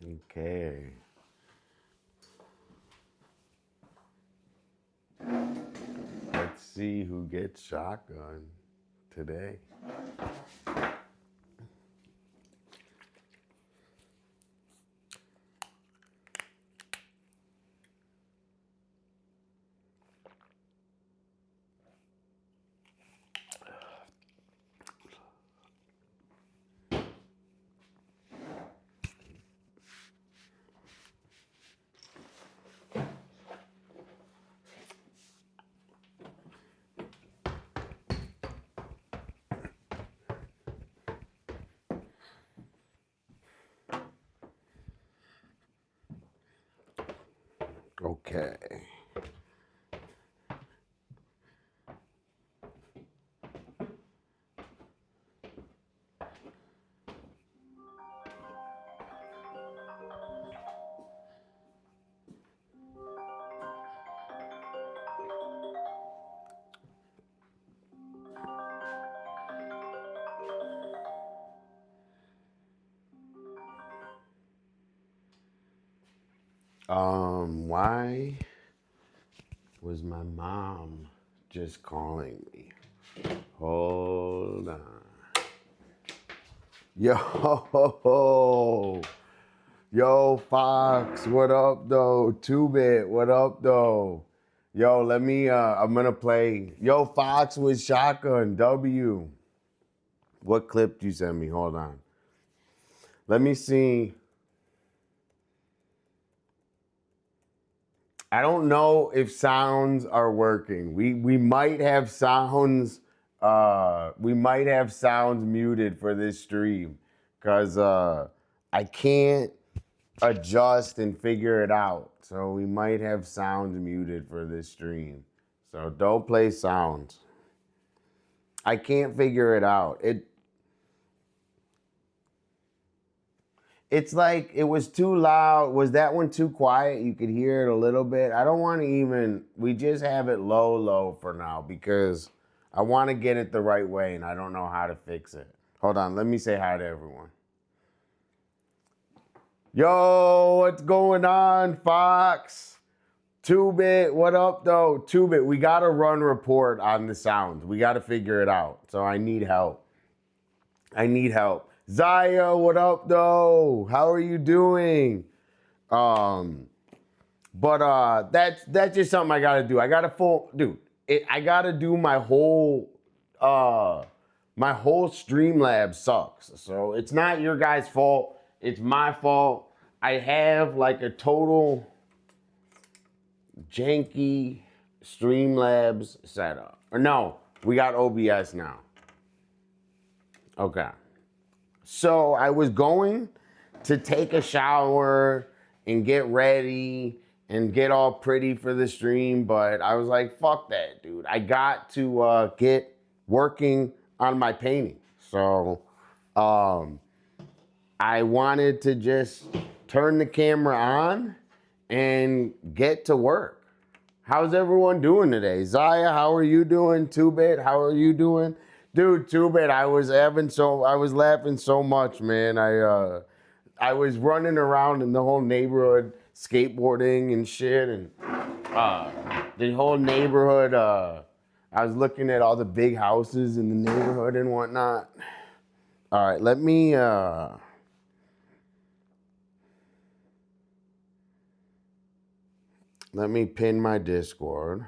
Okay. Let's see who gets shotgun today. Okay. Why was my mom just calling me? Hold on. Yo, yo, Fox, what up, though? 2-Bit, what up, though? Yo, let me, I'm gonna play. Yo, Fox with Shotgun, W. What clip you sent me? Hold on. Let me see. I don't know if sounds are working. We might have sounds muted for this stream because I can't adjust and figure it out. So we might have sounds muted for this stream. So don't play sounds. I can't figure it out. It's like it was too loud. Was that one too quiet? You could hear it a little bit. I don't want to even, we just have it low for now because I want to get it the right way and I don't know how to fix it. Hold on, let me say hi to everyone. Yo, what's going on, Fox? 2-Bit, what up though? 2-Bit, we got to run report on the sounds. We got to figure it out. So I need help. Zaya, what up though? How are you doing? But that's just something I gotta do. I gotta I gotta do my whole Streamlabs sucks. So it's not your guys' fault. It's my fault. I have like a total janky Streamlabs setup. Or no, we got OBS now. Okay. So I was going to take a shower and get ready and get all pretty for the stream, but I was like, fuck that, dude. I got to get working on my painting. So I wanted to just turn the camera on and get to work. How's everyone doing today? Zaya, how are you doing? 2-Bit, how are you doing? Dude, 2-Bit, I was laughing so much, man. I was running around in the whole neighborhood skateboarding and shit, and the whole neighborhood. I was looking at all the big houses in the neighborhood and whatnot. All right, let me pin my Discord.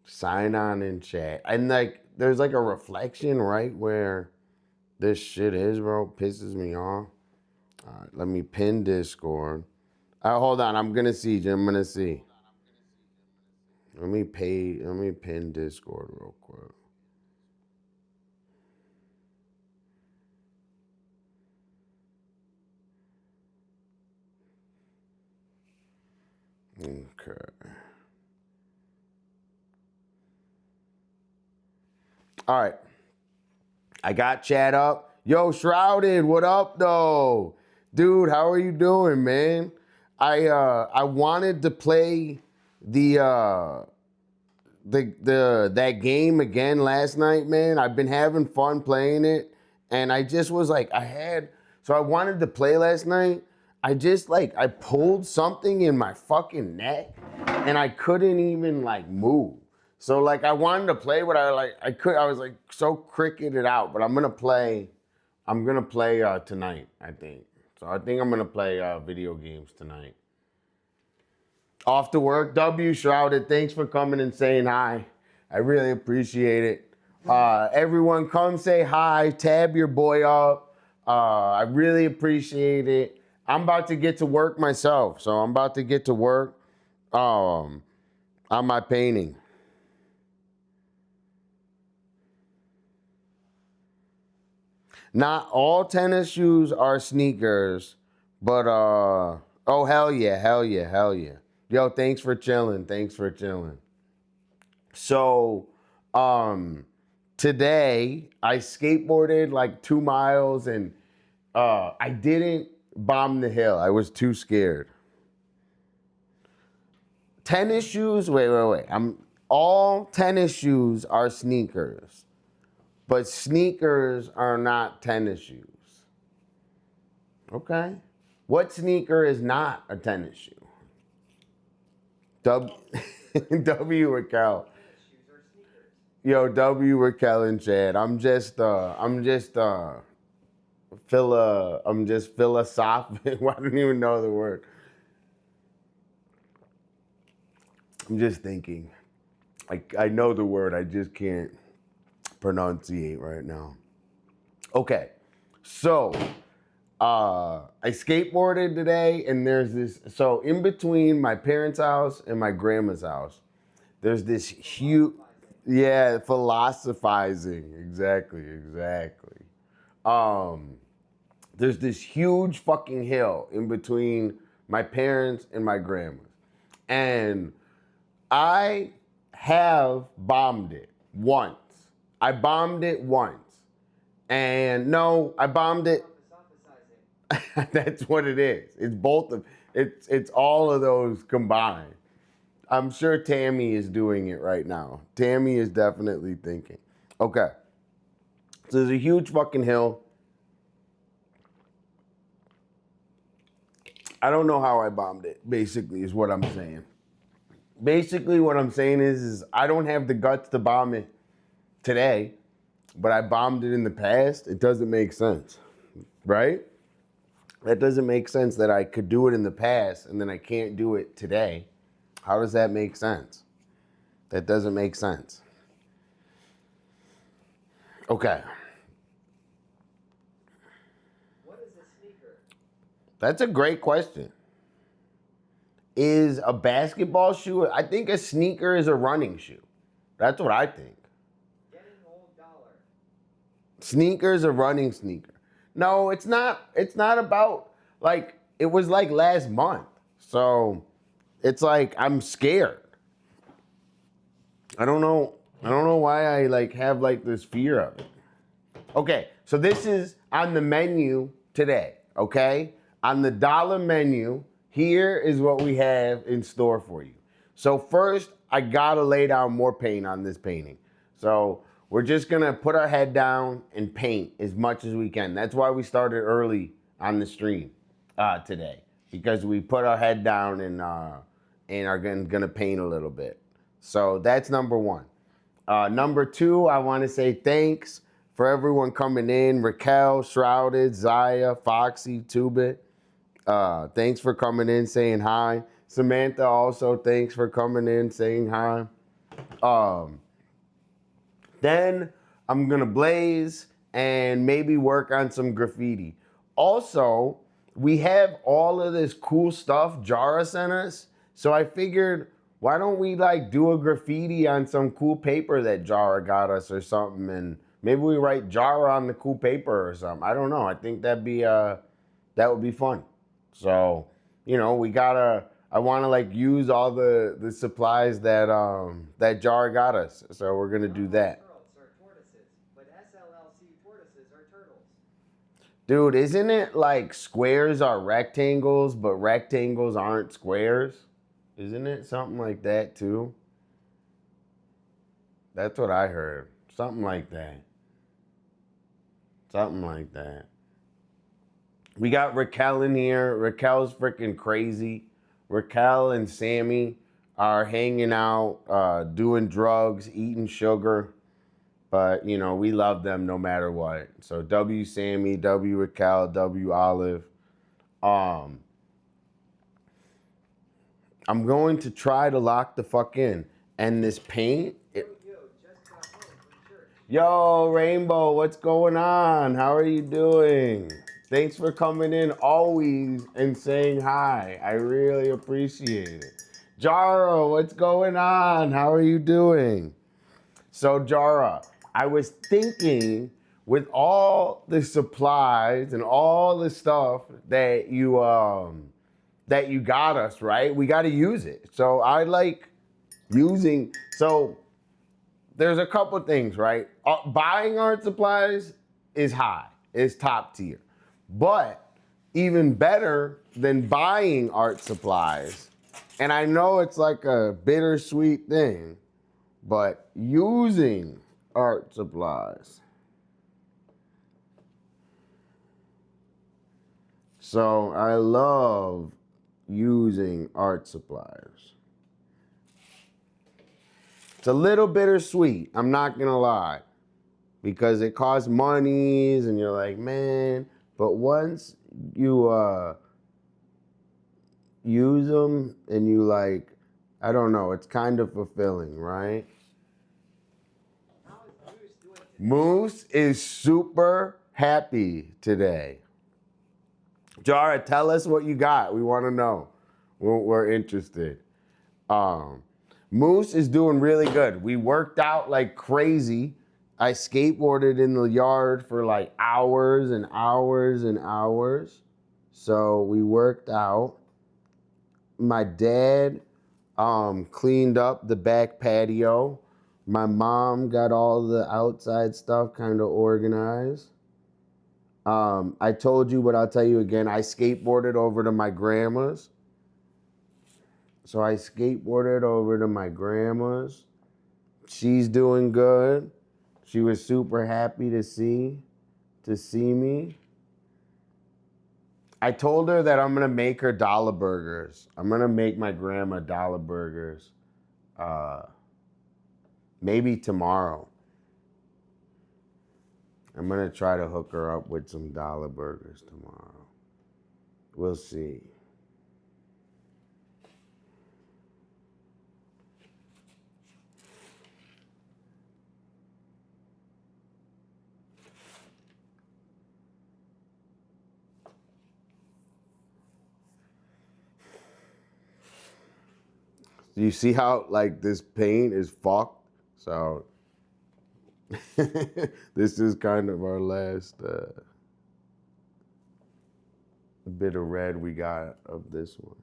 Sign on in chat. And like, there's like a reflection right where this shit is, bro. Pisses me off. All right, let me pin Discord. Hold on, I'm gonna see, Jim. I'm gonna see. Let me pin Discord real quick. Okay. All right. I got chat up. Yo, Shrouded, what up though? Dude, how are you doing, man? I wanted to play that game again last night, man. I've been having fun playing it, And I just was like, so I wanted to play last night. I just like, I pulled something in my fucking neck and I couldn't even like move. So like I wanted to play, but I was like so cricketed out, but I'm gonna play tonight, I think. So I think I'm gonna play video games tonight. Off to work, W Shrouded, thanks for coming and saying hi. I really appreciate it. Everyone come say hi, tab your boy up. I really appreciate it. I'm about to get to work myself, so I'm about to get to work on my painting. Not all tennis shoes are sneakers, but oh hell yeah, hell yeah, hell yeah. Yo, thanks for chilling. Thanks for chilling. So, today I skateboarded like 2 miles and I didn't bomb the hill. I was too scared. Tennis shoes, wait. All tennis shoes are sneakers, but sneakers are not tennis shoes. Okay. What sneaker is not a tennis shoe? W Raquel. Yo, W Raquel and Chad. I'm just philosophic. I don't even know the word. I'm just thinking. I know the word, I just can't pronunciate right now. Okay, so I skateboarded today, and there's this. So in between my parents' house and my grandma's house, there's this huge, yeah, philosophizing. Exactly. There's this huge fucking hill in between my parents and my grandma's, and I have bombed it once. I bombed it once. And no, I bombed it. That's what it is. It's both of it's all of those combined. I'm sure Tammy is doing it right now. Tammy is definitely thinking. Okay. So there's a huge fucking hill. I don't know how I bombed it, basically, is what I'm saying. Basically, what I'm saying is I don't have the guts to bomb it today, but I bombed it in the past. It doesn't make sense, right? That doesn't make sense that I could do it in the past and then I can't do it today. How does that make sense? That doesn't make sense. Okay. What is a sneaker? That's a great question. Is a basketball shoe? I think a sneaker is a running shoe. That's what I think. Getting old dollar. Sneakers a running sneaker. No, it's not. It's not about like it was like last month. So it's like I'm scared. I don't know why I like have like this fear of it. Okay, so this is on the menu today, okay? On the Dolla menu, here is what we have in store for you. So first, I gotta lay down more paint on this painting. So we're just gonna put our head down and paint as much as we can. That's why we started early on the stream today, because we put our head down and are gonna paint a little bit. So that's number one. Number two, I want to say thanks for everyone coming in. Raquel, Shrouded, Zaya, Foxy, Tubit. Thanks for coming in, saying hi. Samantha also, thanks for coming in, saying hi. Then I'm going to blaze and maybe work on some graffiti. Also, we have all of this cool stuff Jara sent us. So I figured, why don't we like do a graffiti on some cool paper that Jara got us or something, and maybe we write Jara on the cool paper or something. I don't know. I think that would be fun. So, you know, I want to like use all the supplies that that Jara got us. So we're gonna do that. Turtles are tortoises, but SLLC tortoises are turtles. Dude, isn't it like squares are rectangles, but rectangles aren't squares? Isn't it something like that too? That's what I heard. Something like that. Something like that. We got Raquel in here. Raquel's freaking crazy. Raquel and Sammy are hanging out, doing drugs, eating sugar. But, you know, we love them no matter what. So W Sammy, W Raquel, W Olive. I'm going to try to lock the fuck in. And this paint... Yo, Rainbow, what's going on? How are you doing? Thanks for coming in always and saying hi. I really appreciate it. Jara, what's going on? How are you doing? So, Jara, I was thinking with all the supplies and all the stuff that you got us, right? We got to use it. So I like using, so there's a couple things, right? Buying art supplies is high, is top tier. But even better than buying art supplies, and I know it's like a bittersweet thing, but using art supplies. So I love using art supplies. It's a little bittersweet, I'm not gonna lie, because it costs monies and you're like, man, but once you use them and you like, I don't know, it's kind of fulfilling, right? How is Moose doing today? Moose is super happy today. Jara, tell us what you got. We want to know. We're interested. Moose is doing really good. We worked out like crazy. I skateboarded in the yard for like hours and hours and hours. So we worked out. My dad cleaned up the back patio. My mom got all the outside stuff kind of organized. I told you, but I'll tell you again, I skateboarded over to my grandma's. So I skateboarded over to my grandma's. She's doing good. She was super happy to see me. I told her that I'm gonna make her Dolla burgers. I'm gonna make my grandma Dolla burgers. Maybe tomorrow. I'm gonna try to hook her up with some Dolla burgers tomorrow. We'll see. You see how like this paint is fucked? So this is kind of our last bit of red we got of this one.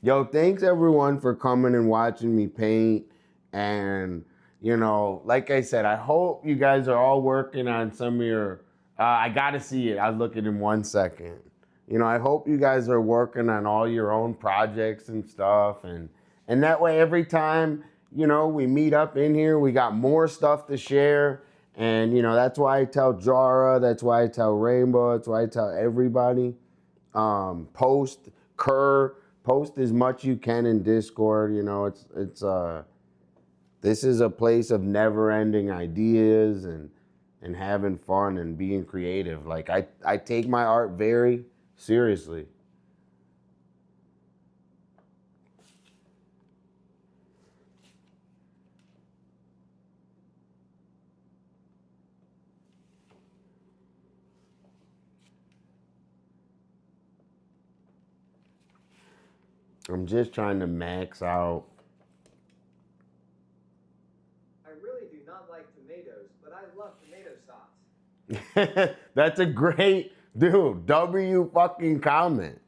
Yo, thanks everyone for coming and watching me paint. And, you know, like I said, I hope you guys are all working on some of your, I gotta see it. I'll look at it in 1 second. You know, I hope you guys are working on all your own projects and stuff. And that way, every time, you know, we meet up in here, we got more stuff to share. And, you know, that's why I tell Jara, that's why I tell Rainbow, that's why I tell everybody, post as much you can in Discord. You know, this is a place of never-ending ideas and having fun and being creative. Like I take my art very seriously. I'm just trying to max out. I really do not like tomatoes, but I love tomato sauce. That's a great, dude, W fucking comment.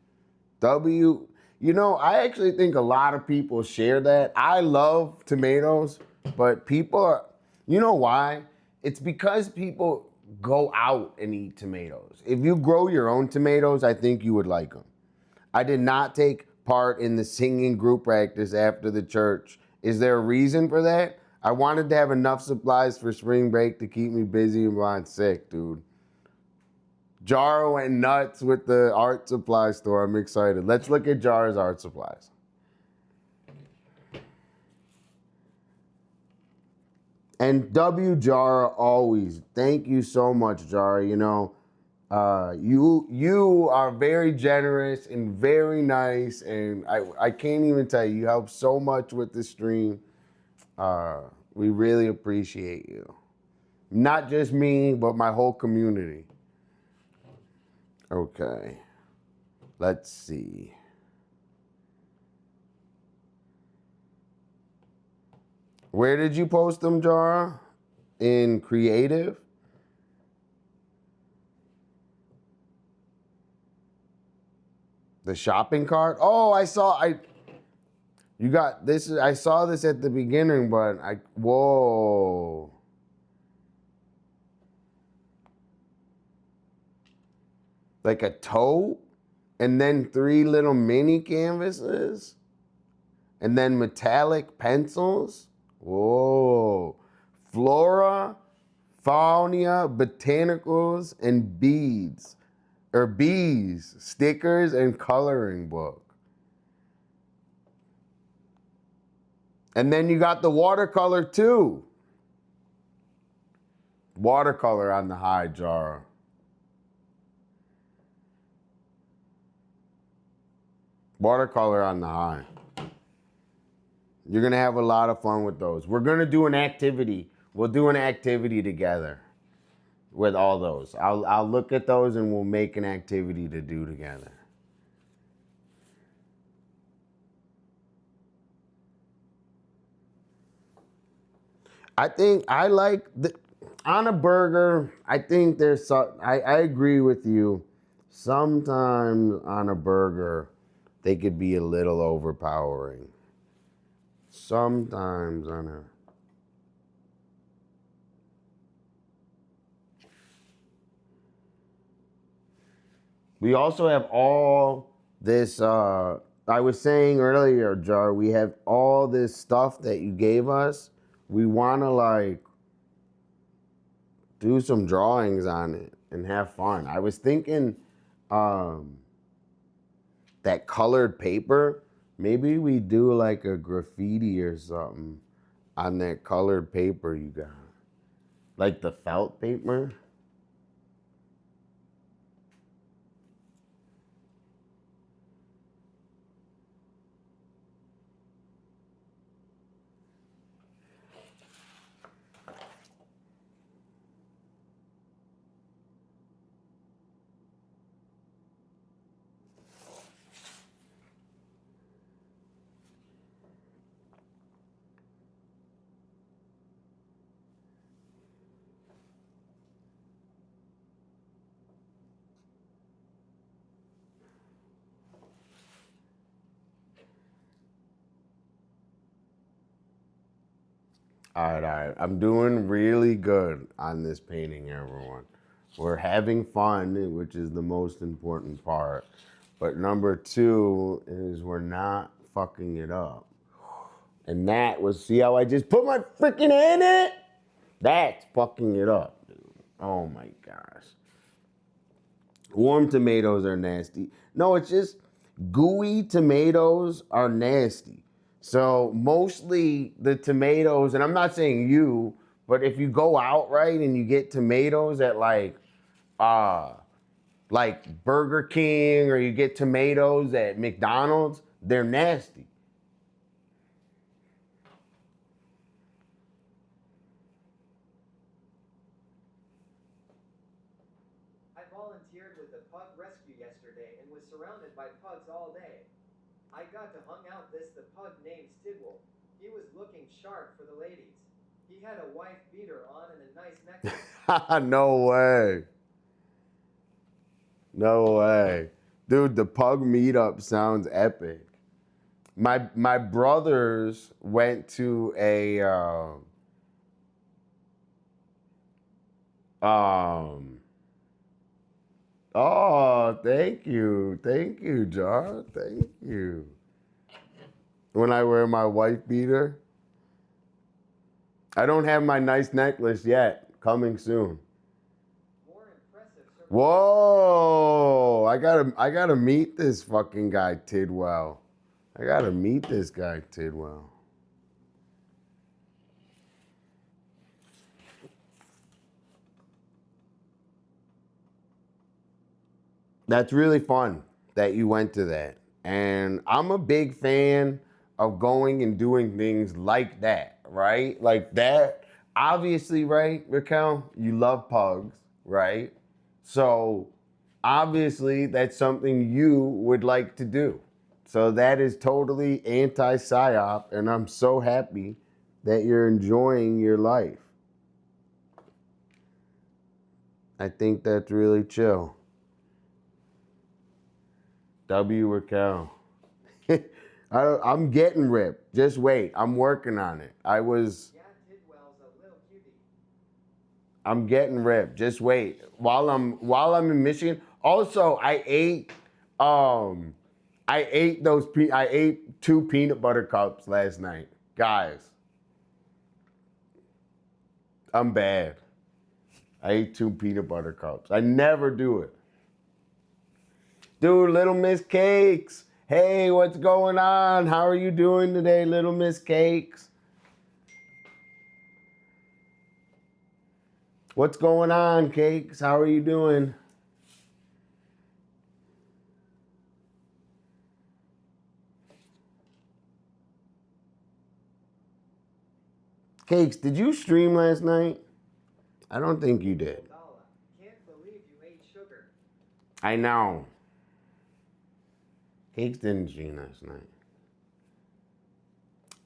W, you know, I actually think a lot of people share that. I love tomatoes, but people are, you know why? It's because people go out and eat tomatoes. If you grow your own tomatoes, I think you would like them. I did not take part in the singing group practice after the church Is there a reason for that? I wanted to have enough supplies for spring break to keep me busy and not sick, dude. Jara went nuts with the art supply store. I'm excited. Let's look at Jara's art supplies. And W Jara always. Thank you so much, Jara. You know, you are very generous and very nice, and I can't even tell you. You help so much with the stream. We really appreciate you. Not just me, but my whole community. Okay. Let's see. Where did you post them, Jara? In creative? The shopping cart? Oh, you got this. I saw this at the beginning, but whoa. Like a tote, and then 3 little mini canvases, and then metallic pencils. Whoa. Flora, fauna, botanicals, and bees, stickers, and coloring book. And then you got the watercolor too. Watercolor on the high, Jara. Watercolor on the high. You're gonna have a lot of fun with those. We're gonna do an activity. We'll do an activity together with all those. I'll look at those and we'll make an activity to do together. I think I like on a burger. I think there's I agree with you. Sometimes on a burger, they could be a little overpowering. Sometimes on a. We also have all this, I was saying earlier, Jar, we have all this stuff that you gave us. We want to like do some drawings on it and have fun. I was thinking that colored paper, maybe we do like a graffiti or something on that colored paper you got. Like the felt paper. All right. I'm doing really good on this painting, everyone. We're having fun, which is the most important part. But number 2 is we're not fucking it up. And that was, see how I just put my freaking hand in it? That's fucking it up, dude. Oh my gosh. Warm tomatoes are nasty. No, it's just gooey tomatoes are nasty. So mostly the tomatoes, and I'm not saying you, but if you go out right and you get tomatoes at like Burger King or you get tomatoes at McDonald's, they're nasty. I volunteered with the pug rescue yesterday and was surrounded by pugs all day. I got to hung out the pug named Tidwell. He was looking sharp for the ladies. He had a wife beater on and a nice necklace. No way. No way. Dude, the pug meetup sounds epic. My brothers went to a oh, thank you. Jar. Thank you. When I wear my wife beater. I don't have my nice necklace yet. Coming soon. More impressive survival. Whoa! I gotta meet this fucking guy Tidwell. I gotta meet this guy Tidwell. That's really fun that you went to that. And I'm a big fan of going and doing things like that, right? Like that. Obviously, right, Raquel? You love pugs, right? So obviously that's something you would like to do. So that is totally anti-psyop, and I'm so happy that you're enjoying your life. I think that's really chill. W. Raquel. I'm getting ripped. Just wait. I'm working on it. Yeah, Tidwell's a little cutie. I'm getting ripped. Just wait. While I'm in Michigan. Also, I ate I ate 2 peanut butter cups last night. Guys. I'm bad. I ate 2 peanut butter cups. I never do it. Dude, Little Miss Cakes. Hey, what's going on? How are you doing today, Little Miss Cakes? What's going on, Cakes? How are you doing? Cakes, did you stream last night? I don't think you did. Dolla, can't believe you ate sugar. I know. Cakes didn't stream last night.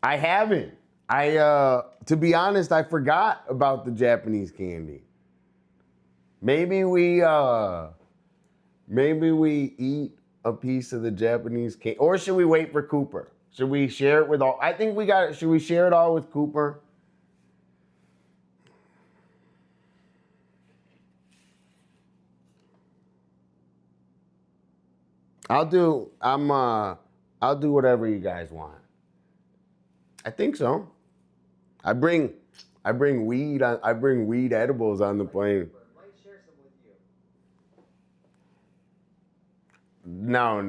I haven't. To be honest, I forgot about the Japanese candy. Maybe we eat a piece of the Japanese candy, or should we wait for Cooper? Should we share it with all? I think we got it. Should we share it all with Cooper? I'll do whatever you guys want. I think so. I bring weed edibles on the plane. Might share some with you. No,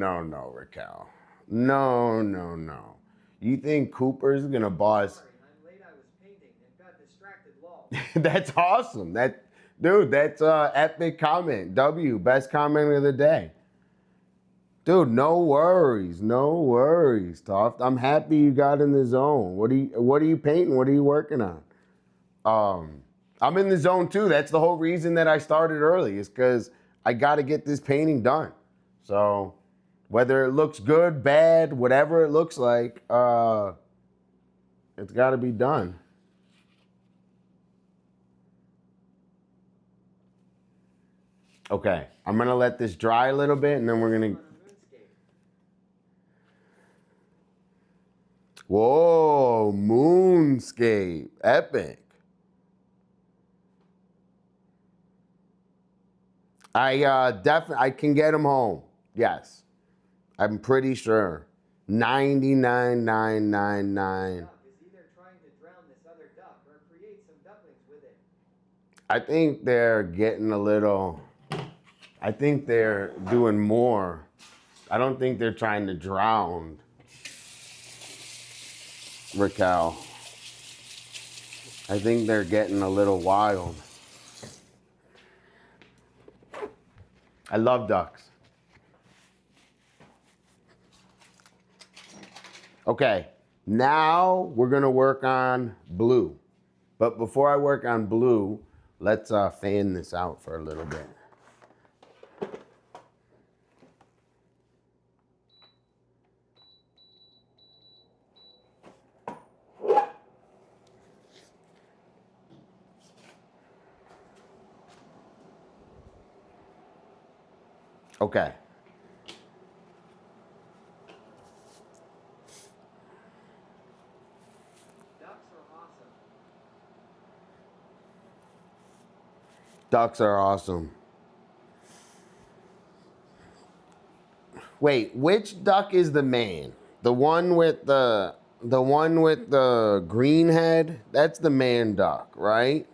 Raquel. No. You think Cooper's gonna boss? Sorry, I'm late. I was painting and got distracted. Lol. That's awesome. That's epic comment. W, best comment of the day. Dude, no worries, Toft. I'm happy you got in the zone. What are you painting? What are you working on? I'm in the zone too. That's the whole reason that I started early, is because I got to get this painting done. So whether it looks good, bad, whatever it looks like, it's got to be done. Okay, I'm gonna let this dry a little bit, and then we're gonna. On a moonscape. Whoa, moonscape, epic. I can get him home. Yes, I'm pretty sure. 99,999. Duck is either trying to drown this other duck or create some ducklings with it. I think they're getting a little. I think they're doing more. I don't think they're trying to drown Raquel. I think they're getting a little wild. I love ducks. Okay, now we're gonna work on blue. But before I work on blue, let's fan this out for a little bit. Okay. Ducks are awesome. Ducks are awesome. Wait, which duck is the man? The one with the The one with the green head, that's the man duck, right?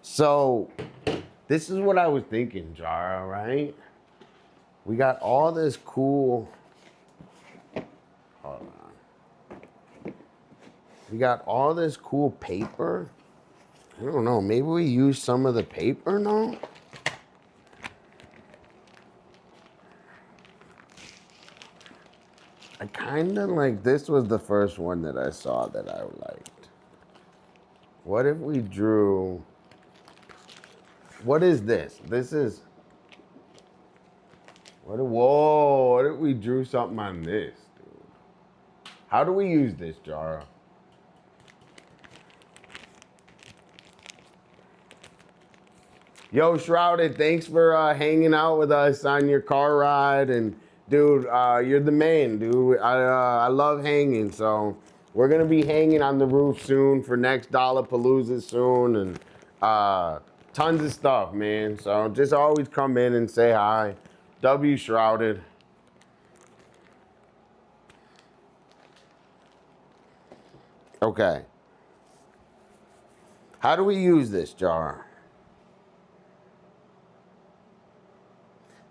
So, this is what I was thinking, Jara, right? We got all this cool. Hold on. We got all this cool paper. I don't know, maybe we use some of the paper now? I kind of like, this was the first one that I saw that I liked. What if we drew, what is this? This is, whoa, what if we drew something on this, dude? How do we use this, Jara? Yo, Shrouded, thanks for hanging out with us on your car ride. And dude, you're the man, dude. I love hanging, so we're gonna be hanging on the roof soon for next Dollapalooza soon, and tons of stuff, man. So just always come in and say hi. W Shrouded. Okay. How do we use this, Jar?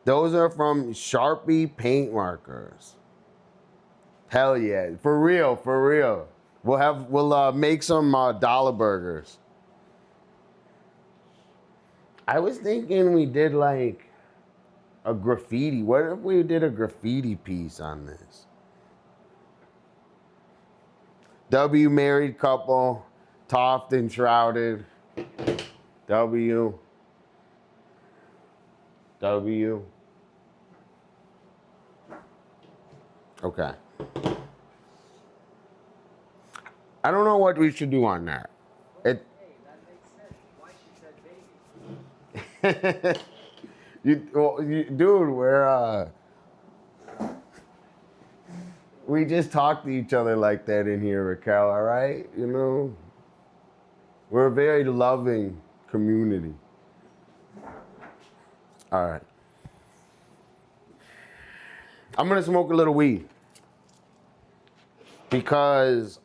Those are from Sharpie paint markers. Hell yeah, for real, for real. We'll make some dollar burgers. I was thinking we did like a graffiti. What if we did a graffiti piece on this? W married couple, Toft and Shrouded. W. Okay. I don't know what we should do on that. Hey, that makes sense. Why she said baby. Dude, we just talk to each other like that in here, Raquel, all right? You know? We're a very loving community. All right. I'm gonna smoke a little weed. Because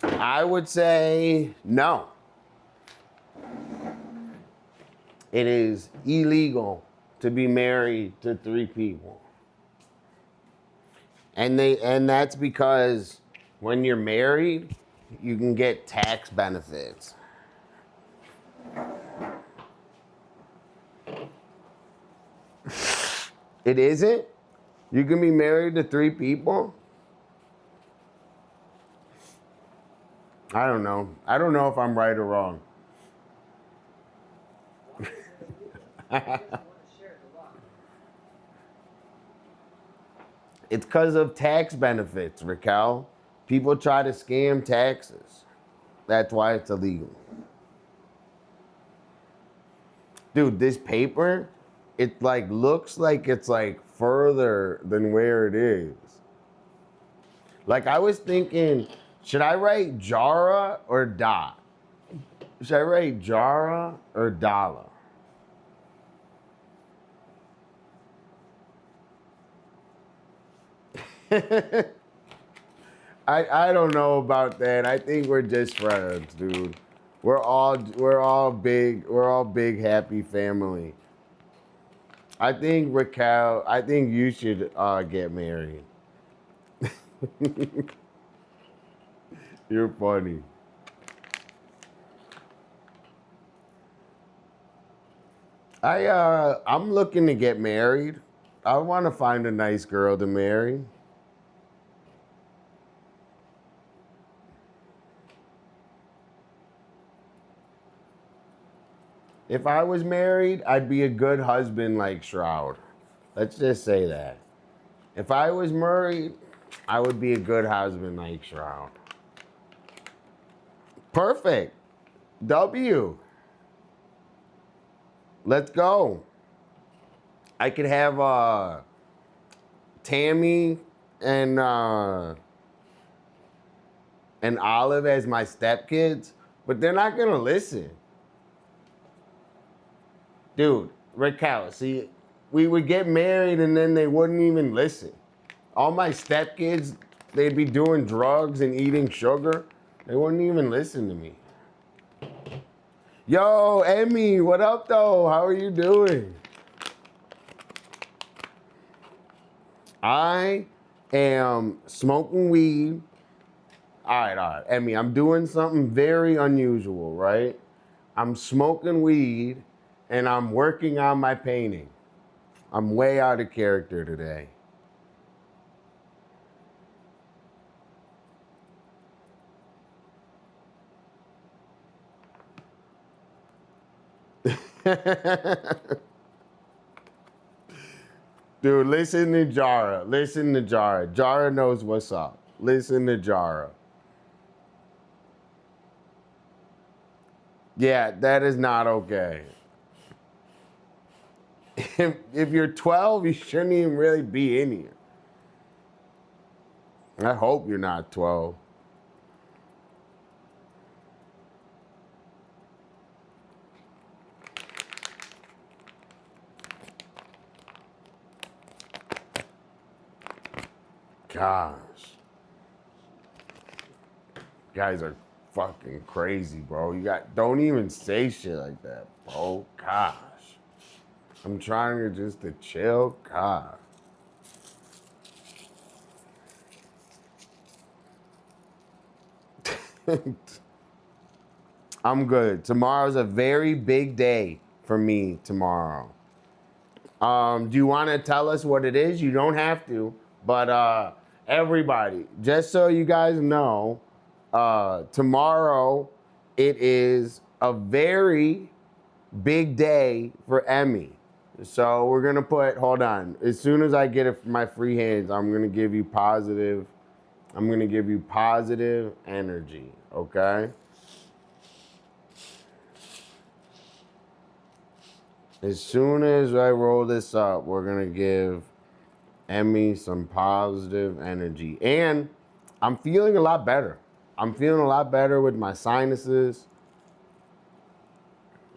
I would say no. It is illegal to be married to 3 people. And that's because when you're married, you can get tax benefits. It isn't? You can be married to 3 people? I don't know. I don't know if I'm right or wrong. It's because of tax benefits, Raquel. People try to scam taxes. That's why it's illegal. Dude, this paper, it like looks like it's like further than where it is. Like I was thinking, should I write Jara or Dot? Should I write Jara or Dolla? I don't know about that. I think we're just friends, dude. We're all big happy family. I think Raquel, I think you should get married. You're funny. I'm looking to get married. I want to find a nice girl to marry. If I was married, I'd be a good husband like Shroud. Let's just say that. If I was married, I would be a good husband like Shroud. Perfect. W. Let's go. I could have Tammy and Olive as my stepkids, but they're not gonna listen. Dude, Raquel, see, we would get married and then they wouldn't even listen. All my stepkids, they'd be doing drugs and eating sugar. They wouldn't even listen to me. Yo, Emmy, what up though? How are you doing? I am smoking weed. All right, Emmy, I'm doing something very unusual, right? I'm smoking weed and I'm working on my painting. I'm way out of character today. Dude, listen to Jara. Listen to Jara. Jara knows what's up. Listen to Jara. Yeah, that is not okay. If you're 12, you shouldn't even really be in here. I hope you're not 12. Gosh. Guys are fucking crazy, bro. Don't even say shit like that, bro. Gosh. I'm trying to just to chill. God. I'm good. Tomorrow's a very big day for me tomorrow. Do you want to tell us what it is? You don't have to, but everybody, just so you guys know, tomorrow it is a very big day for Emmy. So we're gonna hold on. As soon as I get my free hands, I'm gonna give you positive energy, okay? As soon as I roll this up, we're gonna give Emmy some positive energy. And I'm feeling a lot better. I'm feeling a lot better with my sinuses.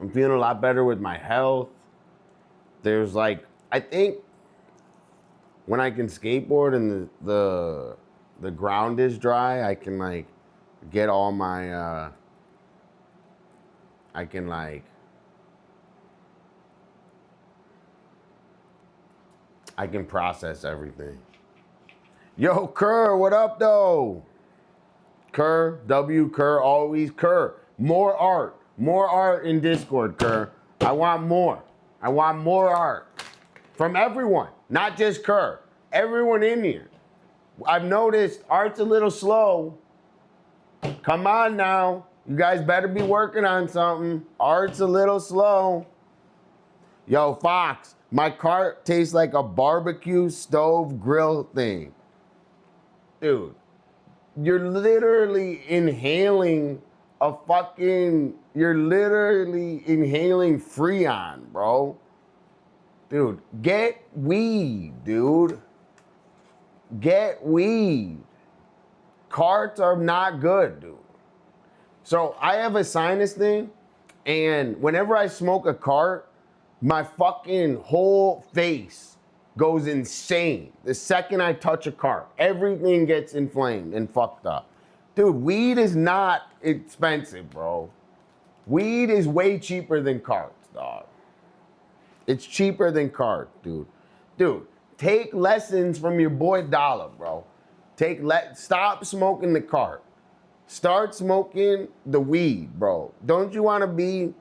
I'm feeling a lot better with my health. There's I think when I can skateboard and the ground is dry, I can get all my I can process everything. Yo, Kerr, what up though? Kerr, Kerr, always Kerr. More art in Discord, Kerr. I want more art from everyone, not just Kerr. Everyone in here. I've noticed art's a little slow. Come on now. You guys better be working on something. Art's a little slow. Yo, Fox, my cart tastes like a barbecue stove grill thing. Dude, you're literally inhaling Freon, bro. Dude, get weed, dude. Get weed. Carts are not good, dude. So I have a sinus thing, and whenever I smoke a cart, my fucking whole face goes insane. The second I touch a cart, everything gets inflamed and fucked up. Dude, weed is not expensive, bro. Weed is way cheaper than carts, dog. It's cheaper than cart, dude. Dude, take lessons from your boy Dolla, bro. Stop smoking the cart. Start smoking the weed, bro. Don't you want to be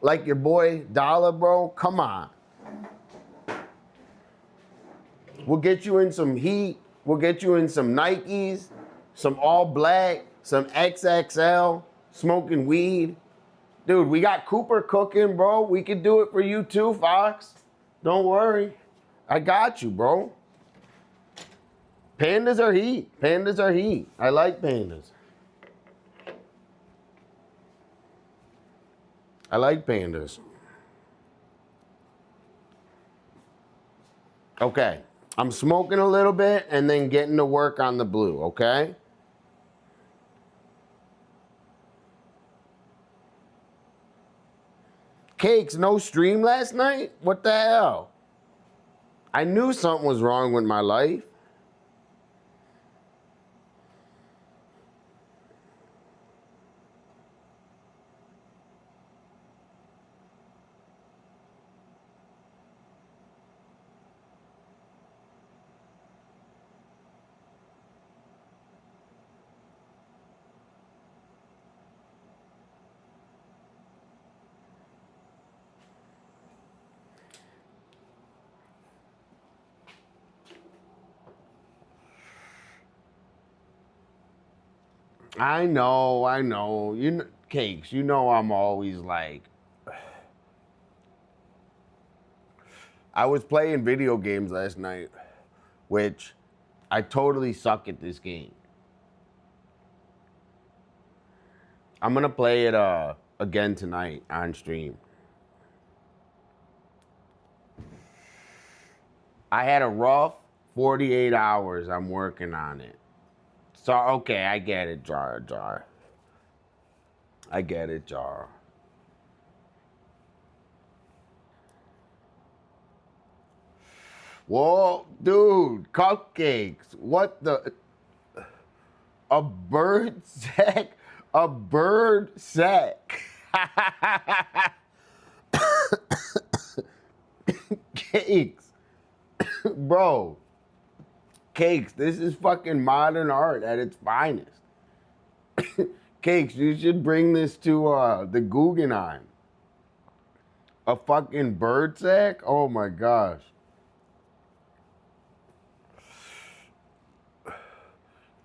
like your boy Dolla, bro? Come on. We'll get you in some heat. We'll get you in some Nikes, some all black, some XXL, smoking weed. Dude, we got Cooper cooking, bro. We could do it for you too, Fox. Don't worry. I got you, bro. Pandas are heat. Pandas are heat. I like pandas. I like pandas. Okay. I'm smoking a little bit and then getting to work on the blue, okay? Cakes, no stream last night? What the hell? I knew something was wrong with my life. I know. You know, Cakes, you know I'm always like, I was playing video games last night, which I totally suck at this game. I'm gonna play it again tonight on stream. I had a rough 48 hours. I'm working on it. So, okay, I get it, Jar. I get it, Jar. Whoa, dude, cupcakes. What the? A bird sack? A bird sack. Cakes. Bro. Cakes, this is fucking modern art at its finest. Cakes, you should bring this to the Guggenheim. A fucking bird sack? Oh my gosh.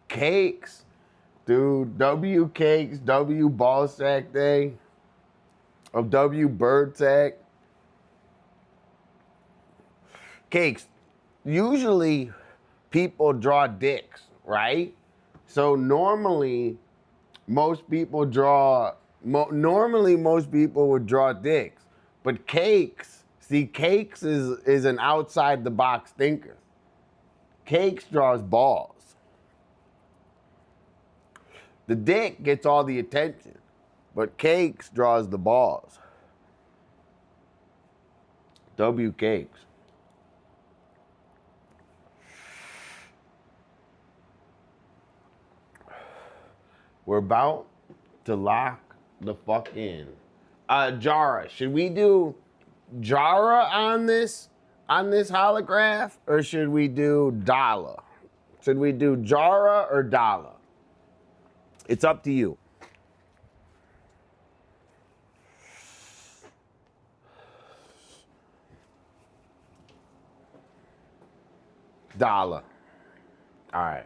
Cakes. Dude, W cakes, W ball sack day, of W bird sack. Cakes, usually people draw dicks, right? So normally most people would draw dicks. But Cakes, see, Cakes is an outside the box thinker. Cakes draws balls. The dick gets all the attention, but Cakes draws the balls. W Cakes. We're about to lock the fuck in. Jara, should we do Jara on this holograph, or should we do Dolla? Should we do Jara or Dolla? It's up to you. Dolla. All right.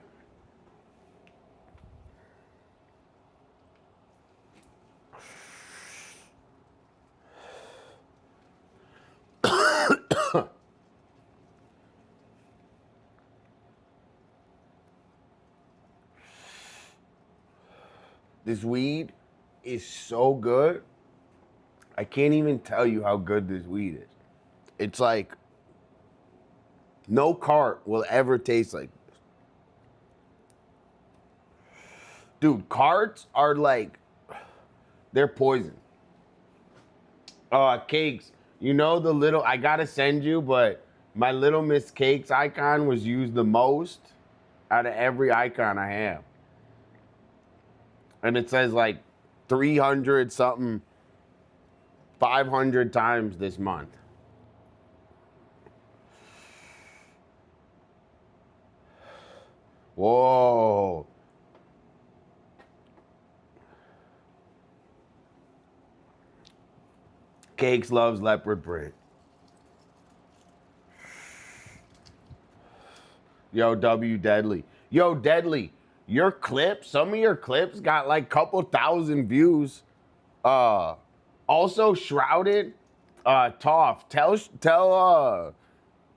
This weed is so good. I can't even tell you how good this weed is. It's like no cart will ever taste like this. Dude, carts are like, they're poison. Cakes, you know the little, I gotta send you, but my Little Miss Cakes icon was used the most out of every icon I have. And it says like 300 something, 500 times this month. Whoa. Cakes loves leopard print. Yo, W Deadly. Yo, Deadly, your clips, some of your clips got like couple thousand views. Also Shrouded, Toph,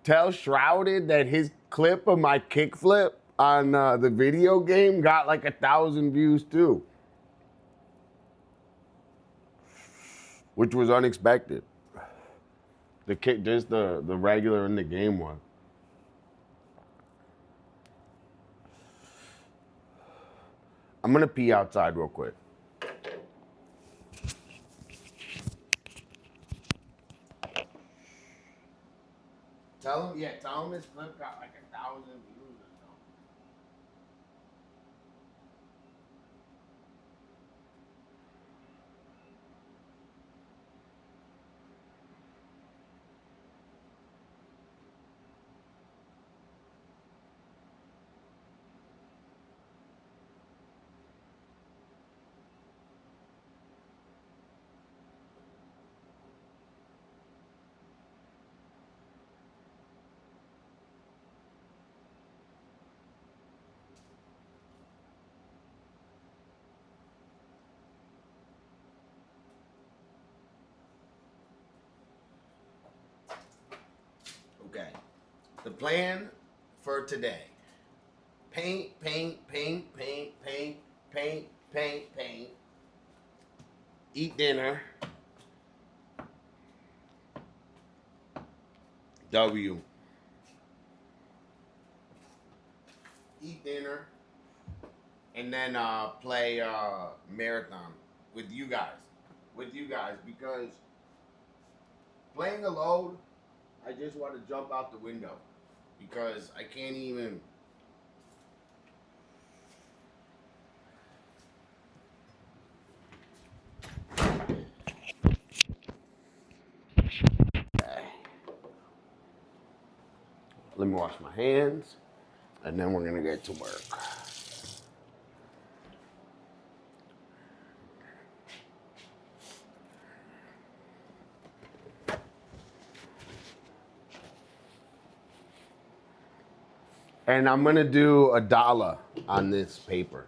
tell Shrouded that his clip of my kickflip on the video game got like 1,000 views too. Which was unexpected. Just the regular in the game one. I'm gonna pee outside real quick. Tell him his clip got like 1,000 views or something. Okay. The plan for today. Paint, paint, paint, paint, paint, paint, paint, paint. Eat dinner. W. Eat dinner. And then play marathon with you guys. Because playing alone, I just want to jump out the window. Because I can't even. Let me wash my hands, and then we're gonna get to work. And I'm gonna do a Dolla on this paper.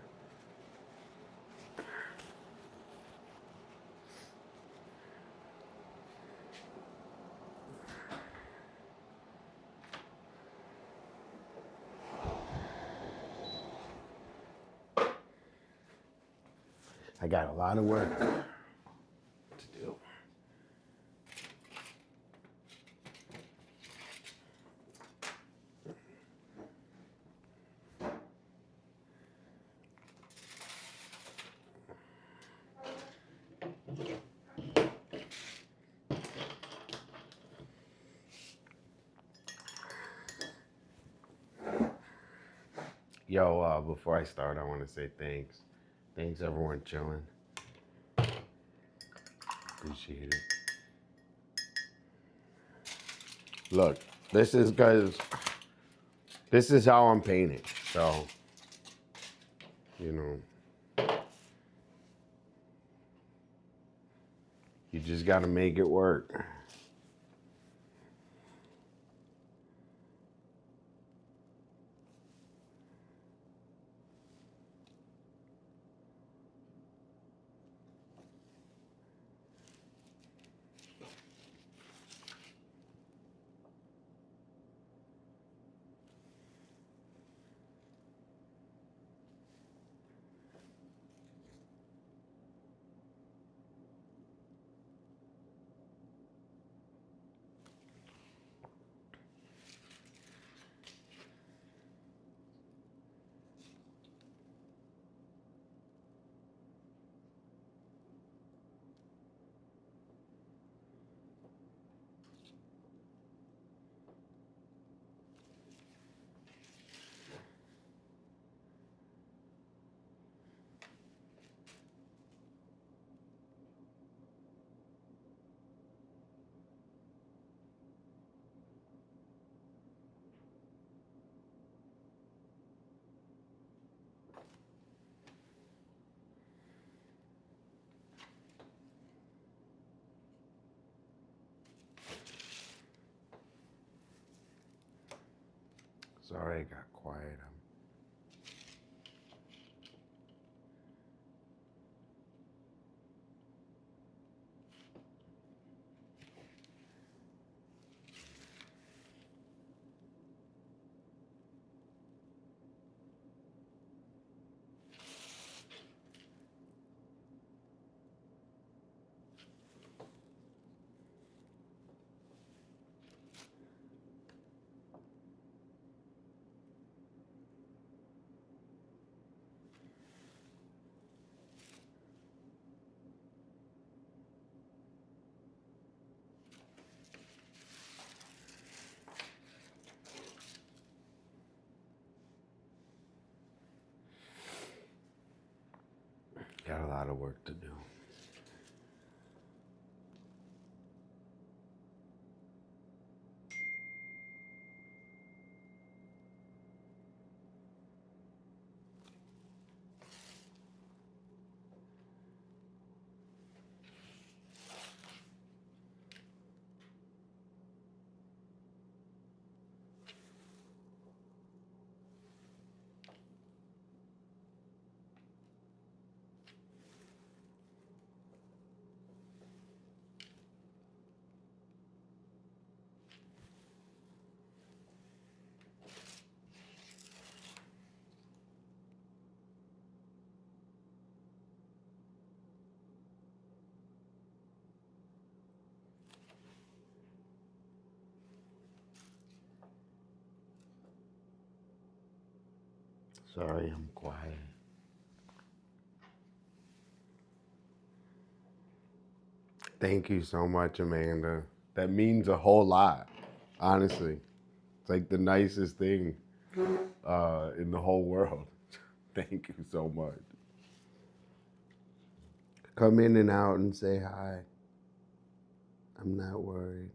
I got a lot of work to do. Yo, before I start, I want to say thanks. Thanks, everyone chilling. Appreciate it. Look, this is how I'm painting. So, you know, you just got to make it work. Sorry I got quiet. Got a lot of work to do. Sorry, I'm quiet. Thank you so much, Amanda. That means a whole lot, honestly. It's like the nicest thing in the whole world. Thank you so much. Come in and out and say hi. I'm not worried.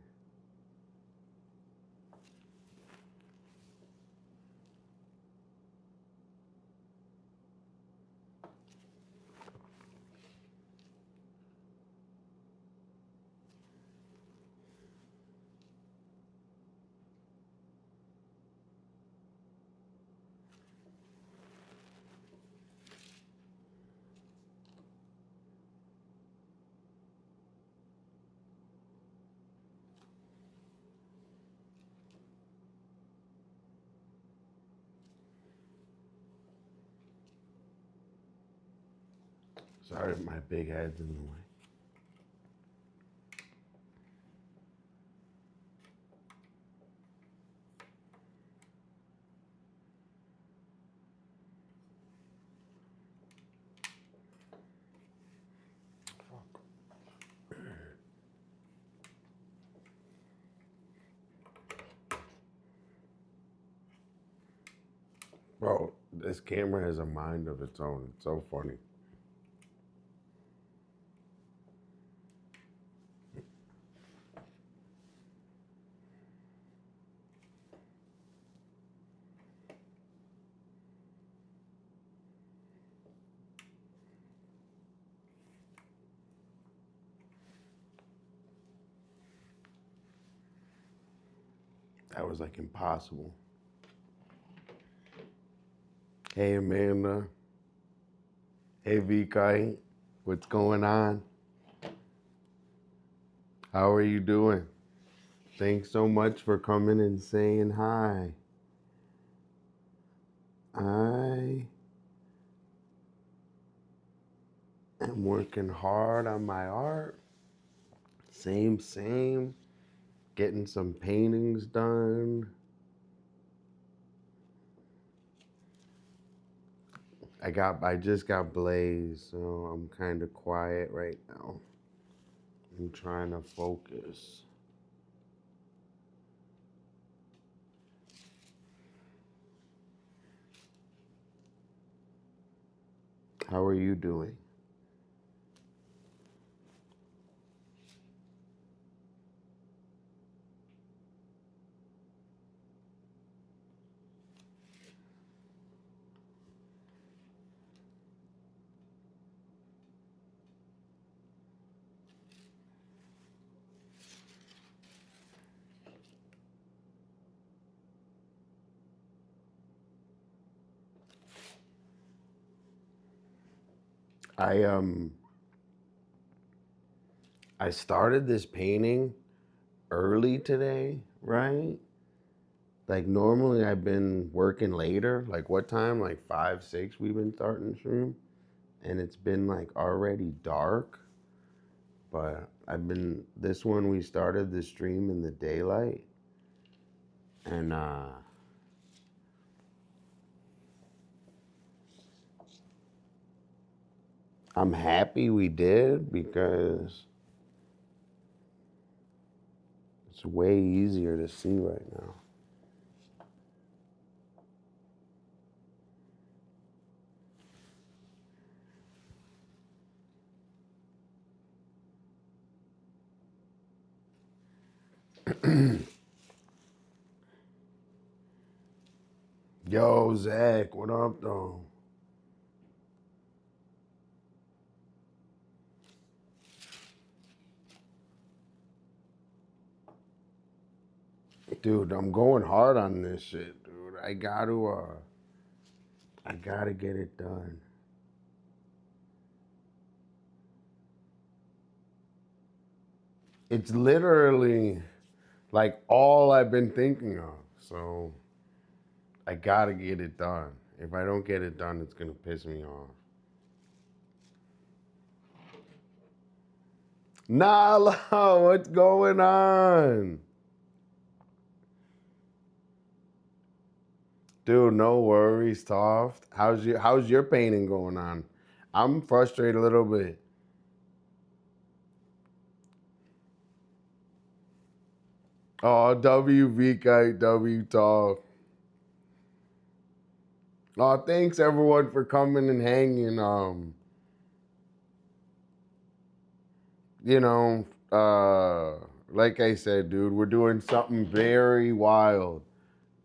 Sorry, my big head's in the way. Bro, this camera has a mind of its own. It's so funny. That was like impossible. Hey, Amanda. Hey, Vikai. What's going on? How are you doing? Thanks so much for coming and saying hi. I am working hard on my art. Same. Getting some paintings done. I just got Blaze, so I'm kind of quiet right now. I'm trying to focus. How are you doing? I I started this painting early today, right? Like normally I've been working later. Like what time? Like 5, 6 we've been starting the stream. And it's been like already dark. But this one we started the stream in the daylight. And I'm happy we did because it's way easier to see right now. Yo, Zach, what up, though? Dude, I'm going hard on this shit, dude. I gotta get it done. It's literally like all I've been thinking of. So I gotta get it done. If I don't get it done, it's gonna piss me off. Nala, what's going on? Dude, no worries, Toft. How's your painting going on? I'm frustrated a little bit. Oh, WVKW Toft. Oh, thanks everyone for coming and hanging. You know, like I said, dude, we're doing something very wild.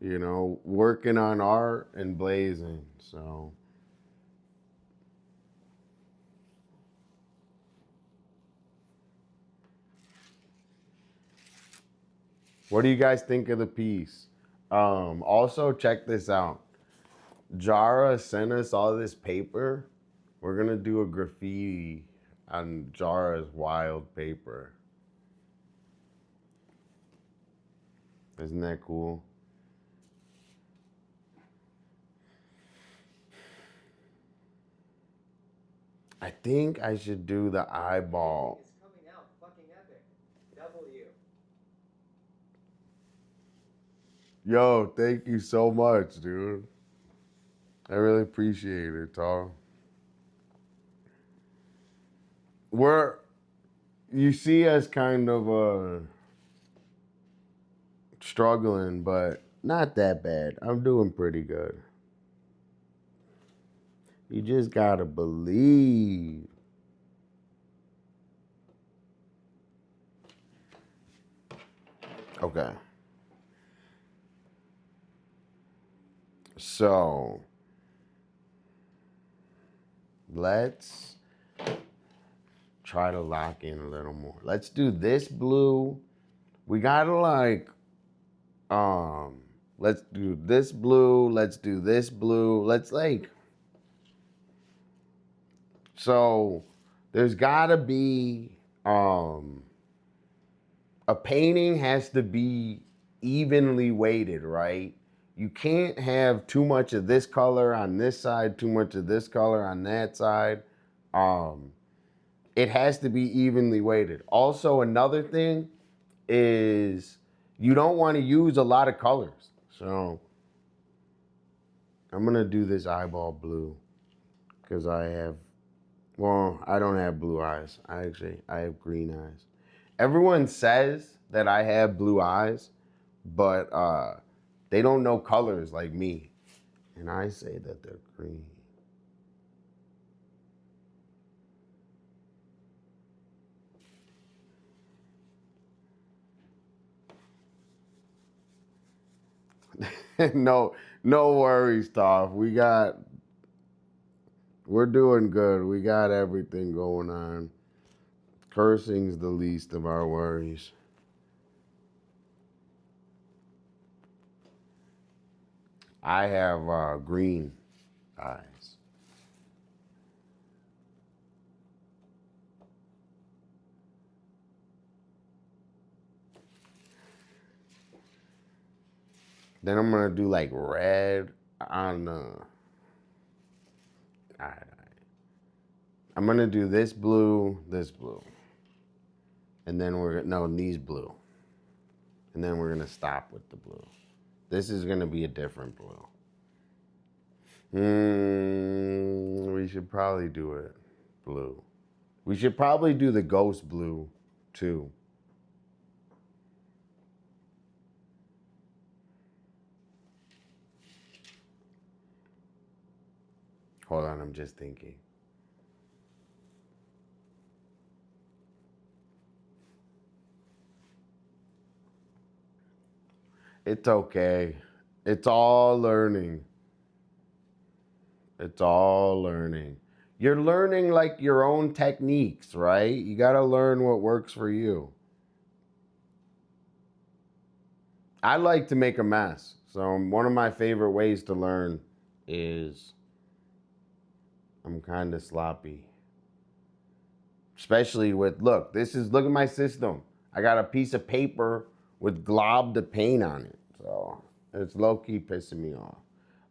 You know, working on art and blazing. So, what do you guys think of the piece? Also, check this out. Jara sent us all this paper. We're gonna do a graffiti on Jara's wild paper. Isn't that cool? I think I should do the eyeball. It's coming out fucking epic. W. Yo, thank you so much, dude. I really appreciate it, Tom. You see us kind of struggling, but not that bad. I'm doing pretty good. You just gotta believe. Okay. So let's try to lock in a little more. Let's do this blue. We gotta let's do this blue. Let's do this blue. So there's gotta be a painting has to be evenly weighted, right? You can't have too much of this color on this side, too much of this color on that side. It has to be evenly weighted. Also, another thing is you don't want to use a lot of colors. So I'm gonna do this eyeball blue because I don't have blue eyes. I have green eyes. Everyone says that I have blue eyes, but they don't know colors like me. And I say that they're green. No, no worries, Toph. We're doing good. We got everything going on. Cursing's the least of our worries. I have green eyes. Then I'm gonna do like red on the. Alright. I'm gonna do this blue, and then these blue, and then we're gonna stop with the blue. This is gonna be a different blue. We should probably do it blue. We should probably do the ghost blue too. Hold on, I'm just thinking. It's okay. It's all learning. It's all learning. You're learning like your own techniques, right? You got to learn what works for you. I like to make a mess. So one of my favorite ways to learn is I'm kind of sloppy. Especially with, look at my system. I got a piece of paper with glob of paint on it. So it's low key pissing me off.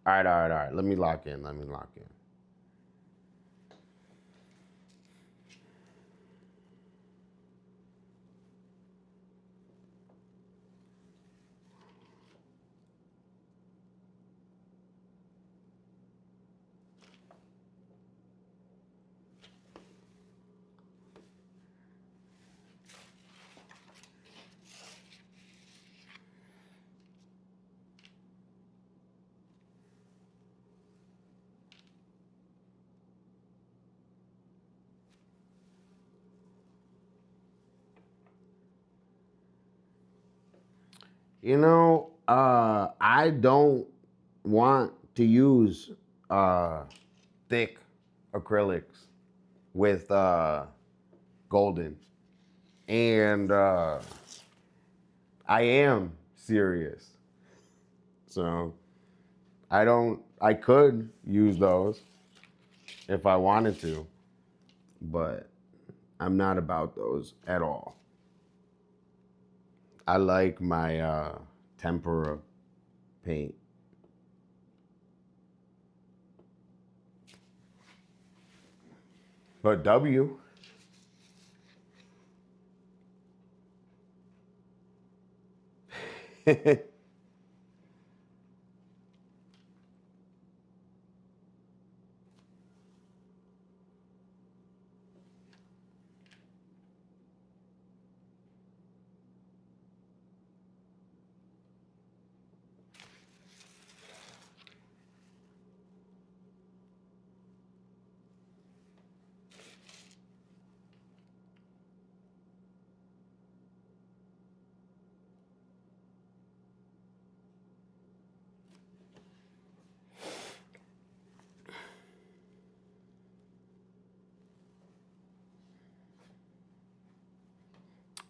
All right. Let me lock in. I don't want to use thick acrylics with golden. And I am serious. So I could use those if I wanted to, but I'm not about those at all. I like my tempera paint. But W,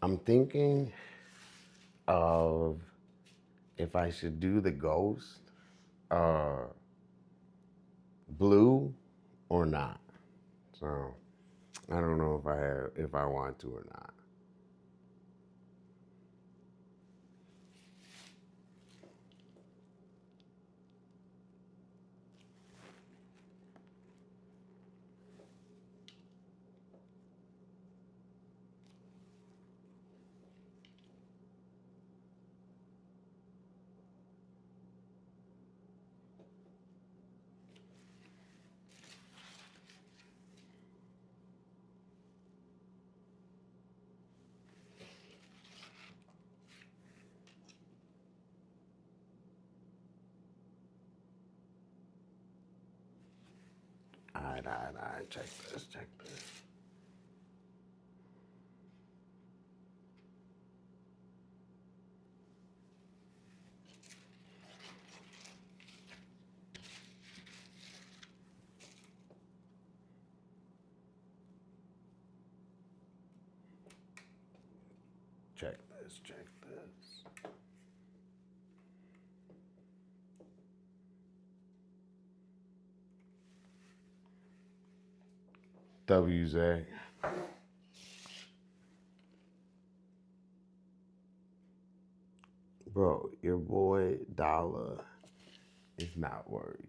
I'm thinking of if I should do the ghost uh, blue or not. So I don't know if I want to or not. All right. Check this. Check this. WZ. Bro, your boy Dolla is not worried.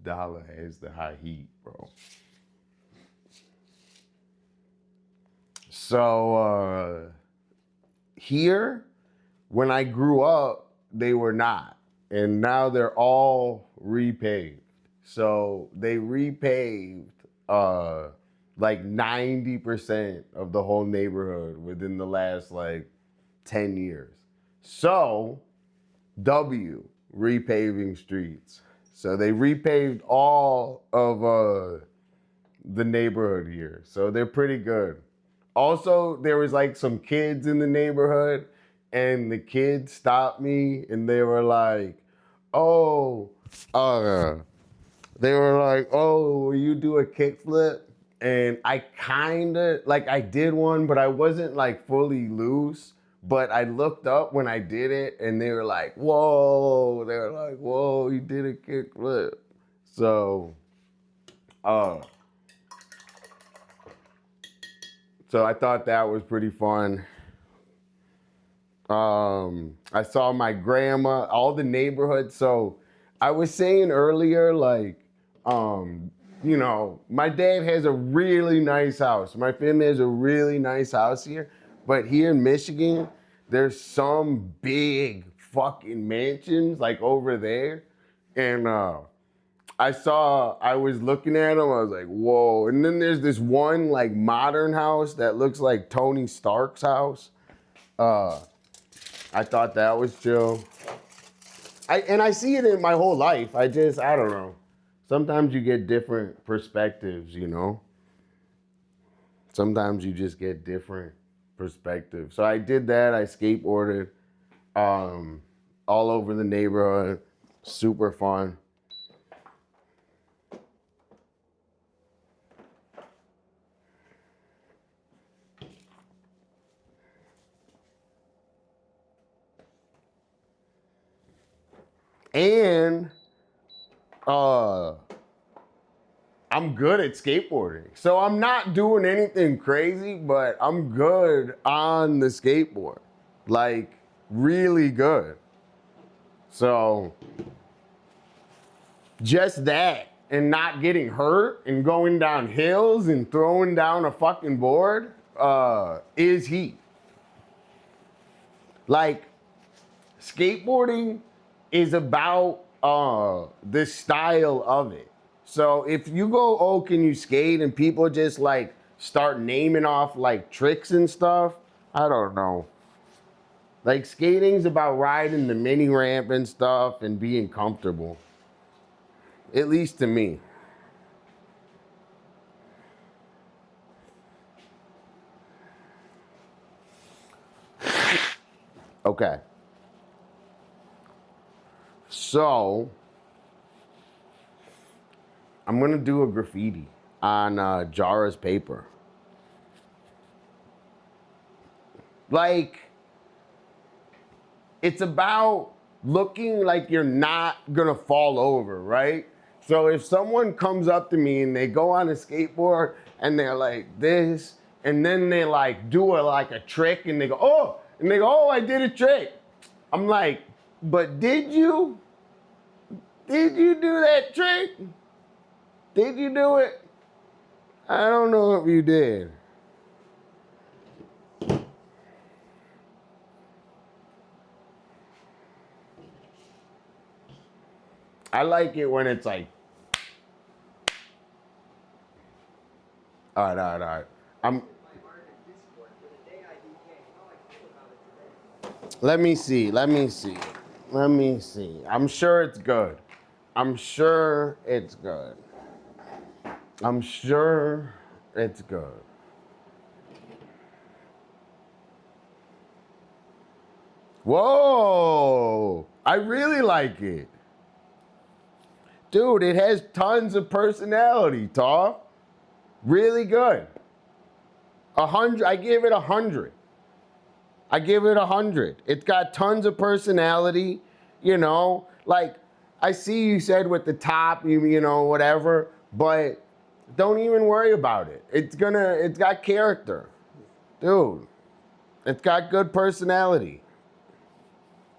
Dolla has the high heat, bro. So here, when I grew up, they were not. And now they're all repaved. So they repaved like 90% of the whole neighborhood within the last like 10 years. So W, repaving streets. So they repaved all of the neighborhood here. So they're pretty good. Also, there was like some kids in the neighborhood and the kids stopped me and they were like, oh, they were like, oh, will you do a kickflip? And I kinda, like I did one, but I wasn't like fully loose. But I looked up when I did it and they were like, whoa, they were like, whoa, you did a kickflip. So, uh, so I thought that was pretty fun. I saw my grandma, all the neighborhood. So I was saying earlier, like, you know, my dad has a really nice house. My family has a really nice house here. But here in Michigan, there's some big fucking mansions like over there. And I was looking at them, I was like, whoa. And then there's this one like modern house that looks like Tony Stark's house. I thought that was chill. I see it in my whole life. I don't know. Sometimes you get different perspectives, you know? Sometimes you just get different perspectives. So I did that. I skateboarded all over the neighborhood. Super fun. And I'm good at skateboarding. So I'm not doing anything crazy, but I'm good on the skateboard. Like, really good. So, just that and not getting hurt and going down hills and throwing down a fucking board is heat. Like, skateboarding is about the style of it. So if you go, oh, can you skate? And people just like start naming off like tricks and stuff, I don't know. Like skating's about riding the mini ramp and stuff and being comfortable. At least to me. Okay. So I'm gonna do a graffiti on Jara's paper. Like, it's about looking like you're not gonna fall over, right? So if someone comes up to me and they go on a skateboard and they're like this, and then they like do like a trick and they go, oh, I did a trick. I'm like, but did you? Did you do that trick? Did you do it? I don't know if you did. I like it when it's like, all right. I'm. Let me see. I'm sure it's good. I'm sure it's good. Whoa! I really like it. Dude, it has tons of personality, Toph. Really good. 100. I give it 100. It's got tons of personality, you know. Like, I see you said with the top, you know, whatever, but don't even worry about it. It's got character. Dude, it's got good personality.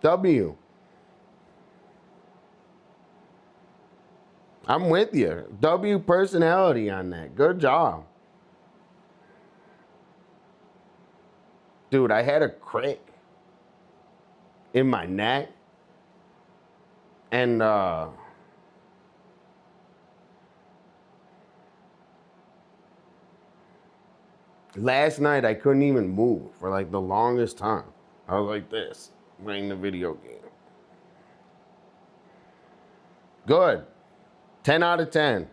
W. I'm with you. W personality on that. Good job. Dude, I had a crick in my neck. And last night I couldn't even move for like the longest time. I was like this, playing the video game. Good. 10 out of 10.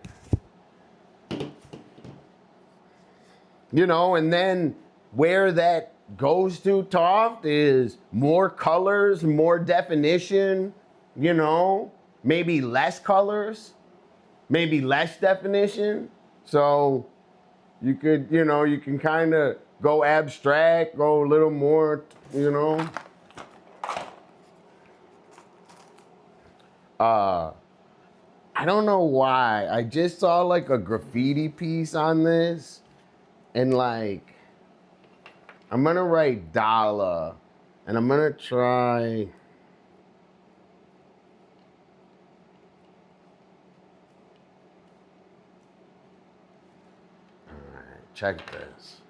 You know, and then wear that goes to Toft is more colors, more definition, you know, maybe less colors, maybe less definition. So you could, you know, you can kind of go abstract, go a little more, you know. I don't know why. I just saw like a graffiti piece on this, and like, I'm gonna write Dolla, and I'm gonna try. All right, check this.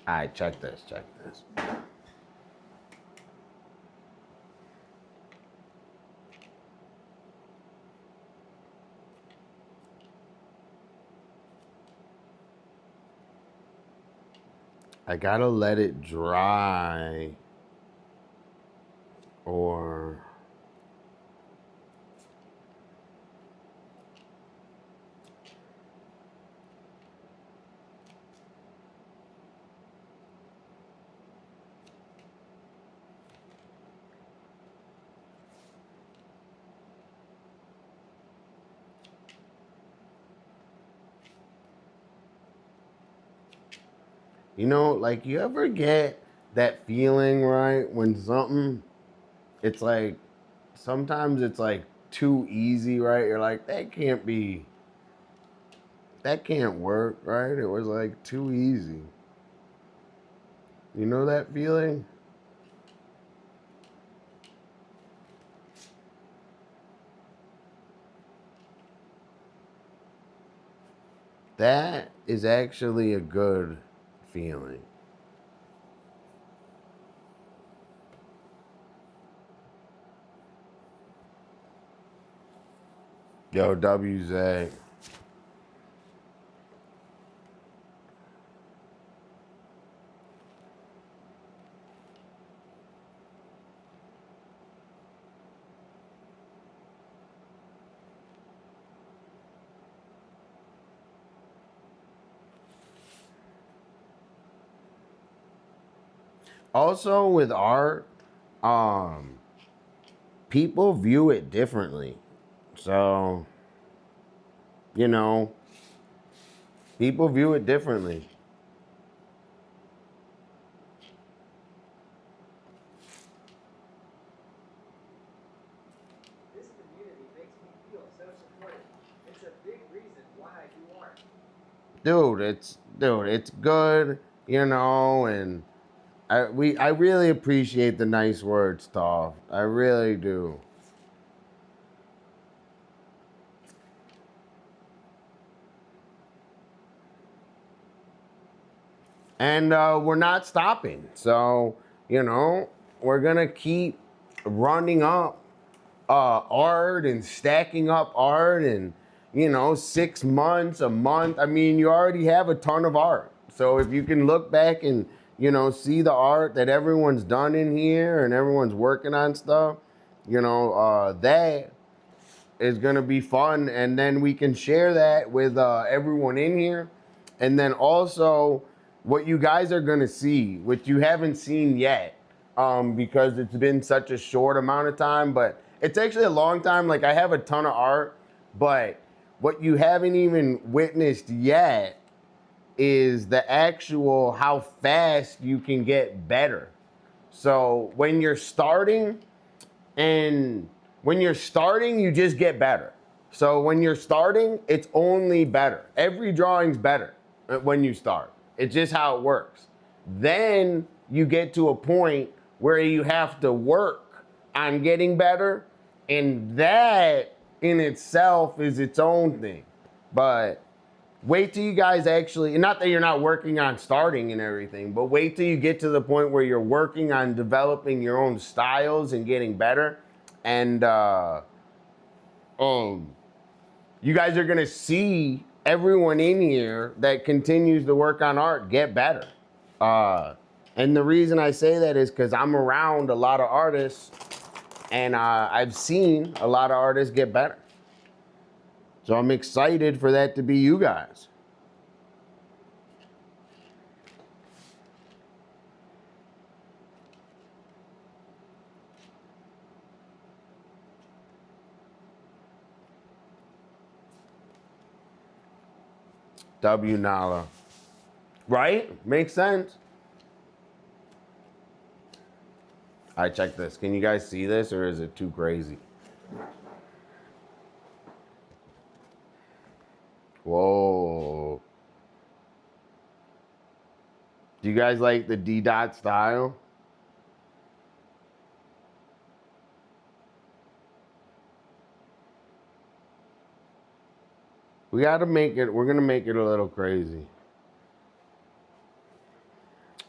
All right, check this, check this. I gotta let it dry, or you know, like, you ever get that feeling, right, when something, it's like, sometimes it's like too easy, right? You're like, that can't work, right? It was like too easy. You know that feeling? That is actually a good feeling. Yo, WZ. Also with art, um, people view it differently. So, you know, people view it differently. This community makes me feel so supported. It's a big reason why I do art. It's good, you know, and I really appreciate the nice words, Toph. I really do. And we're not stopping. So, you know, we're gonna keep running up art and stacking up art, and, you know, 6 months, a month. I mean, you already have a ton of art. So if you can look back and, you know, see the art that everyone's done in here and everyone's working on stuff, you know, that is going to be fun. And then we can share that with everyone in here. And then also what you guys are going to see, which you haven't seen yet, because it's been such a short amount of time, but it's actually a long time. Like, I have a ton of art, but what you haven't even witnessed yet is the actual how fast you can get better. So when you're starting, you just get better. So when you're starting, it's only better. Every drawing's better when you start. It's just how it works. Then you get to a point where you have to work on getting better, and that in itself is its own thing. But wait till you guys actually, not that you're not working on starting and everything, but wait till you get to the point where you're working on developing your own styles and getting better. And you guys are gonna see everyone in here that continues to work on art get better. And the reason I say that is because I'm around a lot of artists, and I've seen a lot of artists get better. So I'm excited for that to be you guys. W Nala. Right? Makes sense. All right, check this. Can you guys see this, or is it too crazy? Whoa. Do you guys like the D dot style? We gotta make it, we're gonna make it a little crazy.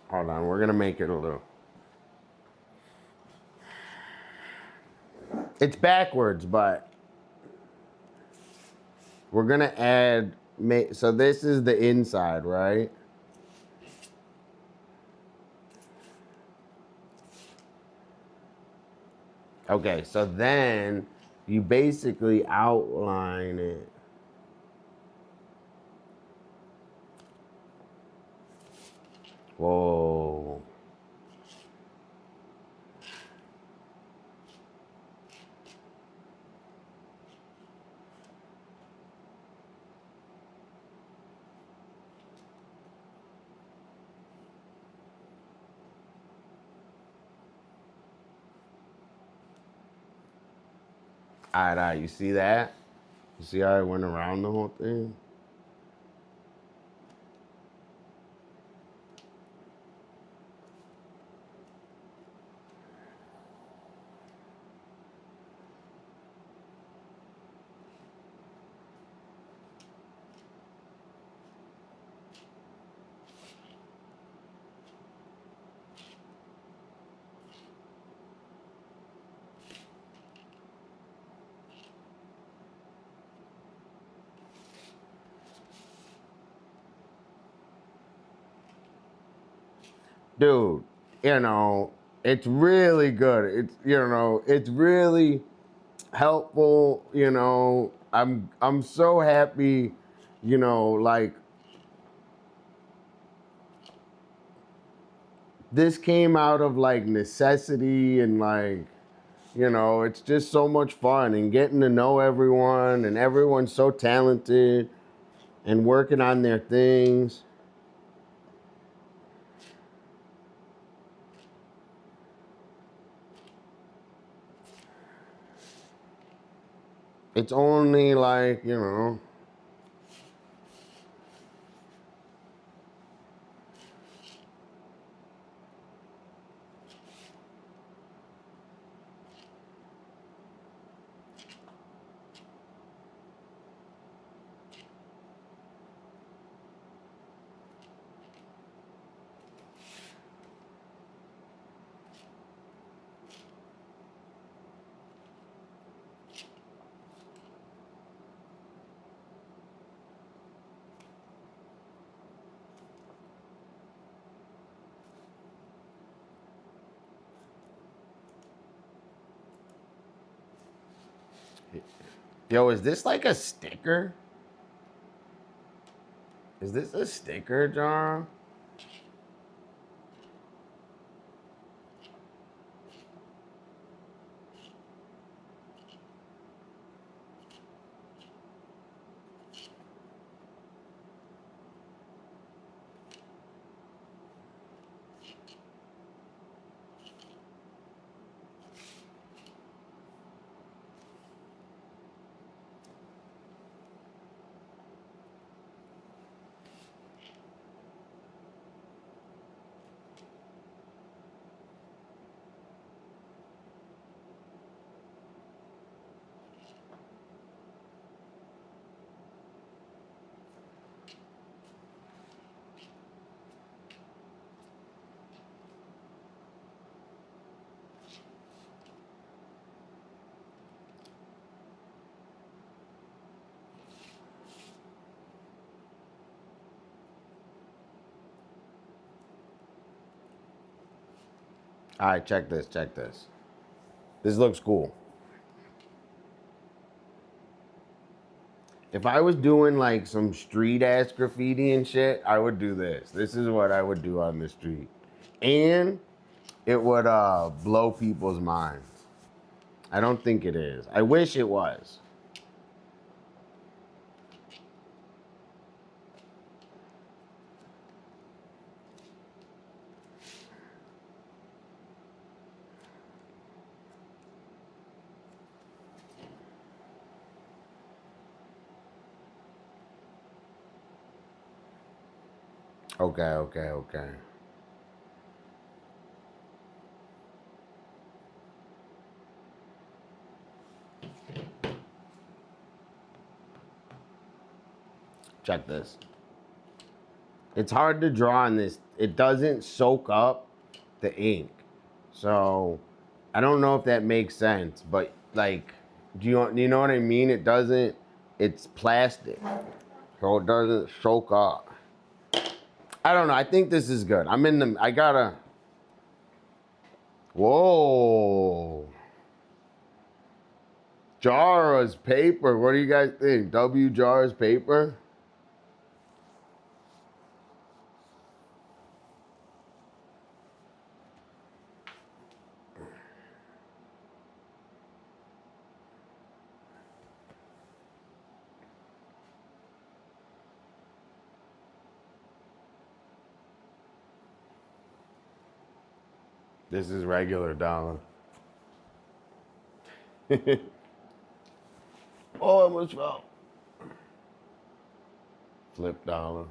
Hold on, we're gonna make it a little. It's backwards, but we're gonna add, so this is the inside, right? Okay, so then you basically outline it. Whoa. All right, you see that? You see how I went around the whole thing? Dude, it's really good. It's really helpful. I'm so happy. Like this came out of like necessity, and like it's just so much fun and getting to know everyone, and everyone's so talented and working on their things. It's only like, yo, is this like a sticker? Is this a sticker, John? All right, check this, check this. This looks cool. If I was doing like some street ass graffiti and shit, I would do this. This is what I would do on the street. And it would blow people's minds. I don't think it is. I wish it was. Okay, okay, okay. Check this. It's hard to draw on this. It doesn't soak up the ink. So I don't know if that makes sense, but like, do you know what I mean? It doesn't, it's plastic. So it doesn't soak up. I don't know. I think this is good. I gotta, whoa. Jara's paper. What do you guys think? W Jara's paper? This is regular Dolla. Oh, I almost fell. Flip Dolla.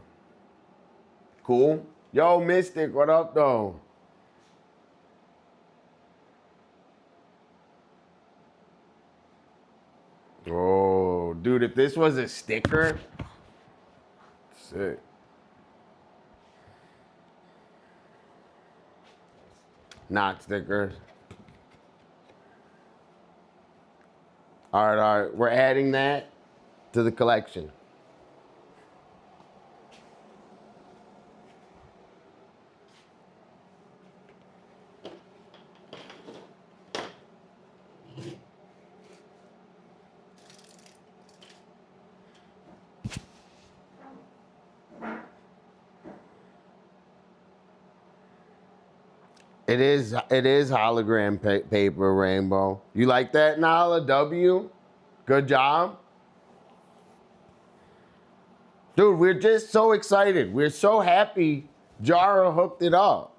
Cool. Yo, Mystic, what up though? Oh, dude, if this was a sticker, sick. Not stickers. All right. We're adding that to the collection. It is hologram paper rainbow. You like that, Nala? W? Good job. Dude, we're just so excited. We're so happy Jara hooked it up.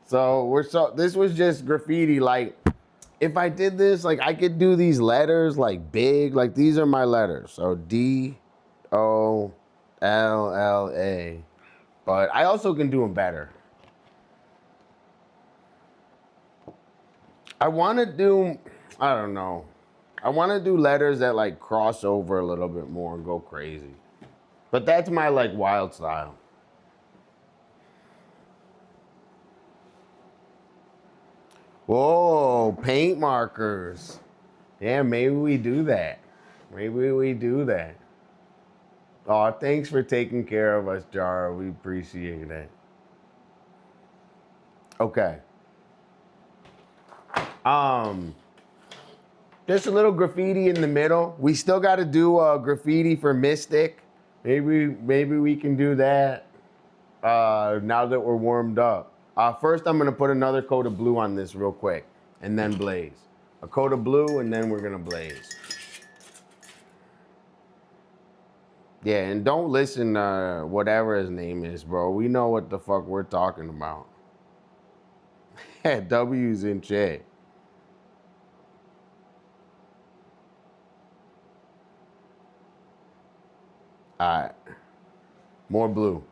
So this was just graffiti. Like, if I did this, like I could do these letters like big, like these are my letters. So Dolla. But I also can do them better. I want to do, I don't know. I want to do letters that like cross over a little bit more and go crazy. But that's my like wild style. Whoa, paint markers. Yeah, maybe we do that. Maybe we do that. Oh, thanks for taking care of us, Jara. We appreciate it. Okay. Just a little graffiti in the middle. We still got to do graffiti for Mystic. Maybe we can do that now that we're warmed up. First, I'm gonna put another coat of blue on this real quick, and then blaze. A coat of blue, and then we're gonna blaze. Yeah, and don't listen to whatever his name is, bro. We know what the fuck we're talking about. W's in chat. All right, more blue.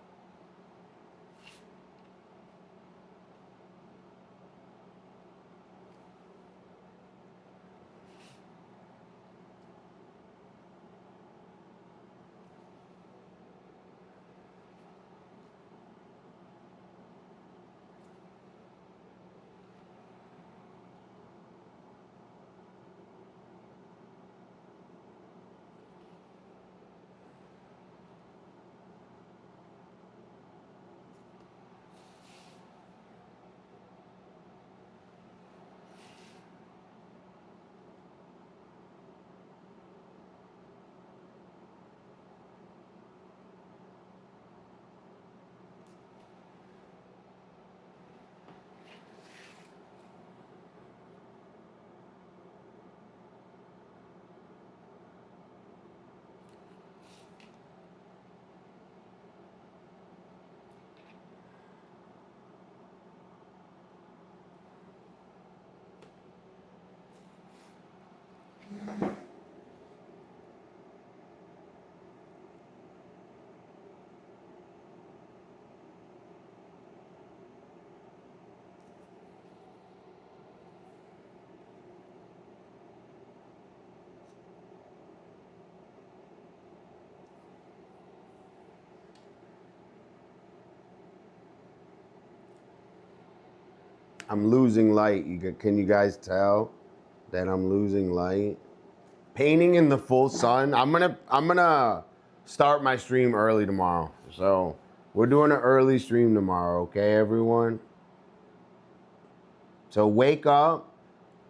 I'm losing light. Can you guys tell that I'm losing light? Painting in the full sun. I'm gonna start my stream early tomorrow. So we're doing an early stream tomorrow, okay, everyone? So wake up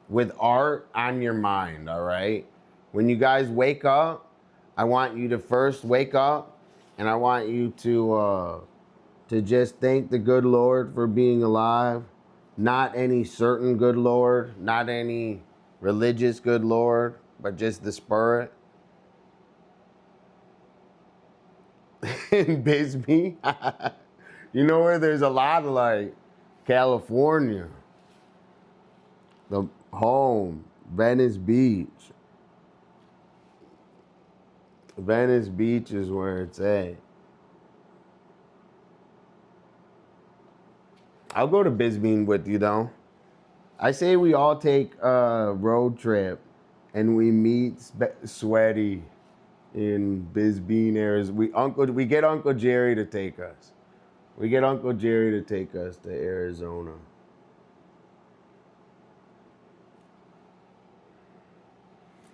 with art on your mind, all right? When you guys wake up, I want you to first wake up, and I want you to just thank the good Lord for being alive. Not any certain good Lord, not any religious good Lord, but just the Spirit. In Bisbee, you know where there's a lot of like California, the home, Venice Beach. Venice Beach is where it's at. I'll go to Bisbee with you though. I say we all take a road trip and we meet Sweaty in Bisbee, Arizona. We get Uncle Jerry to take us. We get Uncle Jerry to take us to Arizona.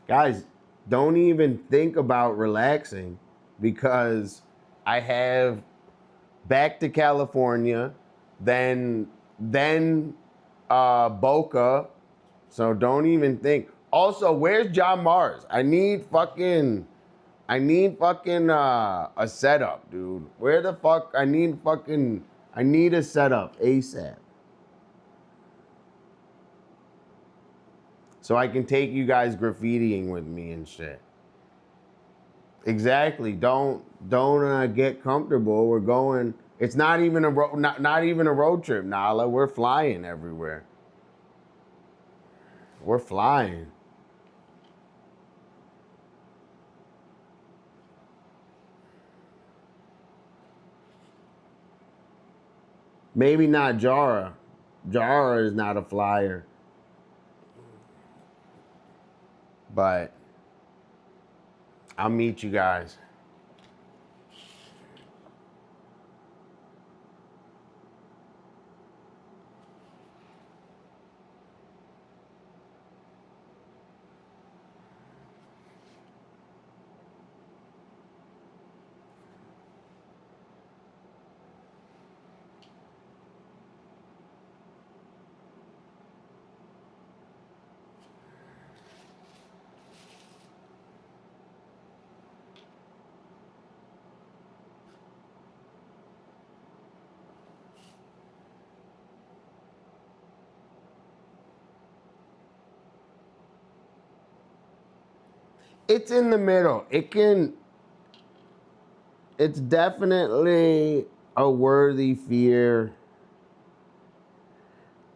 Guys, don't even think about relaxing because I have back to California, then Boca. So don't even think. Also, where's John Mars? I need fucking a setup, dude. Where the fuck? I need a setup ASAP. So I can take you guys graffitiing with me and shit. Exactly. Don't get comfortable. We're going. It's not even not even a road trip, Nala. We're flying everywhere. We're flying. Maybe not Jara. Jara is not a flyer. But I'll meet you guys. It's in the middle. It's definitely a worthy fear.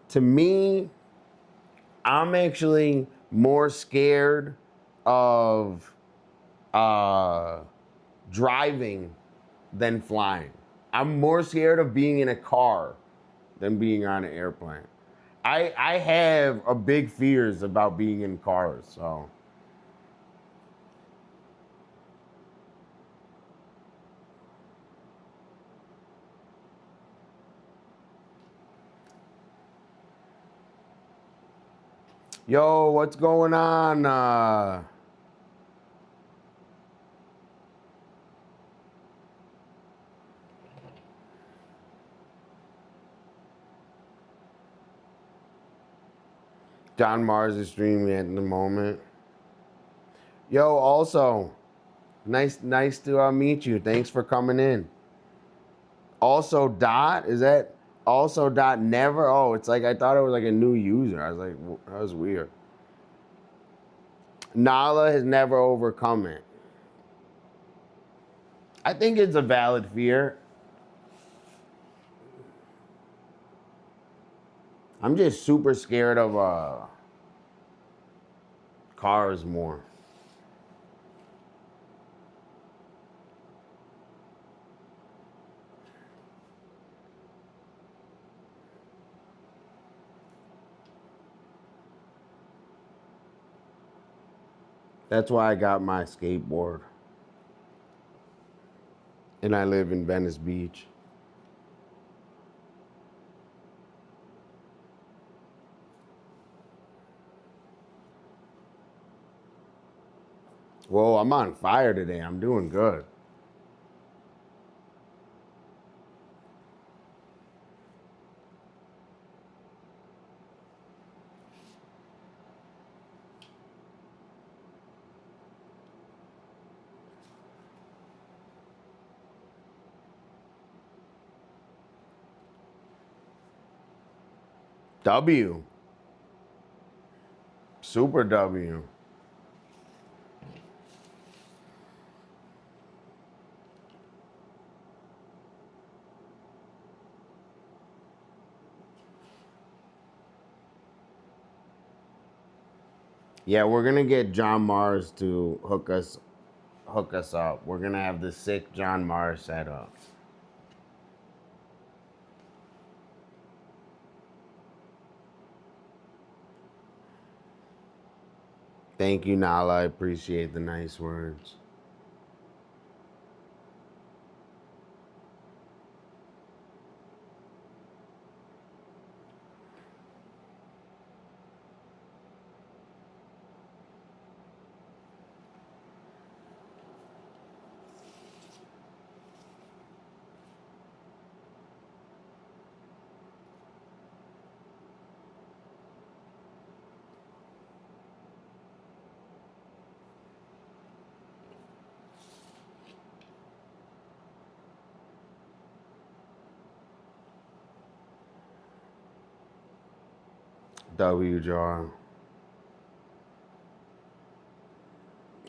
To me, I'm actually more scared of driving than flying. I'm more scared of being in a car than being on an airplane. I have a big fears about being in cars, so. Yo, what's going on? John Mars is streaming at the moment. Yo, also, nice to meet you. Thanks for coming in. Also dot, is that also dot never? Oh, it's like I thought it was like a new user. I was like, that was weird. Nala has never overcome it. I think it's a valid fear. I'm just super scared of cars more. That's why I got my skateboard. And I live in Venice Beach. Whoa, I'm on fire today. I'm doing good. W. Super W. Yeah, we're gonna get John Mars to hook us up. We're gonna have the sick John Mars set up. Thank you, Nala. I appreciate the nice words. W jar.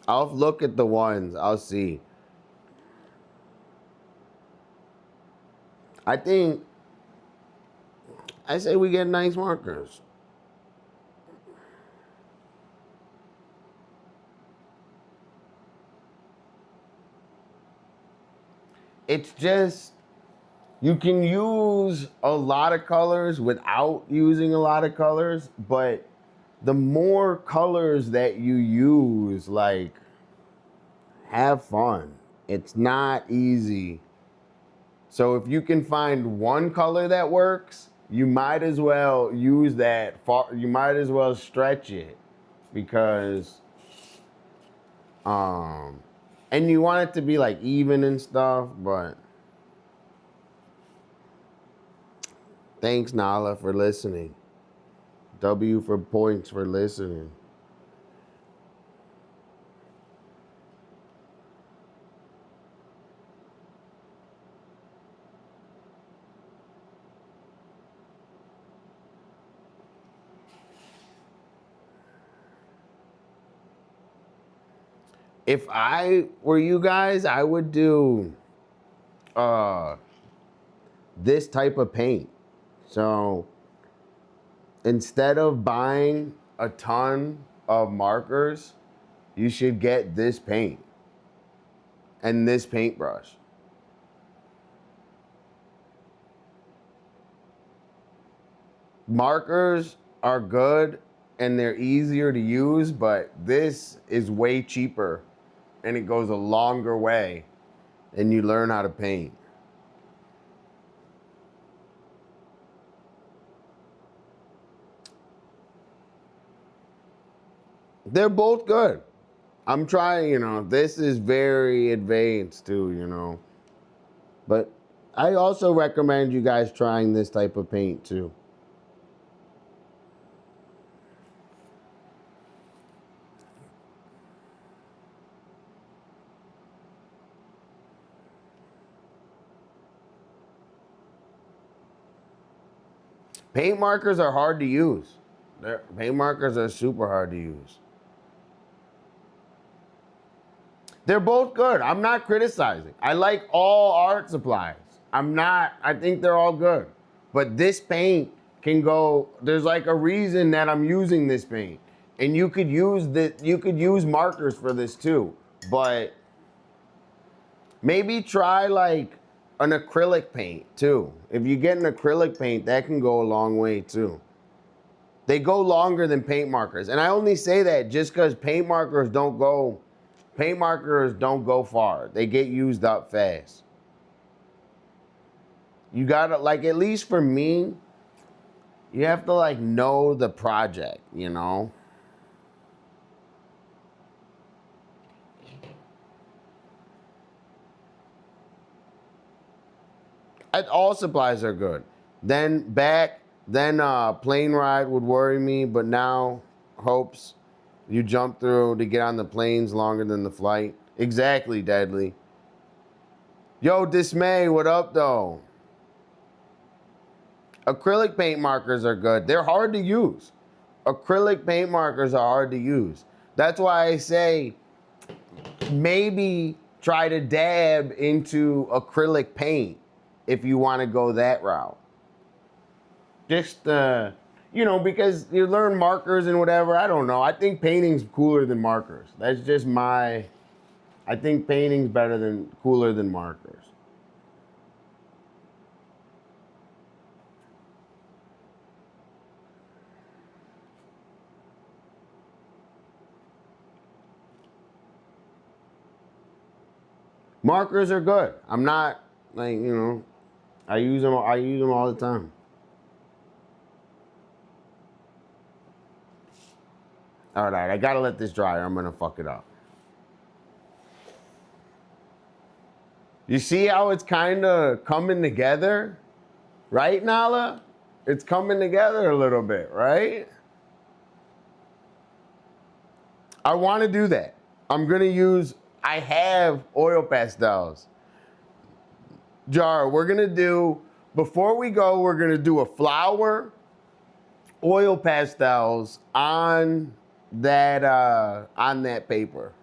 I'll look at the ones. I'll see. I think I say we get nice markers. It's just you can use a lot of colors without using a lot of colors, but the more colors that you use, like, have fun. It's not easy. So if you can find one color that works, you might as well use that. You might as well stretch it because, and you want it to be like even and stuff. But thanks, Nala, for listening. W for points for listening. If I were you guys, I would do this type of paint. So instead of buying a ton of markers, you should get this paint and this paintbrush. Markers are good and they're easier to use, but this is way cheaper and it goes a longer way and you learn how to paint. They're both good. I'm trying, this is very advanced too. But I also recommend you guys trying this type of paint too. Paint markers are hard to use. Paint markers are super hard to use. They're both good. I'm not criticizing. I like all art supplies. I think they're all good. But this paint can go, there's like a reason that I'm using this paint. And you could use markers for this too. But maybe try like an acrylic paint too. If you get an acrylic paint, that can go a long way too. They go longer than paint markers. And I only say that just because paint markers don't go far. They get used up fast. You gotta, like, at least for me, you have to like know the project, All supplies are good. Then plane ride would worry me, but now hopes you jump through to get on the planes longer than the flight. Exactly, Deadly. Yo, Dismay, what up though? Acrylic paint markers are good. They're hard to use. Acrylic paint markers are hard to use. That's why I say maybe try to dab into acrylic paint if you want to go that route. Just, because you learn markers and whatever. I don't know. I think painting's cooler than markers. That's just I think painting's cooler than markers. Markers are good. I'm not I use them all the time. All right, I gotta let this dry or I'm gonna fuck it up. You see how it's kind of coming together? Right, Nala? It's coming together a little bit, right? I want to do that. I have oil pastels. Jar, before we go, we're going to do a flower, oil pastels on that paper.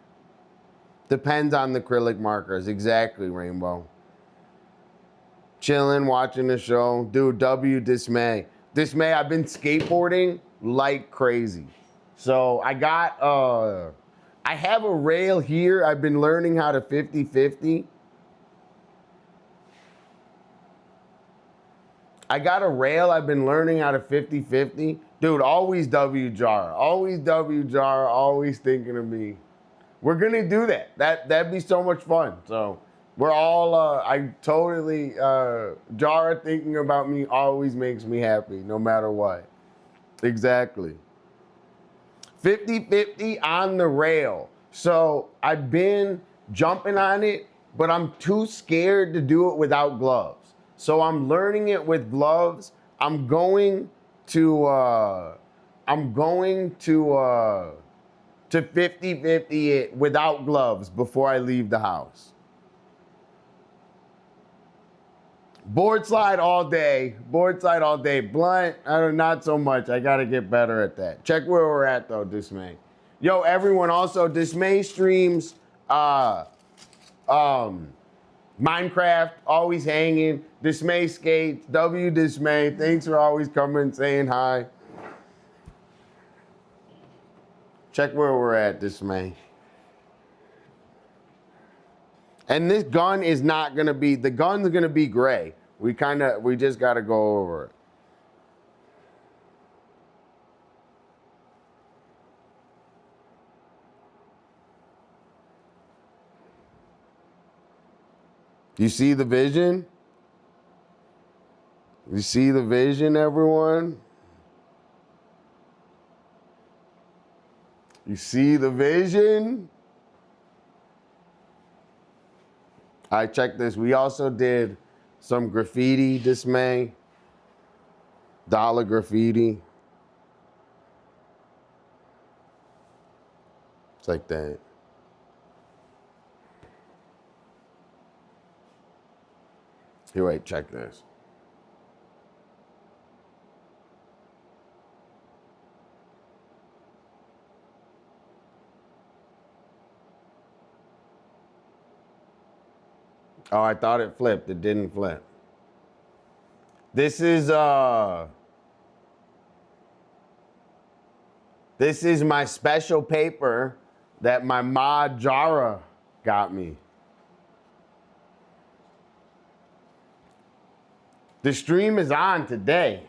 Depends on the acrylic markers. Exactly, Rainbow. Chilling, watching the show. Dude, Dismay. Dismay, I've been skateboarding like crazy. So I have a rail here. I've been learning how to 50-50. I got a rail. I've been learning how to 50-50. Dude, always W-Jar. Always W-Jar. Always thinking of me. We're going to do that. That'd be so much fun. So we're all, Jara thinking about me always makes me happy, no matter what. Exactly. 50-50 on the rail. So I've been jumping on it, but I'm too scared to do it without gloves. So I'm learning it with gloves. I'm going to 50-50 it without gloves before I leave the house. Board slide all day. Blunt, not so much. I gotta get better at that. Check where we're at though, Dismay. Yo, everyone also, Dismay streams Minecraft, always hanging. Dismay skates, Dismay. Thanks for always coming, saying hi. Check where we're at, Dismay. And this gun is not gonna be, the gun's gonna be gray. We just gotta go over it. You see the vision? You see the vision, everyone? You see the vision? All right, check this. We also did some graffiti, Dismay. Dolla graffiti. It's like that. Here, wait, check this. Oh, I thought it flipped. It didn't flip. This is my special paper that my mod Jara got me. The stream is on today.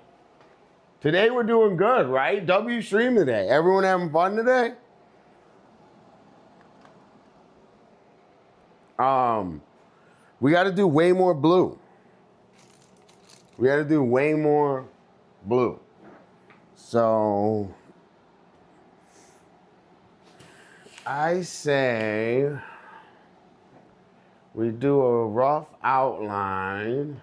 Today we're doing good, right? W stream today. Everyone having fun today? We got to do way more blue. So I say we do a rough outline.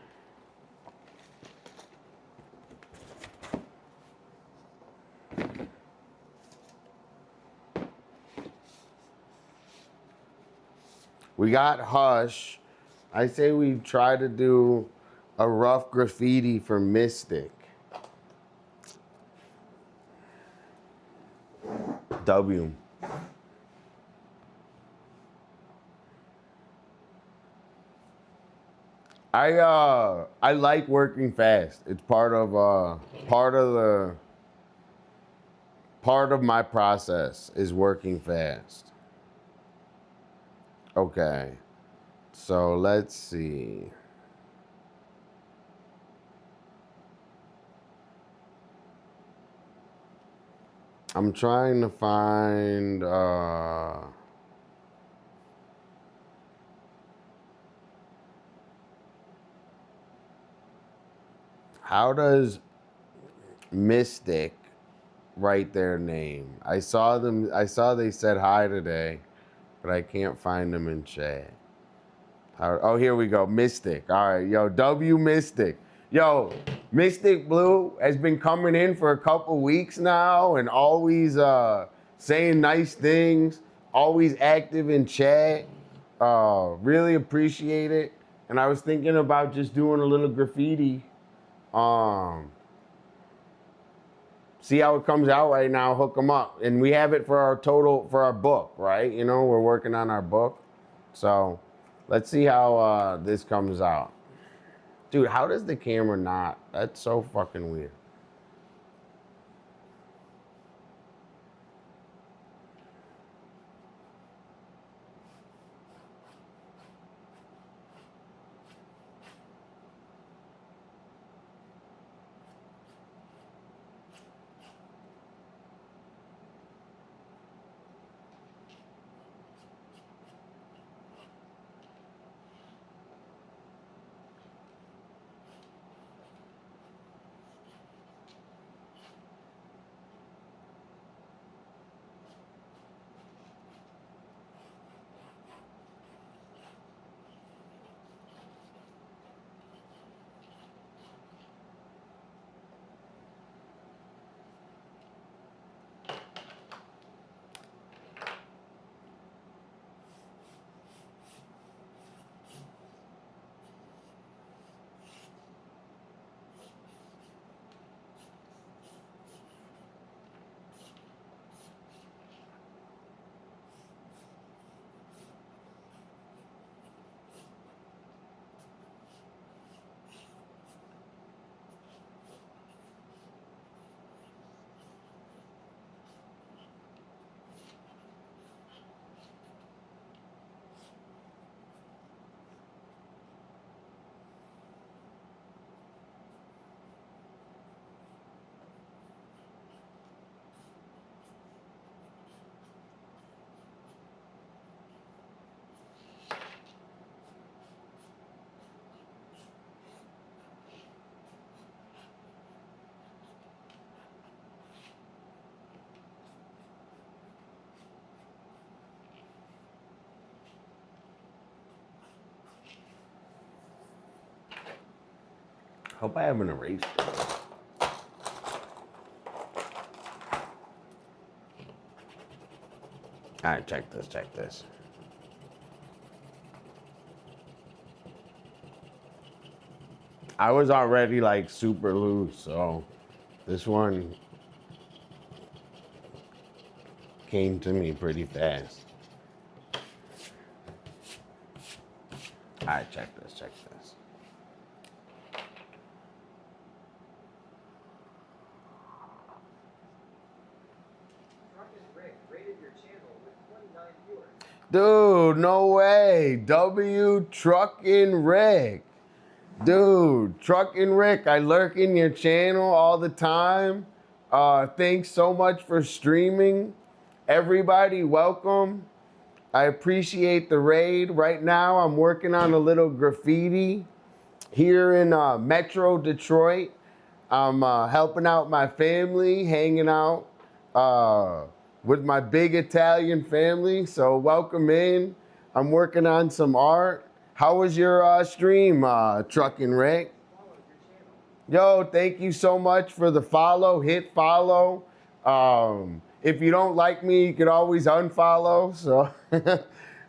We got Hush. I say we try to do a rough graffiti for Mystic. W. I like working fast. It's part of my process is working fast. Okay. So let's see. I'm trying to find how does Mystic write their name? I saw they said hi today, but I can't find them in chat. Oh, here we go. Mystic. All right, yo, W Mystic. Yo, Mystic Blue has been coming in for a couple weeks now and always saying nice things, always active in chat. Really appreciate it. And I was thinking about just doing a little graffiti. See how it comes out right now, hook them up. And we have it for our book, right? You know, we're working on our book. So let's see how this comes out. Dude, how does the camera not? That's so fucking weird. Hope I haven't erased it. All right, check this. I was already like super loose, so this one came to me pretty fast. All right, check this. Dude, no way. W Truckin' Rick. Dude, Truckin' Rick, I lurk in your channel all the time. Thanks so much for streaming. Everybody, welcome. I appreciate the raid. Right now, I'm working on a little graffiti here in Metro Detroit. I'm helping out my family, hanging out with my big Italian family. So welcome in. I'm working on some art. How was your stream, Truckin' Rick? Yo, thank you so much for the follow. Hit follow. If you don't like me, you can always unfollow. So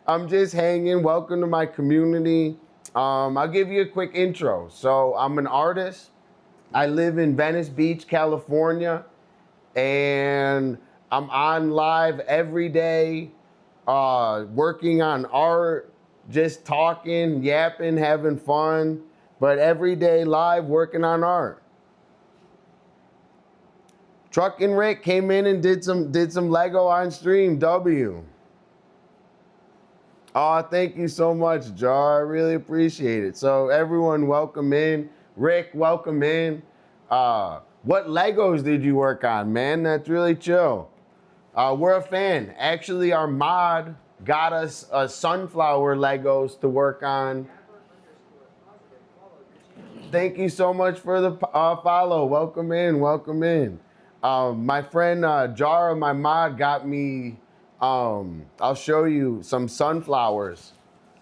I'm just hanging. Welcome to my community. I'll give you a quick intro. So I'm an artist. I live in Venice Beach, California, and I'm on live every day, working on art, just talking, yapping, having fun, but every day live working on art. Truckin' Rick came in and did some Lego on stream. W. Oh, thank you so much, Jar. I really appreciate it. So everyone, welcome in. Rick, welcome in. What Legos did you work on, man? That's really chill. We're a fan. Actually, our mod got us sunflower Legos to work on. Thank you so much for the follow. Welcome in, welcome in. My friend Jara, my mod, got me, I'll show you some sunflowers.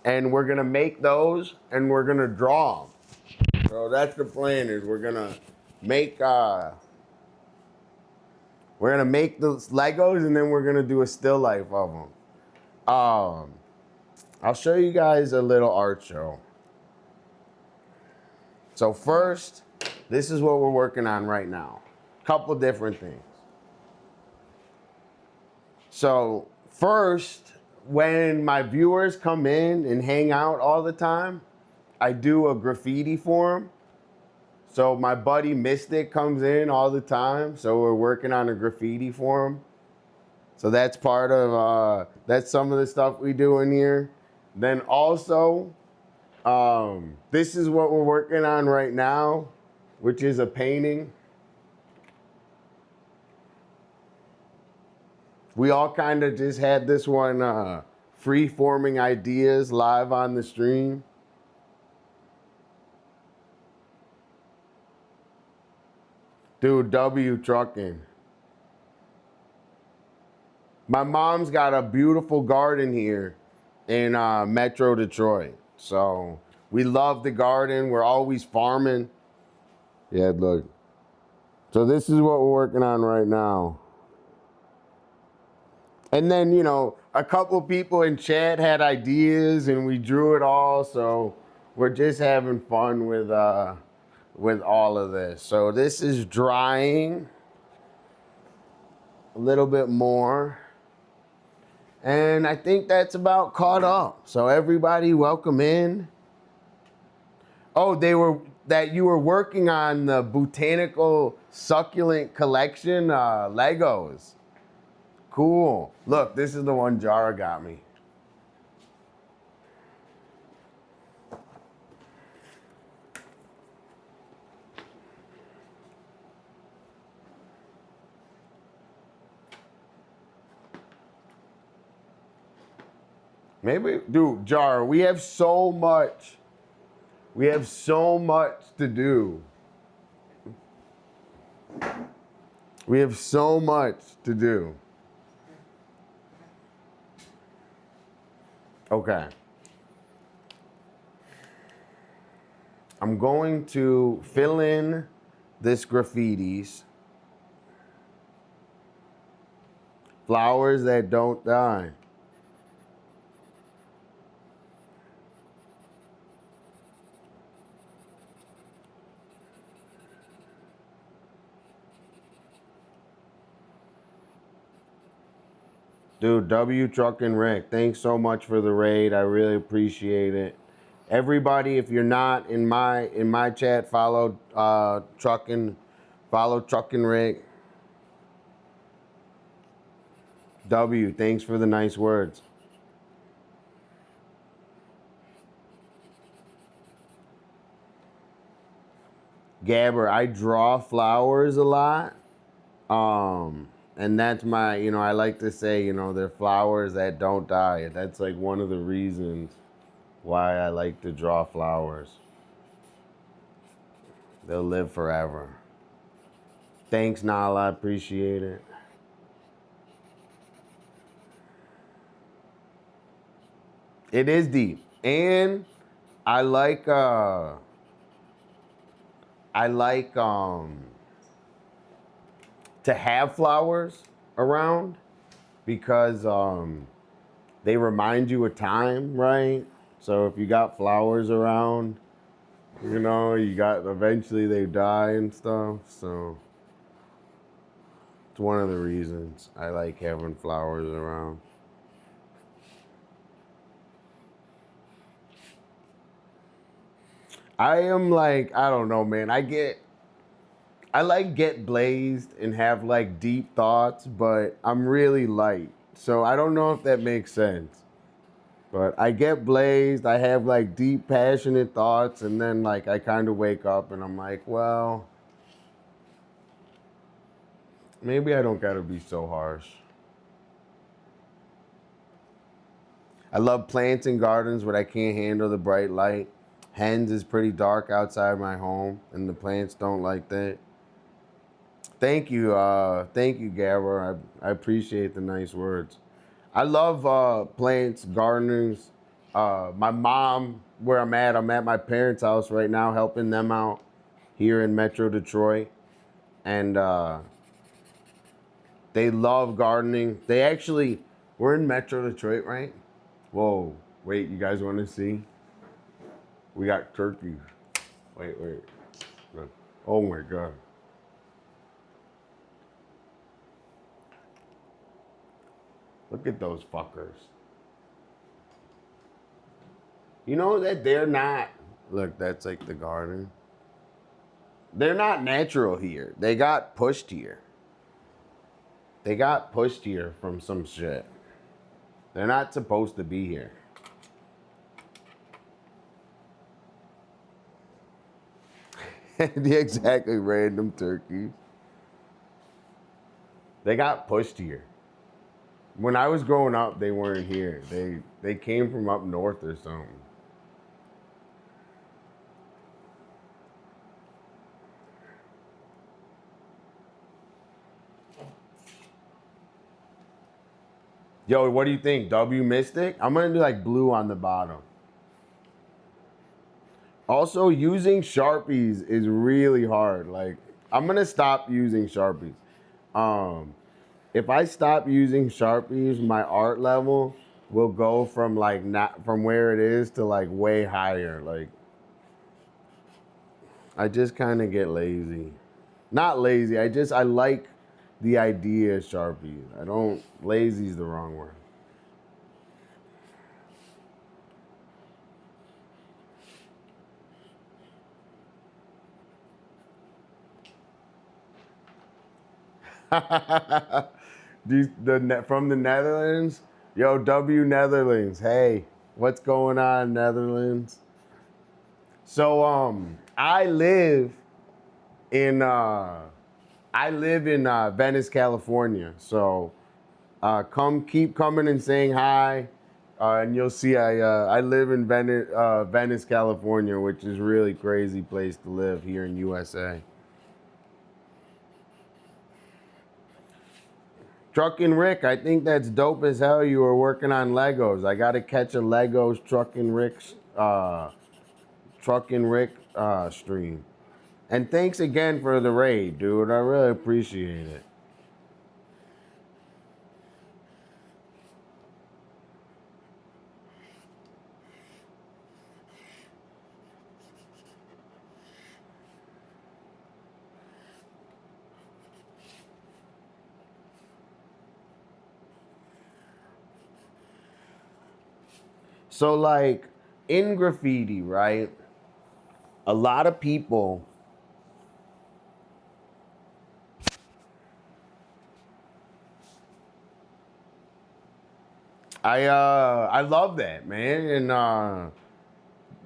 And we're gonna make those and we're gonna draw them. So that's the plan, is we're gonna make the Legos and then we're gonna do a still life of them. I'll show you guys a little art show. So first, this is what we're working on right now. Couple different things. So first, when my viewers come in and hang out all the time, I do a graffiti for them. So my buddy Mystic comes in all the time. So we're working on a graffiti for him. So that's part of, that's some of the stuff we do in here. Then also, this is what we're working on right now, which is a painting. We all kind of just had this one free-forming ideas live on the stream. Dude, W trucking. My mom's got a beautiful garden here in Metro Detroit. So we love the garden. We're always farming. Yeah, look. So this is what we're working on right now. And then, you know, a couple people in chat had ideas and we drew it all. So we're just having fun with all of this. So this is drying a little bit more. And I think that's about caught up. So everybody, welcome in. Oh, you were working on the botanical succulent collection Legos. Cool. Look, this is the one Jara got me. Maybe, dude, Jara, we have so much. We have so much to do. We have so much to do. Okay. I'm going to fill in this graffitis. Flowers that don't die. Dude, W Truckin' Rick, thanks so much for the raid. I really appreciate it. Everybody, if you're not in my chat, follow Truckin' Rick. W, thanks for the nice words. Gabber, I draw flowers a lot. And that's my, you know, I like to say, you know, they're flowers that don't die. That's like one of the reasons why I like to draw flowers. They'll live forever. Thanks, Nala, I appreciate it. It is deep. And I like to have flowers around because they remind you of time, right? So if you got flowers around, you got, eventually they die and stuff. So it's one of the reasons I like having flowers around. I am like, I don't know, man. I like get blazed and have like deep thoughts, but I'm really light. So I don't know if that makes sense. But I get blazed, I have like deep, passionate thoughts, and then like I kind of wake up and I'm like, well, maybe I don't gotta be so harsh. I love plants and gardens, but I can't handle the bright light. Hens is pretty dark outside my home, and the plants don't like that. Thank you, Gabber. I appreciate the nice words. I love plants, gardeners. My mom, where I'm at my parents' house right now, helping them out here in Metro Detroit, and they love gardening. We're in Metro Detroit, right? Whoa, wait, you guys want to see? We got turkeys. Wait. Look. Oh my God. Look at those fuckers. You know that they're not, look, that's like the garden. They're not natural here. They got pushed here. They got pushed here from some shit. They're not supposed to be here. The exactly random turkeys. They got pushed here. When I was growing up, they weren't here. They came from up north or something. Yo, what do you think? W Mystic? I'm gonna do like blue on the bottom. Also, using Sharpies is really hard. Like, I'm gonna stop using Sharpies. If I stop using Sharpies, my art level will go from like not from where it is to like way higher. Like, I just kind of get lazy. Not lazy. I like the idea of Sharpies. I don't. Lazy is the wrong word. From the Netherlands, yo, W Netherlands. Hey, what's going on, Netherlands? So in uh, I live in Venice, California. So keep coming and saying hi, and you'll see I live in Venice, California, which is really crazy place to live here in USA. Truckin' Rick, I think that's dope as hell. You were working on Legos. I got to catch a Legos Truckin' Rick stream. And thanks again for the raid, dude. I really appreciate it. So like in graffiti, right? A lot of people I love that, man.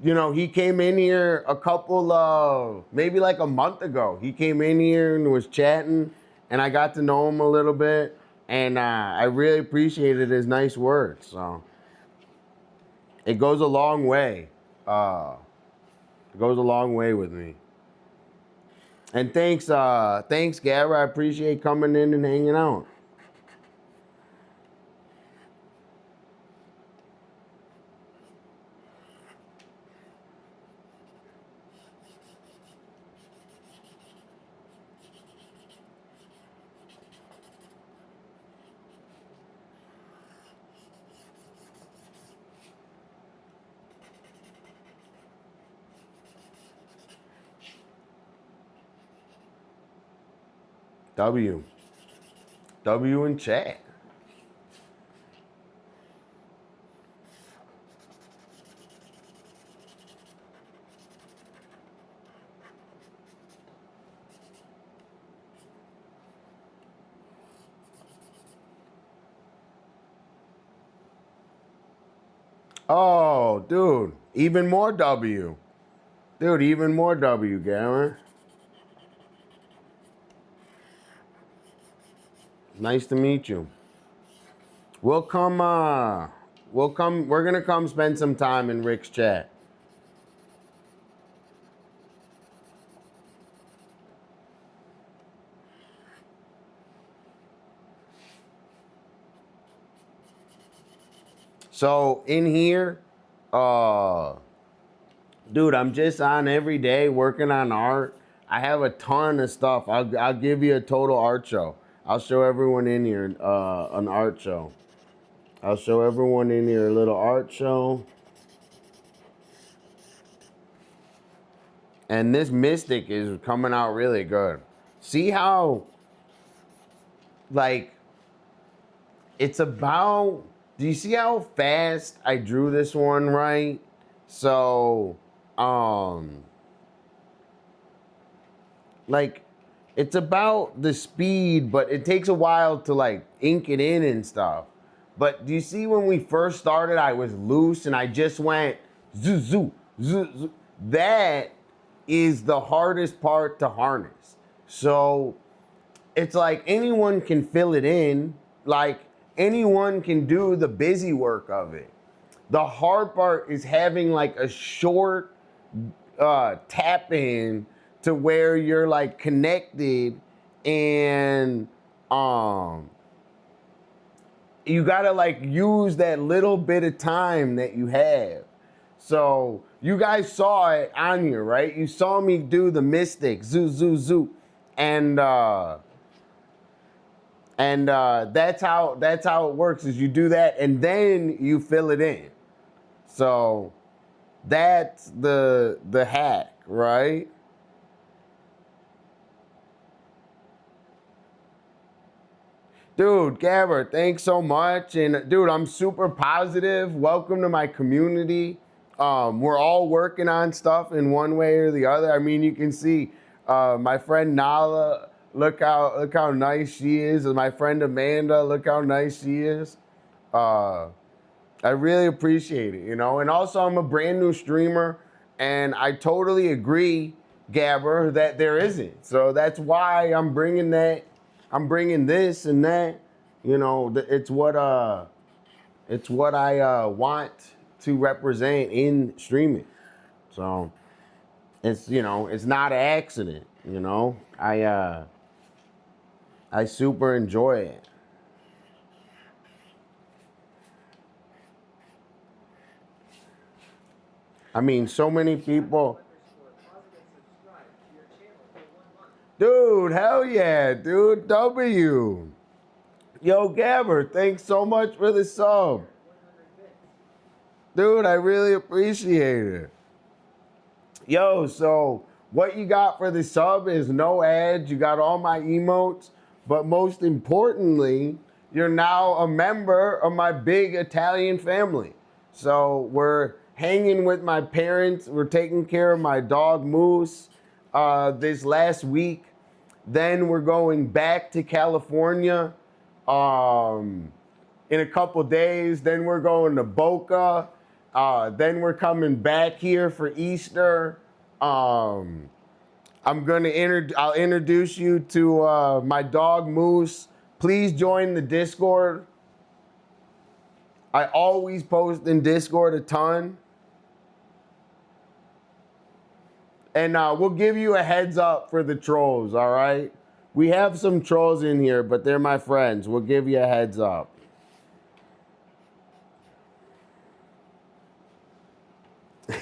And he came in here a couple of maybe like a month ago. He came in here and was chatting, and I got to know him a little bit, and I really appreciated his nice words. So it goes a long way. It goes a long way with me. And thanks, Gabba. I appreciate coming in and hanging out. W. W in chat. Oh, dude. Even more W. Dude, even more W, Garen. Nice to meet you. We'll come, we're gonna come spend some time in Rick's chat. So in here, dude, I'm just on every day working on art. I have a ton of stuff. I'll give you a total art show. I'll show everyone in here an art show. I'll show everyone in here a little art show. And this Mystic is coming out really good. See how, like, it's about, do you see how fast I drew this one, right? So, like, it's about the speed, but it takes a while to, like, ink it in and stuff. But do you see when we first started, I was loose and I just went zoo, zoo, zoo, zoo. That is the hardest part to harness. So it's like anyone can fill it in, like anyone can do the busy work of it. The hard part is having like a short tap in to where you're like connected, and you gotta like use that little bit of time that you have. So you guys saw it on here, right? You saw me do the Mystic, zoo, zoo, zoo, and that's how it works. Is you do that and then you fill it in. So that's the hack, right? Dude, Gabber, thanks so much. And dude, I'm super positive. Welcome to my community. We're all working on stuff in one way or the other. I mean, you can see my friend Nala, look how nice she is. And my friend Amanda, look how nice she is. I really appreciate it, you know. And also, I'm a brand new streamer, and I totally agree, Gabber, that there isn't. So that's why I'm bringing that. I'm bringing this and that. You know, it's what I want to represent in streaming. So it's, you know, it's not an accident. You know, I super enjoy it. I mean, so many people. Dude, hell yeah, dude. W. Yo, Gabber, thanks so much for the sub. Dude, I really appreciate it. Yo, so what you got for the sub is no ads. You got all my emotes. But most importantly, you're now a member of my big Italian family. So we're hanging with my parents. We're taking care of my dog Moose this last week. Then we're going back to California in a couple days. Then we're going to Boca. Then we're coming back here for Easter. I'll introduce you to my dog Moose. Please join the Discord. I always post in Discord a ton. And we'll give you a heads up for the trolls, all right? We have some trolls in here, but they're my friends. We'll give you a heads up.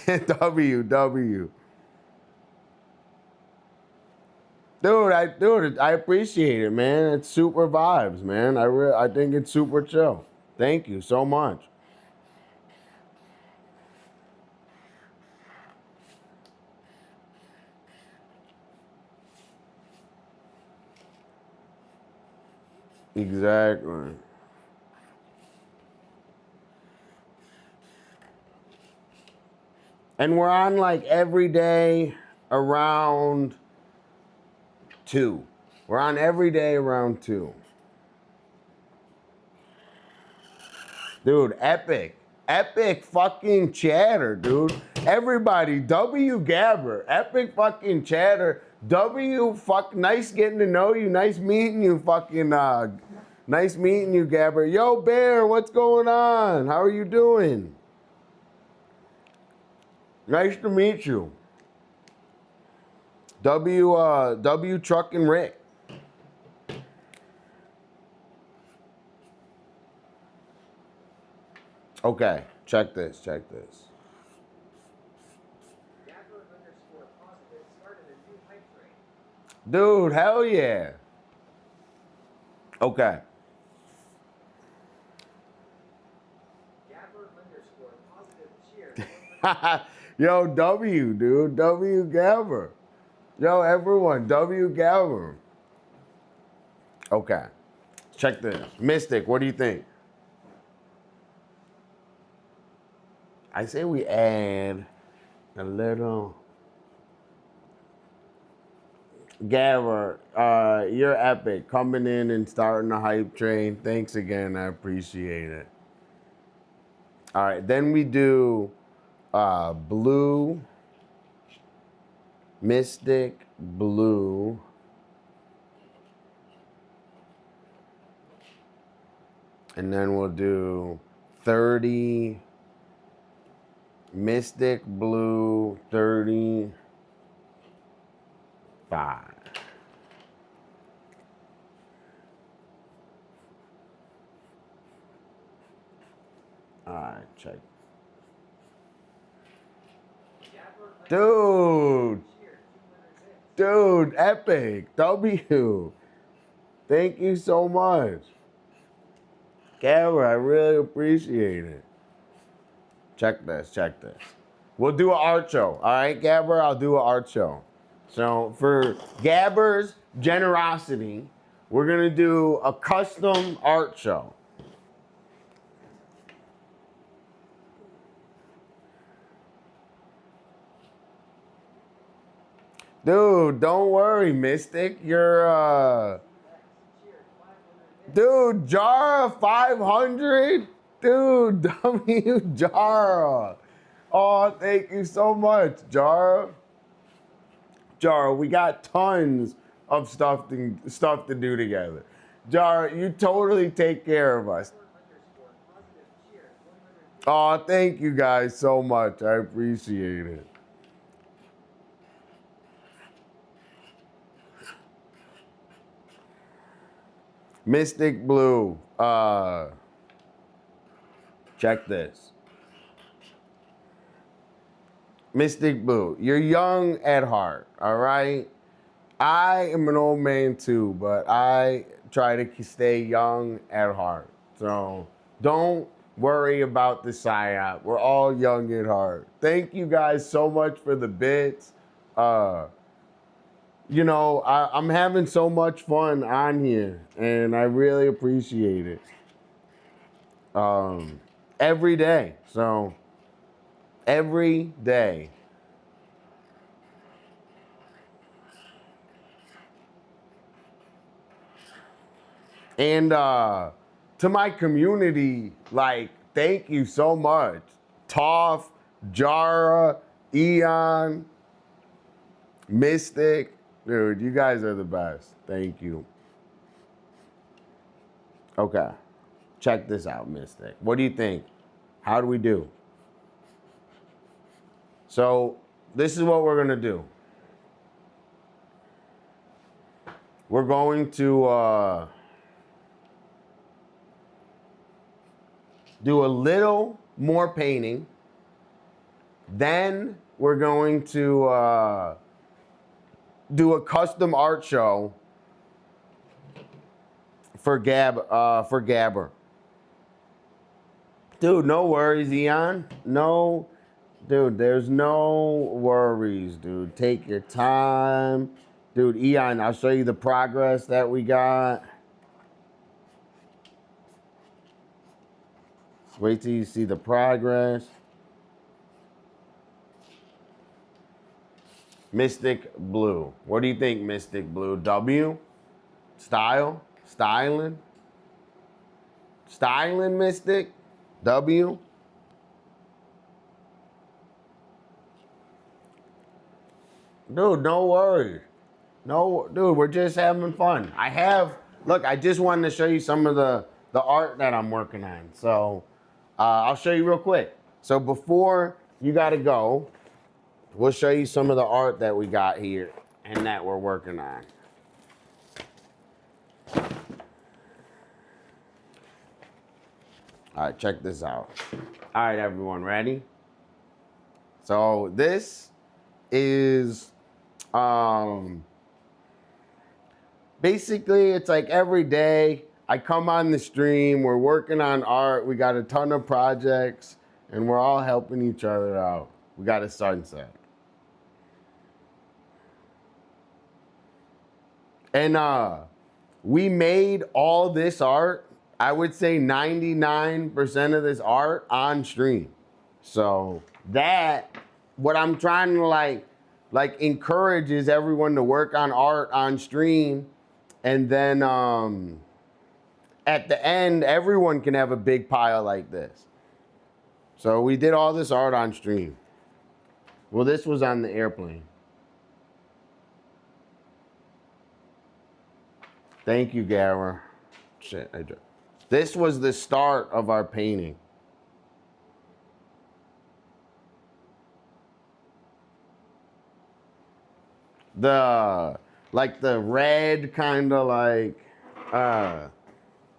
W. Dude, I appreciate it, man. It's super vibes, man. I think it's super chill. Thank you so much. Exactly. And we're on like every day around 2. We're on every day around 2. Dude, epic. Epic fucking chatter, dude. Everybody, W Gabber. Epic fucking chatter. W fuck, nice getting to know you. Nice meeting you, fucking, nice meeting you, Gabber. Yo, Bear, what's going on? How are you doing? Nice to meet you. W Truck and Rick. Okay, check this, check this. Gabber underscore positive started a new hype train. Dude, hell yeah. Okay. Gabber underscore positive cheer. Yo, W, dude. W Gabber. Yo, everyone. W Gabber. Okay. Check this. Mystic, what do you think? I say we add a little. Gabber, you're epic. Coming in and starting the hype train. Thanks again. I appreciate it. All right. Then we do blue. Mystic blue. And then we'll do 30 Mystic blue 35. All right, check. Dude. Dude, epic. W. Thank you so much. Gabber, I really appreciate it. Check this, check this. We'll do an art show. All right, Gabber, I'll do an art show. So for Gabber's generosity, we're gonna do a custom art show. Dude, don't worry, Mystic. You're Dude, Jara 500? Dude, W Jara. Oh, thank you so much, Jara. Jara, we got tons of stuff to do together. Jara, you totally take care of us. Oh, thank you guys so much. I appreciate it. Mystic Blue. Check this. Mystic Blue, you're young at heart, all right? I am an old man too, but I try to stay young at heart. So don't worry about the Psyop. We're all young at heart. Thank you guys so much for the bits. You know, I'm having so much fun on here, and I really appreciate it. Every day. So every day. And to my community, like, thank you so much. Toph, Jara, Eon, Mystic. Dude, you guys are the best. Thank you. Okay. Check this out, Mystic. What do you think? How do we do? So, this is what we're going to do. We're going to do a little more painting. Then we're going to do a custom art show for Gabber. Dude, no worries, Eon. No, dude, there's no worries, dude. Take your time. Dude, Eon, I'll show you the progress that we got. Wait till you see the progress. Mystic Blue. What do you think, Mystic Blue? W? Style? Styling? Styling, Mystic? W? Dude, no worries. No, dude, we're just having fun. Look, I just wanted to show you some of the art that I'm working on. So I'll show you real quick. So before you got to go, we'll show you some of the art that we got here and that we're working on. All right, check this out. All right, everyone, ready? So this is basically it's like every day I come on the stream, we're working on art, we got a ton of projects, and we're all helping each other out. We got a sunset. And we made all this art, I would say 99% of this art on stream. So that, what I'm trying to like encourage is everyone to work on art on stream. And then at the end, everyone can have a big pile like this. So we did all this art on stream. Well, this was on the airplane. Thank you, Gara. Shit, this was the start of our painting. The red kind of like,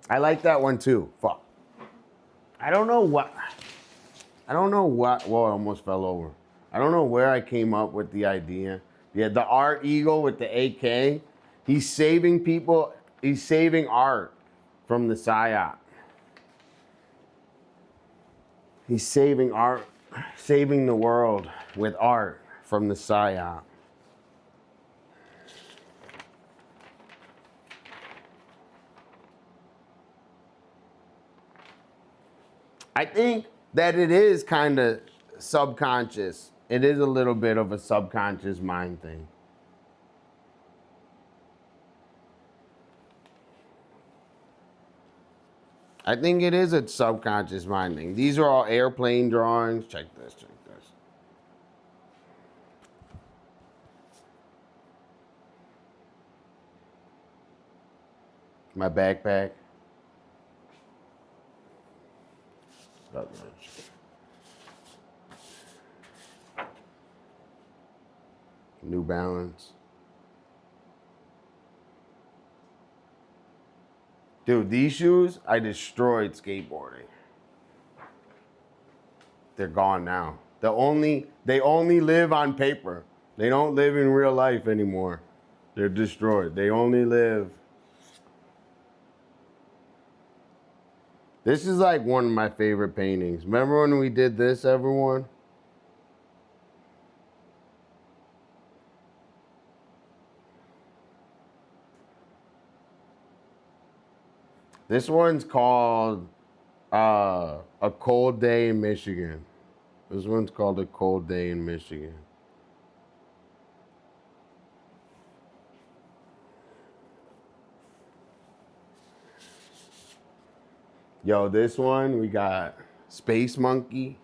I like that one too. Fuck. I don't know what, whoa, I almost fell over. I don't know where I came up with the idea. Yeah, the art eagle with the AK. He's saving people, he's saving art from the Psyop. He's saving art, saving the world with art from the Psyop. I think that it is kind of subconscious. It is a little bit of a subconscious mind thing. I think it is a subconscious mind thing. These are all airplane drawings. Check this, check this. My backpack. New Balance. Dude, these shoes, I destroyed skateboarding. They're gone now. They only live on paper. They don't live in real life anymore. They're destroyed. They only live. This is like one of my favorite paintings. Remember when we did this, everyone? This one's called A Cold Day in Michigan. This one's called A Cold Day in Michigan. Yo, this one, we got Space Monkey.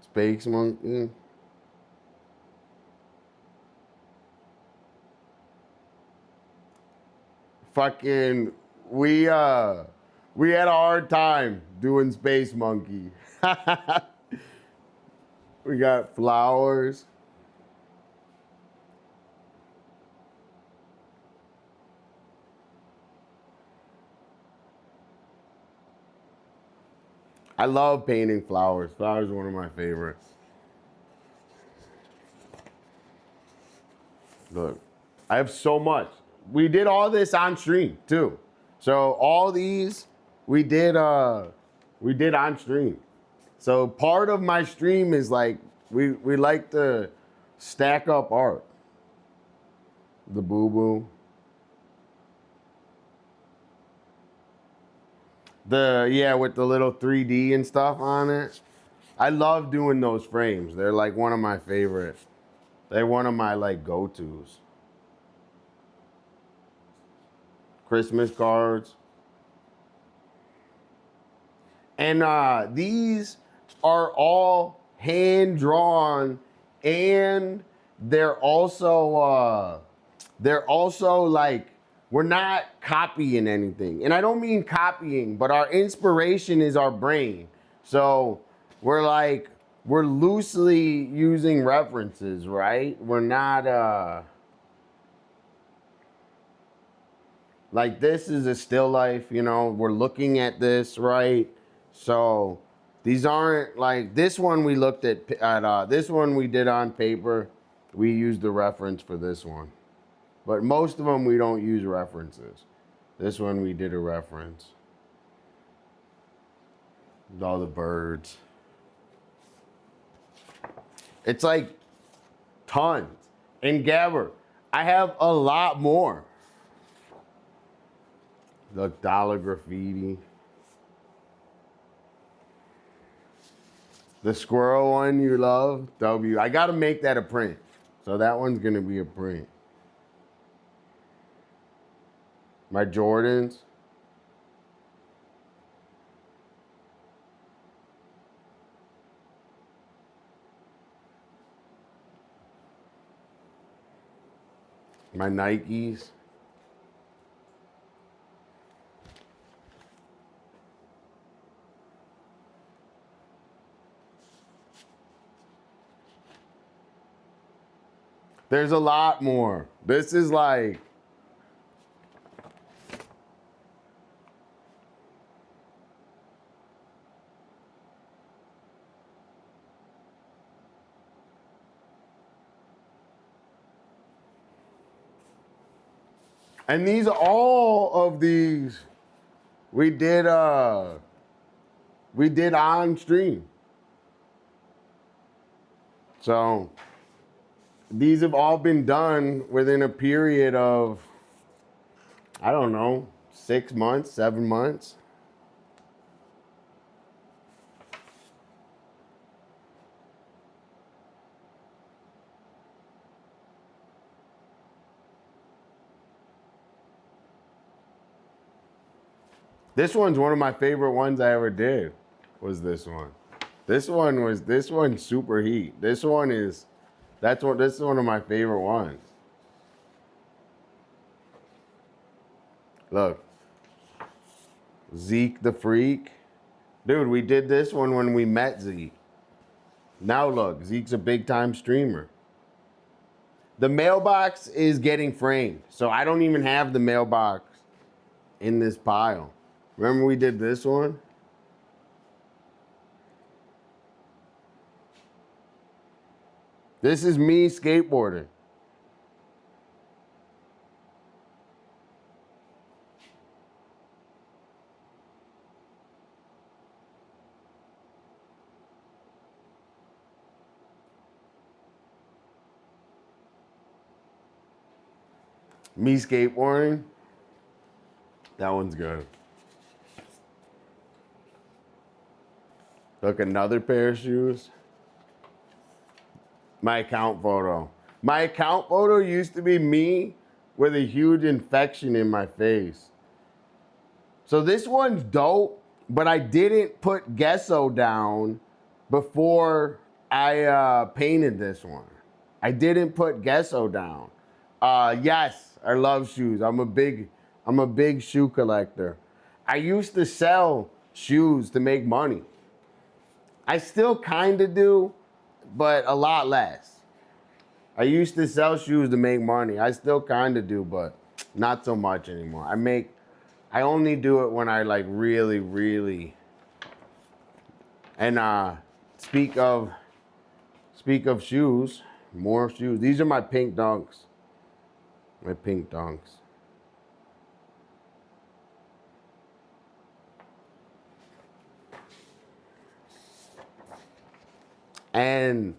Space Monkey. Fucking, we had a hard time doing Space Monkey. We got flowers. I love painting flowers. Flowers are one of my favorites. Look, I have so much. We did all this on stream too. So all these we did on stream. So part of my stream is like we like to stack up art. The boo boo. Yeah, with the little 3D and stuff on it. I love doing those frames. They're like one of my favorite. They're one of my like go-tos. Christmas cards. And these are all hand drawn, and they're also like, we're not copying anything. And I don't mean copying, but our inspiration is our brain. So we're loosely using references, right? We're not like, this is a still life, you know, we're looking at this, right? So these aren't like, this one we looked at this one we did on paper. We used the reference for this one. But most of them we don't use references. This one we did a reference. All the birds. It's like tons. And Gabber, I have a lot more. Look, Dolla graffiti. The squirrel one you love, W. I gotta make that a print. So that one's gonna be a print. My Jordans. My Nikes. There's a lot more. This is like, and these, all of these we did on stream. So these have all been done within a period of, I don't know, 6 months, 7 months. This one's one of my favorite ones I ever did, was this one. This one's super heat. This is one of my favorite ones. Look, Zeke the Freak. Dude, we did this one when we met Zeke. Now look, Zeke's a big time streamer. The mailbox is getting framed, so I don't even have the mailbox in this pile. Remember we did this one? This is me skateboarding. Me skateboarding. That one's good. Look, another pair of shoes. My account photo. My account photo used to be me with a huge infection in my face. So this one's dope, but I didn't put gesso down before I painted this one. I didn't put gesso down. Yes, I love shoes. I'm a big shoe collector. I used to sell shoes to make money. I still kind of do, but a lot less. I used to sell shoes to make money. I still kind of do, but not so much anymore. I only do it when I like really. And speak of shoes, more shoes. These are my pink dunks. My pink dunks. And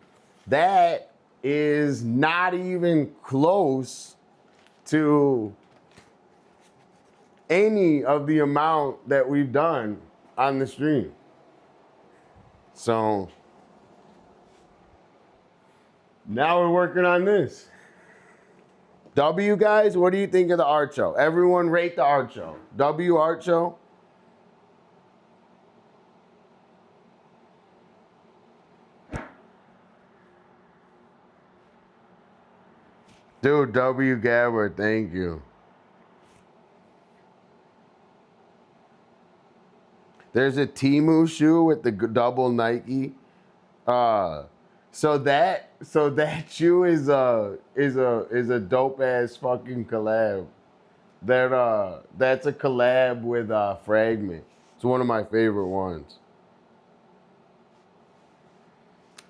that is not even close to any of the amount that we've done on the stream. So now we're working on this. W, guys, what do you think of the art show? Everyone rate the art show. W, art show. Dude, W. Gabbard, thank you. There's a Temu shoe with the double Nike. So that shoe is a dope ass fucking collab. That's a collab with Fragment. It's one of my favorite ones.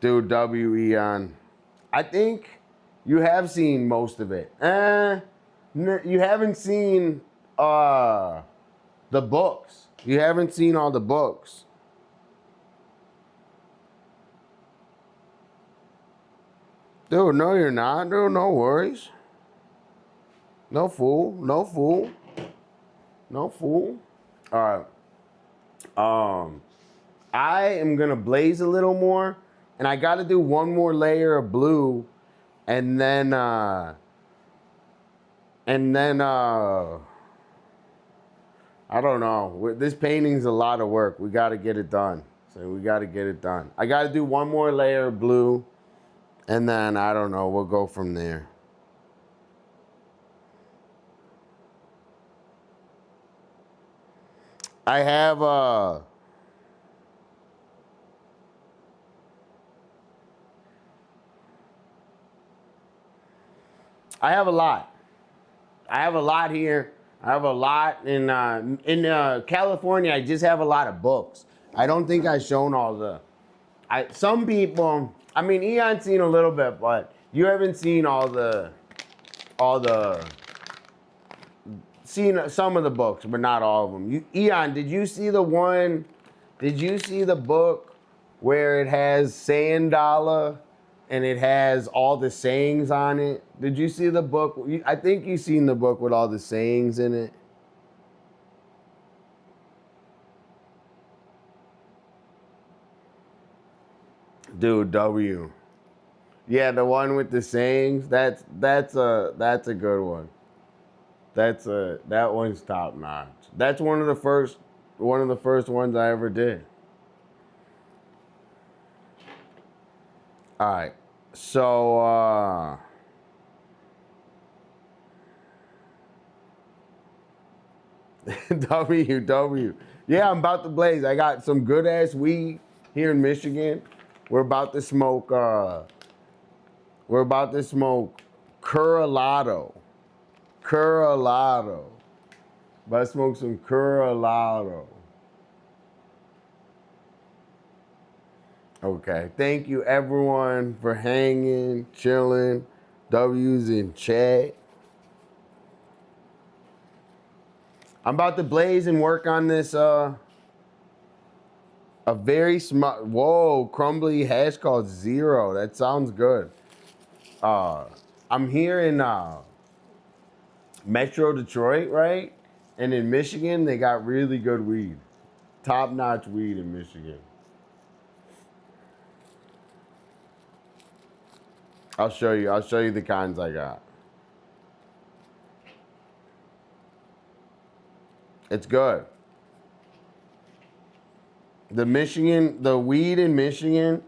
Dude, W Eon. I think you have seen most of it. You haven't seen the books. You haven't seen all the books. Dude, no, you're not. Dude, no worries. No fool. No fool. No fool. All right. I am gonna blaze a little more, and I got to do one more layer of blue, and then I don't know. This painting's a lot of work. We got to get it done. So we got to get it done. I got to do one more layer of blue, and then I don't know. We'll go from there. I have a lot. I have a lot here. I have a lot in California. I just have a lot of books. I don't think I've shown all the. Some people. I mean, Eon's seen a little bit, but you haven't seen all the. Seen some of the books, but not all of them. Eon, did you see the one? Did you see the book where it has saying Dolla and it has all the sayings on it? Did you see the book? I think you've seen the book with all the sayings in it. Dude, W. Yeah, the one with the sayings. That's a good one. That one's top notch. That's one of the first ones I ever did. All right. So W. Yeah, I'm about to blaze. I got some good ass weed here in Michigan. We're about to smoke Curalado. But I smoke some Curalado. Okay. Thank you everyone for hanging, chilling. W's in chat. I'm about to blaze and work on this a very smart. Whoa, crumbly hash called 0. That sounds good. I'm here in Metro Detroit, right? And in Michigan, they got really good weed. Top-notch weed in Michigan. I'll show you the kinds I got. It's good. The weed in Michigan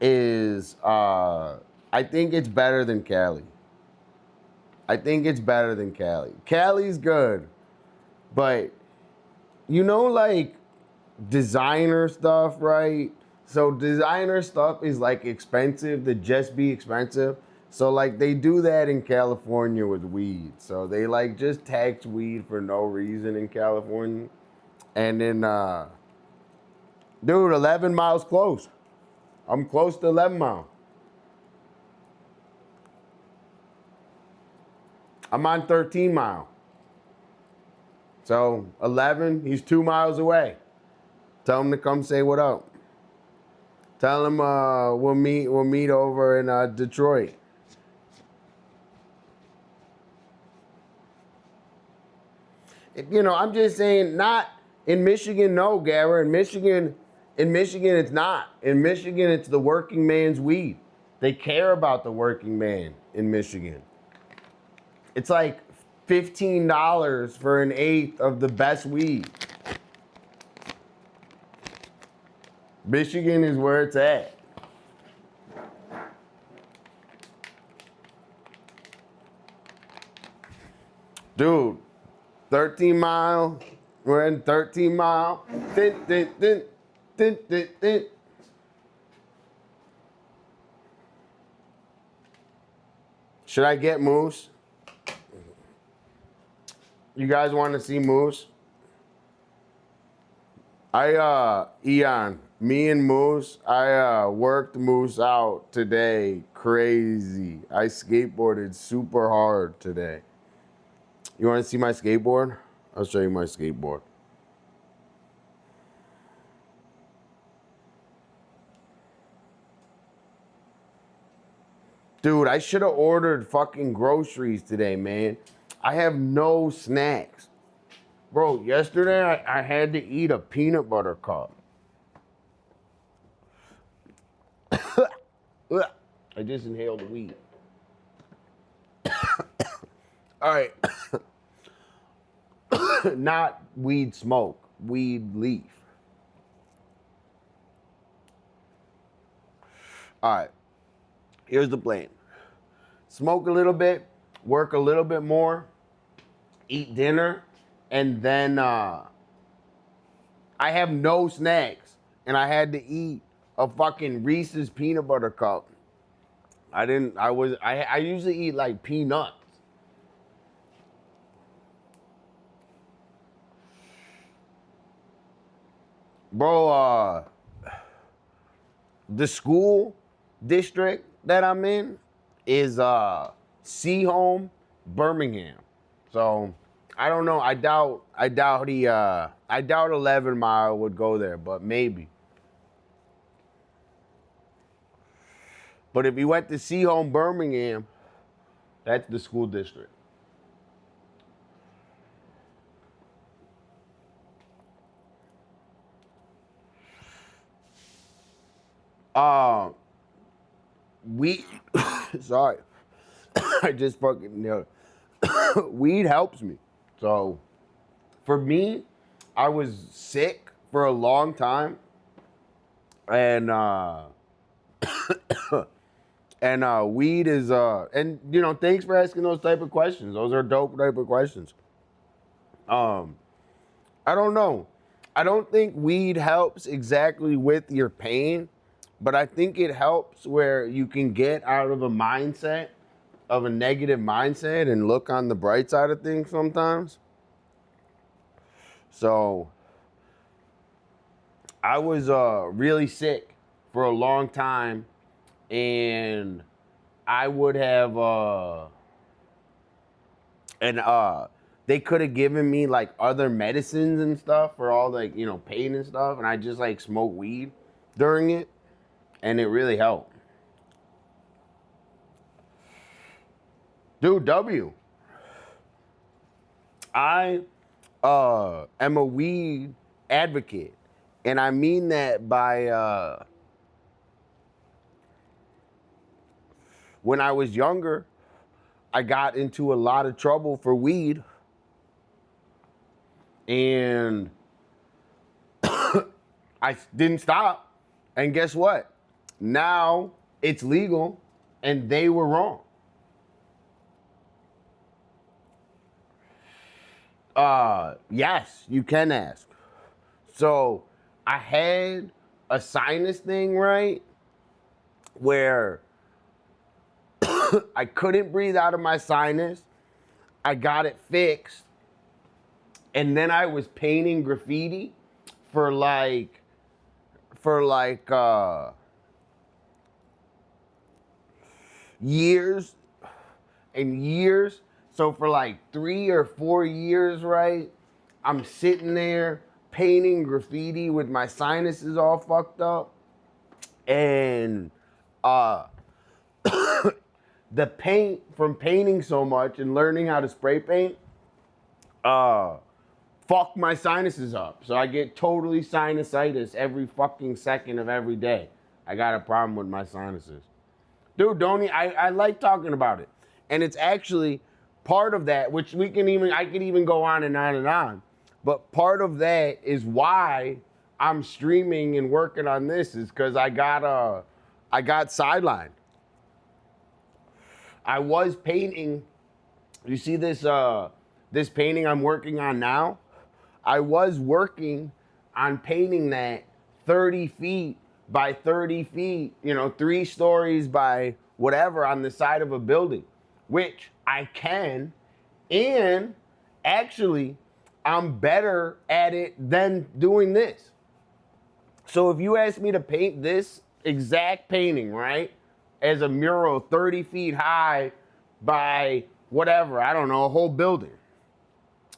is, I think it's better than Cali. Cali's good, but you know, like designer stuff, right? So designer stuff is like expensive to just be expensive. So like they do that in California with weed. So they like just tax weed for no reason in California. And then, dude, 11 miles close. I'm close to 11 miles. I'm on 13 mile. So 11, he's 2 miles away. Tell him to come say what up. Tell him we'll meet over in Detroit. You know, I'm just saying, not in Michigan. No, Gara. In Michigan, it's not. In Michigan, it's the working man's weed. They care about the working man in Michigan. It's like $15 for an eighth of the best weed. Michigan is where it's at. Dude, 13 mile. We're in 13 mile. Din, din, din, din, din, din. Should I get Moose? You guys want to see Moose? Eon, me and Moose, I worked Moose out today. Crazy. I skateboarded super hard today. You want to see my skateboard? I'll show you my skateboard. Dude, I should have ordered fucking groceries today, man. I have no snacks. Bro, yesterday I had to eat a peanut butter cup. I just inhaled weed. All right. Not weed smoke, weed leaf. All right. Here's the plan. Smoke a little bit, work a little bit more, eat dinner, and then I have no snacks, and I had to eat a fucking Reese's peanut butter cup. I usually eat like peanuts. Bro, the school district that I'm in is Seahome, Birmingham. So I don't know. I doubt 11 Mile would go there, but maybe. But if you went to Seahome, Birmingham, that's the school district. Weed, sorry, I just fucking, weed helps me. So for me, I was sick for a long time, and weed is and thanks for asking those type of questions. Those are dope type of questions. I don't know. I don't think weed helps exactly with your pain, but I think it helps where you can get out of a mindset of a negative mindset and look on the bright side of things sometimes. So I was really sick for a long time, and I would have they could have given me like other medicines and stuff for all like pain and stuff, and I just like smoked weed during it, and it really helped. Dude, I am a weed advocate, and I mean that by when I was younger, I got into a lot of trouble for weed, and I didn't stop. And guess what? Now it's legal, and they were wrong. Yes, you can ask. So I had a sinus thing, right? Where I couldn't breathe out of my sinus. I got it fixed. And then I was painting graffiti for years and years. So for like 3 or 4 years, right? I'm sitting there painting graffiti with my sinuses all fucked up. And the paint from painting so much and learning how to spray paint fuck my sinuses up. So I get totally sinusitis every fucking second of every day. I got a problem with my sinuses. Dude, I like talking about it. And it's actually part of that, which I could even go on and on and on. But part of that is why I'm streaming and working on this, is because I got sidelined. I was painting. You see this painting I'm working on now? I was working on painting that 30 feet by 30 feet, 3 stories by whatever on the side of a building, which I can. And actually, I'm better at it than doing this. So if you ask me to paint this exact painting, right, as a mural 30 feet high by whatever, I don't know, a whole building.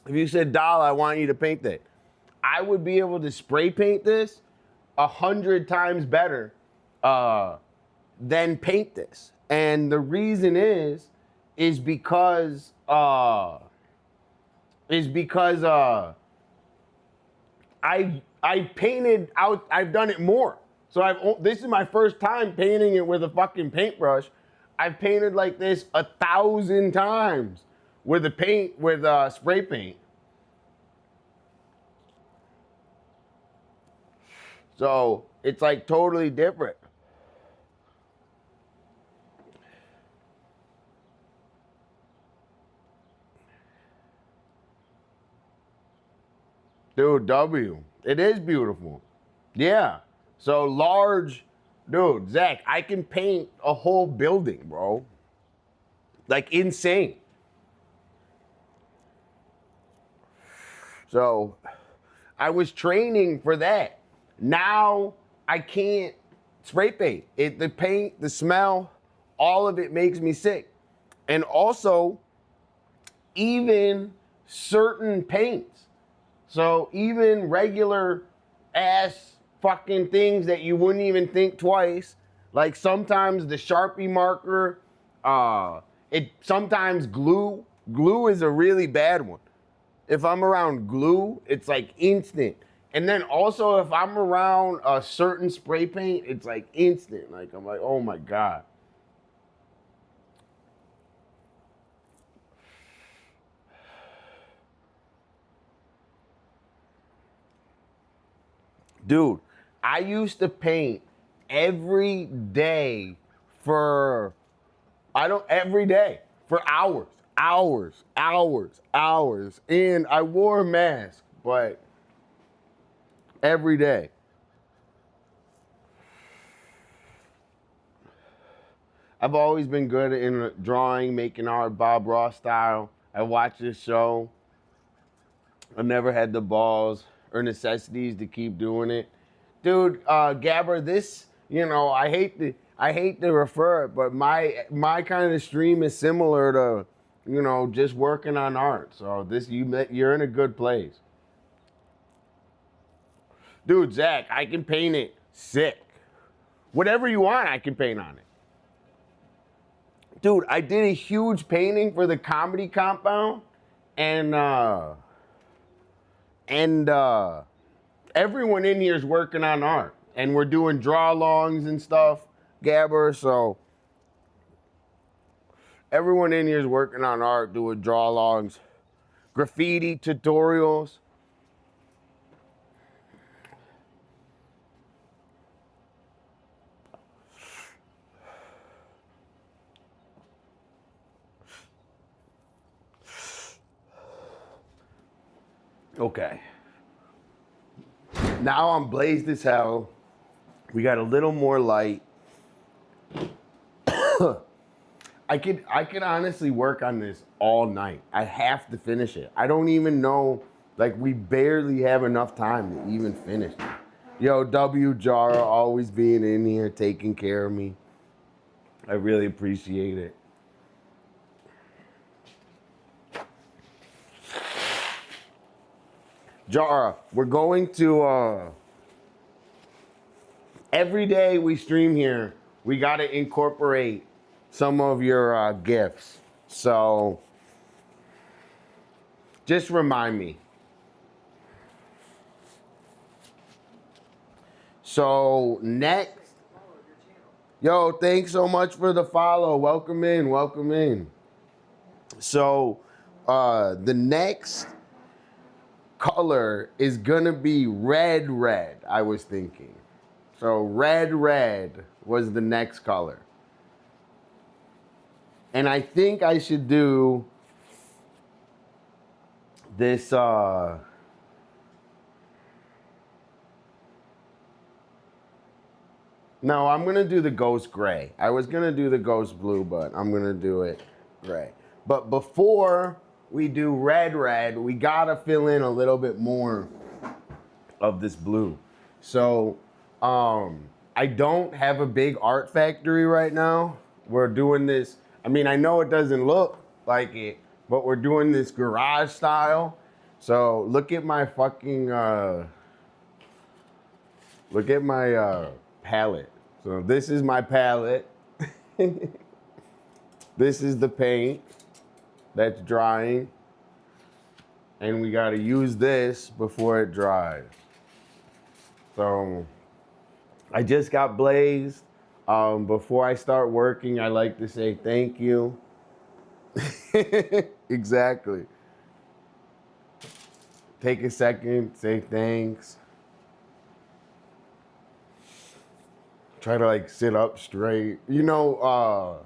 If you said, Dolla, I want you to paint that, I would be able to spray paint this 100 times better than paint this. And the reason is because I painted out. I've done it more. So this is my first time painting it with a fucking paintbrush. I've painted like this 1,000 times with spray paint. So it's like totally different. Dude, W. It is beautiful. Yeah. So large, dude, Zach, I can paint a whole building, bro. Like insane. So I was training for that. Now I can't spray paint. The paint, the smell, all of it makes me sick. And also, even certain paints. So even regular ass fucking things that you wouldn't even think twice, like sometimes the Sharpie marker, sometimes glue. Glue is a really bad one. If I'm around glue, it's like instant. And then also if I'm around a certain spray paint, it's like instant. Like I'm like, oh my God. Dude, I used to paint every day for hours. And I wore a mask, but every day. I've always been good in drawing, making art, Bob Ross style. I watched this show. I never had the balls or necessities to keep doing it. Dude, Gabber, this, I hate to refer it, but my kind of stream is similar to, just working on art. So you're in a good place. Dude, Zach, I can paint it sick. Whatever you want, I can paint on it. Dude, I did a huge painting for the comedy compound, and everyone in here is working on art, and we're doing draw-alongs and stuff, Gabber. So everyone in here is working on art, doing draw-alongs, graffiti tutorials. Okay. Now I'm blazed as hell. We got a little more light. I could honestly work on this all night. I have to finish it. I don't even know, we barely have enough time to even finish it. Yo, W Jara always being in here, taking care of me. I really appreciate it. Jara, we're going to, every day we stream here, we got to incorporate some of your gifts. So just remind me. So next, Follow your channel. yo, thanks so much for the follow. Welcome in, welcome in. So the next color is gonna be red, I was thinking. So red was the next color. And I think I should do this, no, I'm gonna do the ghost gray. I was gonna do the ghost blue, but I'm gonna do it gray. But before we do red, we gotta fill in a little bit more of this blue. So I don't have a big art factory right now. We're doing this, I mean, I know it doesn't look like it, but we're doing this garage style. So look at my fucking, look at my palette. So this is my palette. This is the paint that's drying. And we gotta use this before it dries. So I just got blazed. Before I start working, I like to say thank you. Exactly. Take a second, say thanks. Try to like sit up straight. You know,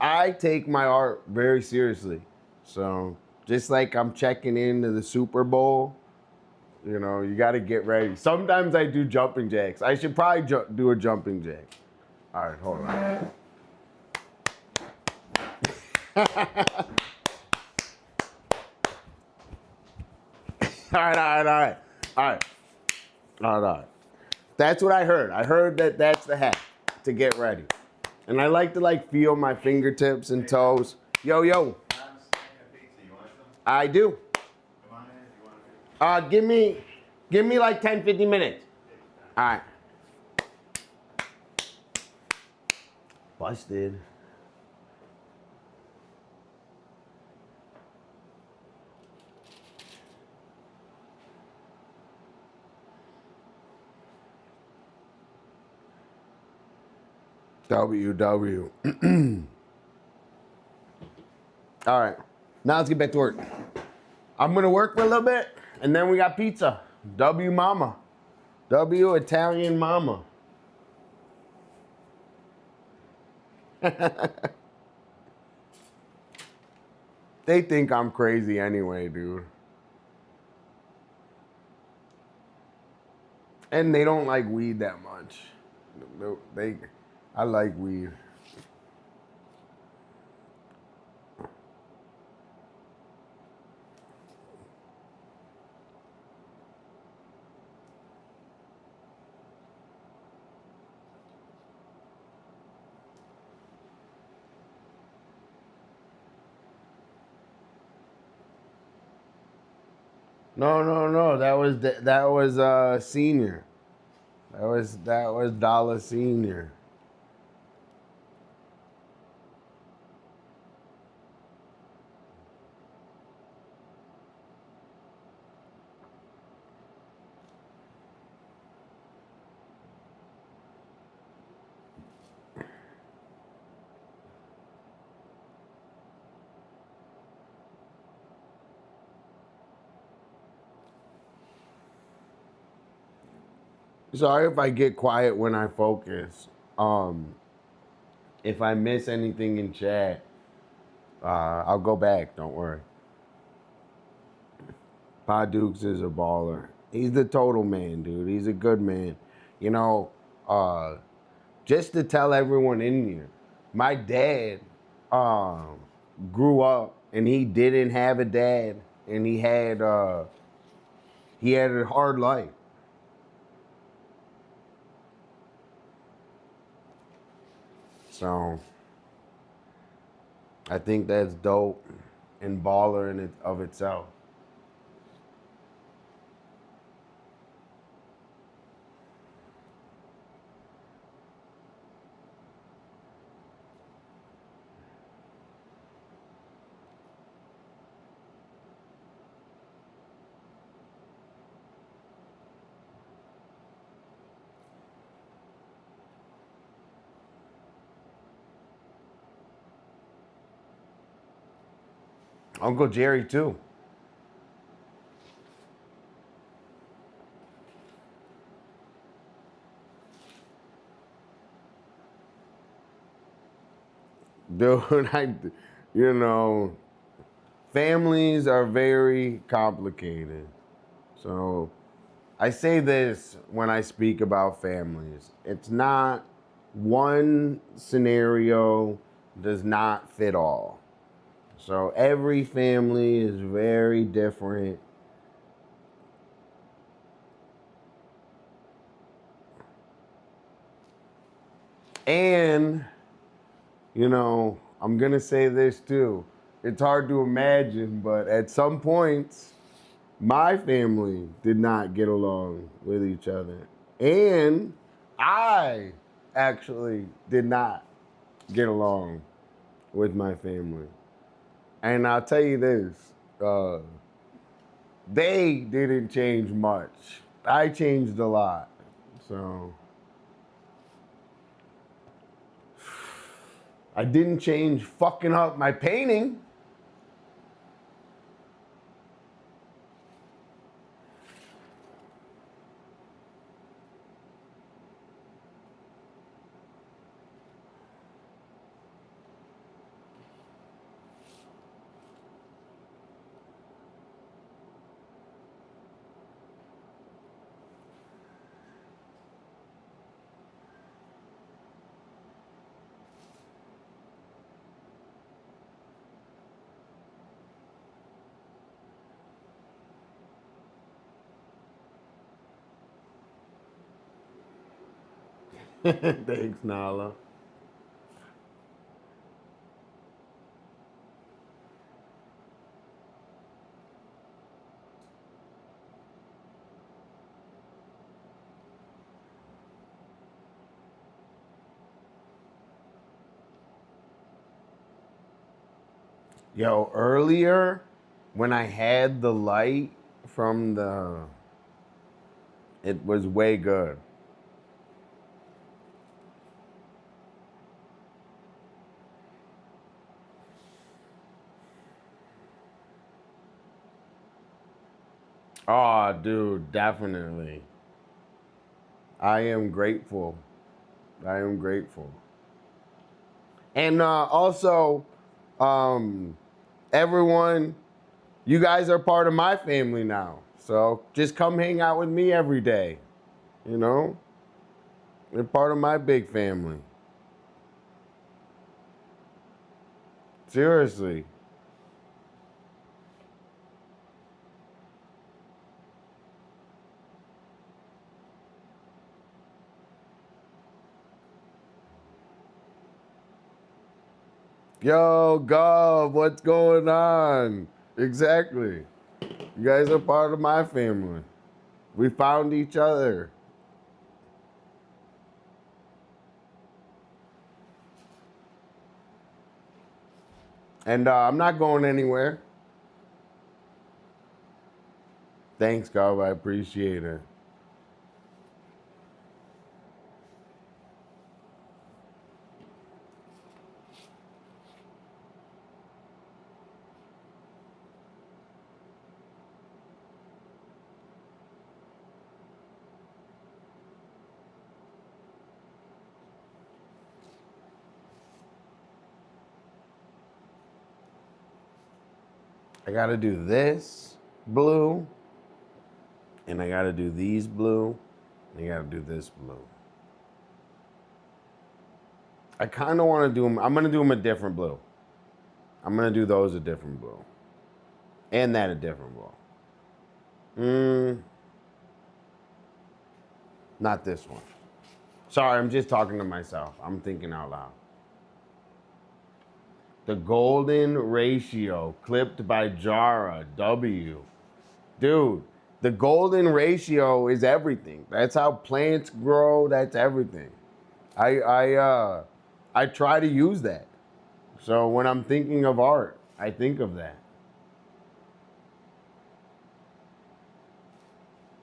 I take my art very seriously. So just like I'm checking into the Super Bowl, you know, you got to get ready. Sometimes I do jumping jacks. I should probably do a jumping jack. All right, hold on. All right. That's what I heard. I heard that that's the hack to get ready. And I like to like feel my fingertips and toes. Yo. I do. Give me like 10, 15 minutes. All right. Busted. WW. All right. Now let's get back to work. I'm gonna work for a little bit, and then we got pizza. W Mama. W Italian Mama. They think I'm crazy anyway, dude. And they don't like weed that much. I like weed. No. That was senior. That was Dolla Senior. Sorry if I get quiet when I focus. If I miss anything in chat, I'll go back. Don't worry. Pa Dukes is a baller. He's the total man, dude. He's a good man. You know, just to tell everyone in here, my dad grew up and he didn't have a dad, and he had a hard life. So I think that's dope and baller in it of itself. Uncle Jerry too. Dude, you know, families are very complicated. So I say this when I speak about families. It's not one scenario does not fit all. So every family is very different. And, you know, I'm going to say this too. It's hard to imagine, but at some points, my family did not get along with each other. And I actually did not get along with my family. And I'll tell you this, they didn't change much. I changed a lot. So I didn't change fucking up my painting. Thanks, Nala. Yo, earlier when I had the light from it was way good. Oh, dude, definitely. I am grateful. I am grateful. And also, um, everyone, you guys are part of my family now. So just come hang out with me every day. You know? You're part of my big family. Seriously. Yo, Gov, what's going on? Exactly. You guys are part of my family. We found each other. And I'm not going anywhere. Thanks, Gov. I appreciate it. I gotta do this blue, and I gotta do these blue, and I gotta do this blue. I kind of want to do them. I'm gonna do them a different blue. I'm gonna do those a different blue, and that a different blue. Not this one. Sorry, I'm just talking to myself. I'm thinking out loud. The golden ratio, clipped by Jara W. Dude, the golden ratio is everything. That's how plants grow. That's everything. I try to use that. So when I'm thinking of art, I think of that.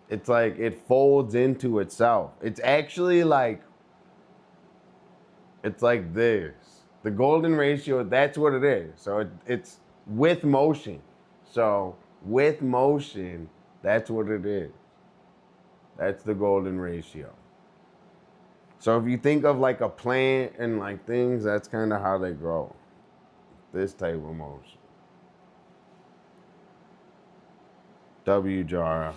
It's like it folds into itself. It's actually like, it's like this. The golden ratio, that's what it is. So it's with motion. So with motion, that's what it is. That's the golden ratio. So if you think of like a plant and like things, that's kind of how they grow. This type of motion. W Jara.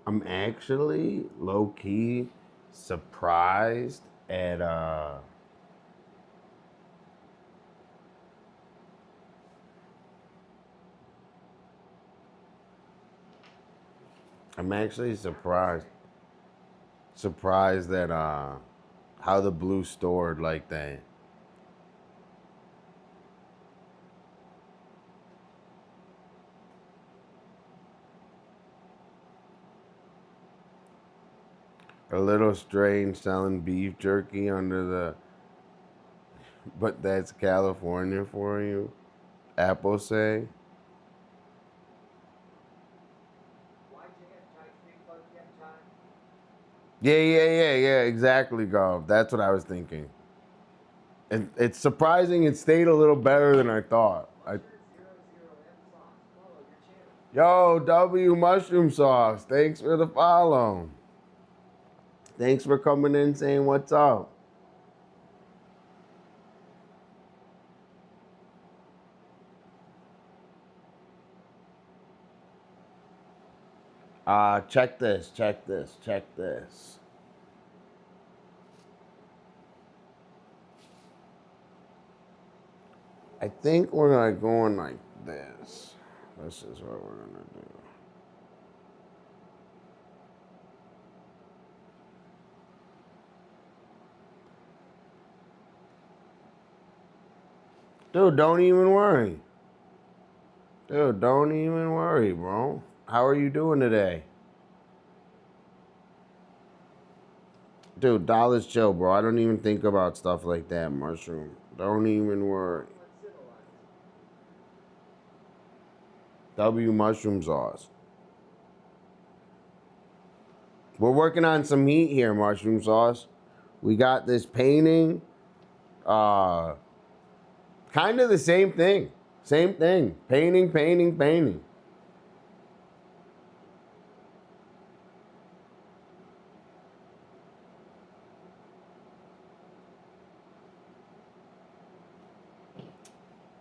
I'm actually low key surprised at I'm actually surprised at how the blue stored like that. A little strange selling beef jerky under the, but that's California for you. Apple say. Yeah, exactly, Gov. That's what I was thinking. It's surprising it stayed a little better than I thought. Yo, W Mushroom Sauce, thanks for the follow. Thanks for coming in saying what's up. Check this. I think we're gonna go in like this. This is what we're gonna do. Dude, don't even worry. Dude, don't even worry, bro. How are you doing today? Dude, Dolla's chill, bro. I don't even think about stuff like that, Mushroom. Don't even worry. W Mushroom Sauce. We're working on some heat here, Mushroom Sauce. We got this painting. Kind of the same thing. Same thing. Painting.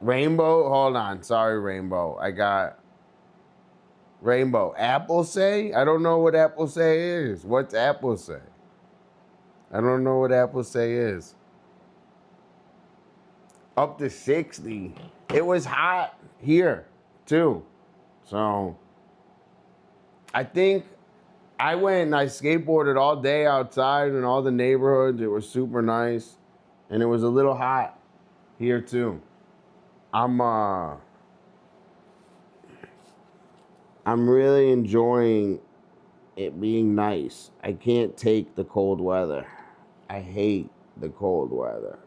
Rainbow, hold on. Sorry, Rainbow. I got Rainbow. Apple say? I don't know what Apple say is. What's Apple say? I don't know what Apple say is. Up to 60. It was hot here, too. So, I think I went and I skateboarded all day outside in all the neighborhoods. It was super nice. And it was a little hot here, too. I'm really enjoying it being nice. I can't take the cold weather. I hate the cold weather.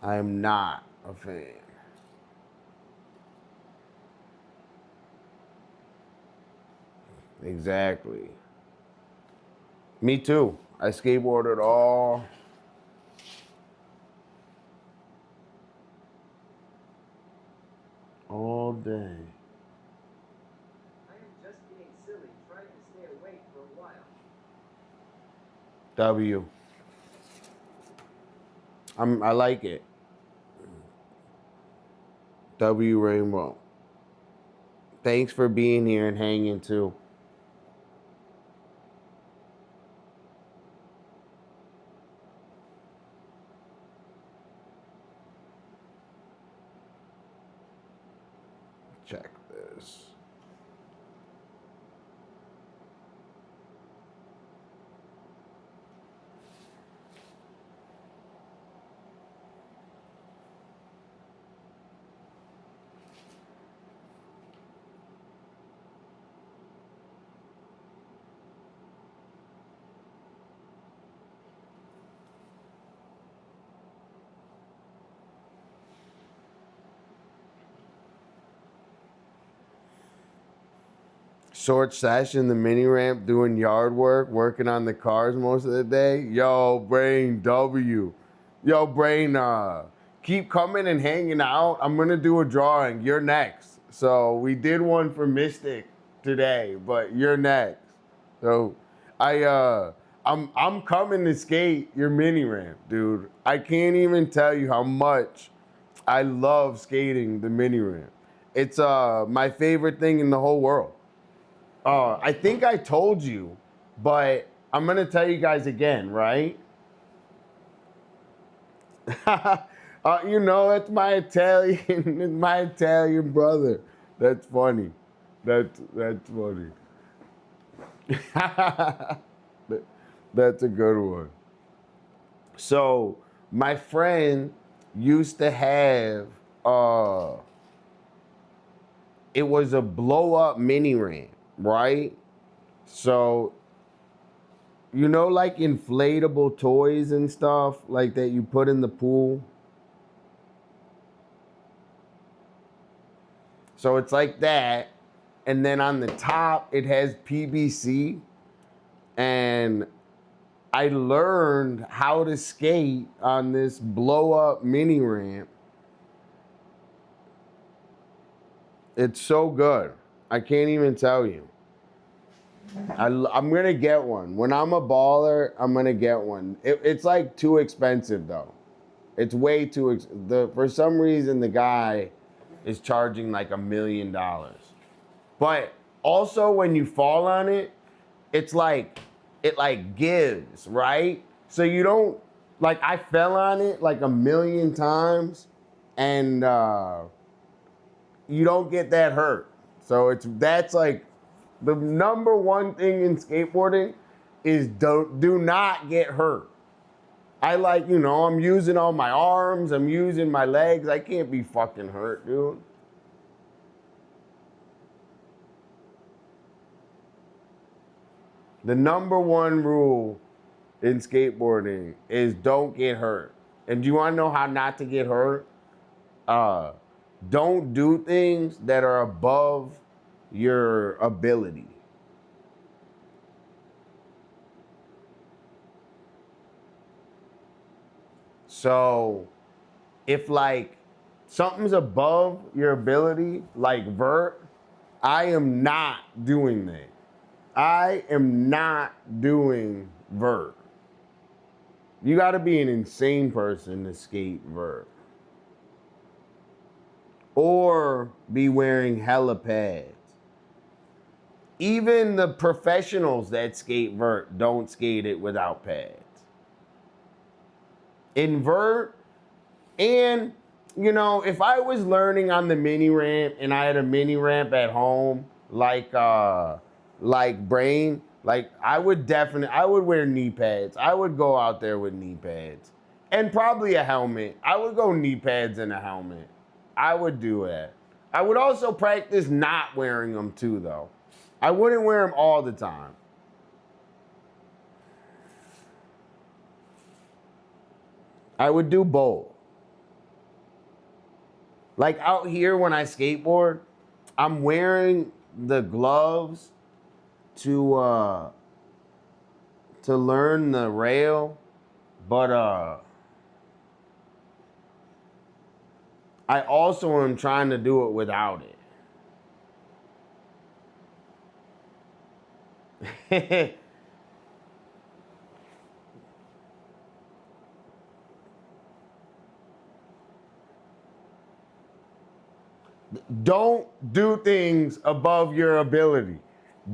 I am not a fan. Exactly. Me too. I skateboarded all day. I am just being silly trying to stay awake for a while. W. I like it. W Rainbow. Thanks for being here and hanging too. Check this. Short session, the mini ramp, doing yard work, working on the cars most of the day. Yo, Brain W. Yo, Brain, keep coming and hanging out. I'm gonna do a drawing. You're next. So we did one for Mystic today, but you're next. So I'm coming to skate your mini ramp, dude. I can't even tell you how much I love skating the mini ramp. It's my favorite thing in the whole world. I think I told you, but I'm gonna tell you guys again, right? You know, it's my Italian, it's my Italian brother. That's funny. That's funny. That's a good one. So my friend used to have it was a blow up mini ramp, right? So you know, like inflatable toys and stuff like that you put in the pool. So it's like that, and then on the top it has PVC, and I learned how to skate on this blow up mini ramp. It's so good. I can't even tell you. I'm gonna get one. When I'm a baller, I'm gonna get one. It's like too expensive though. It's way too for some reason the guy is charging like $1 million. But also when you fall on it, it's like it like gives, right? So you don't like I fell on it like 1,000,000 times and you don't get that hurt. So that's like the number one thing in skateboarding is do not get hurt. I like, you know, I'm using all my arms, I'm using my legs. I can't be fucking hurt, dude. The number one rule in skateboarding is don't get hurt. And do you want to know how not to get hurt? Don't do things that are above your ability. So if like something's above your ability, like vert, I am not doing that. I am not doing vert. You gotta be an insane person to skate vert. Or be wearing hella pads. Even the professionals that skate vert don't skate it without pads. In vert, and you know, if I was learning on the mini ramp and I had a mini ramp at home, like Brain, like I would wear knee pads. I would go out there with knee pads. And probably a helmet. I would go knee pads and a helmet. I would do that. I would also practice not wearing them too, though. I wouldn't wear them all the time. I would do both. Like out here when I skateboard, I'm wearing the gloves to learn the rail, but I also am trying to do it without it. Don't do things above your ability.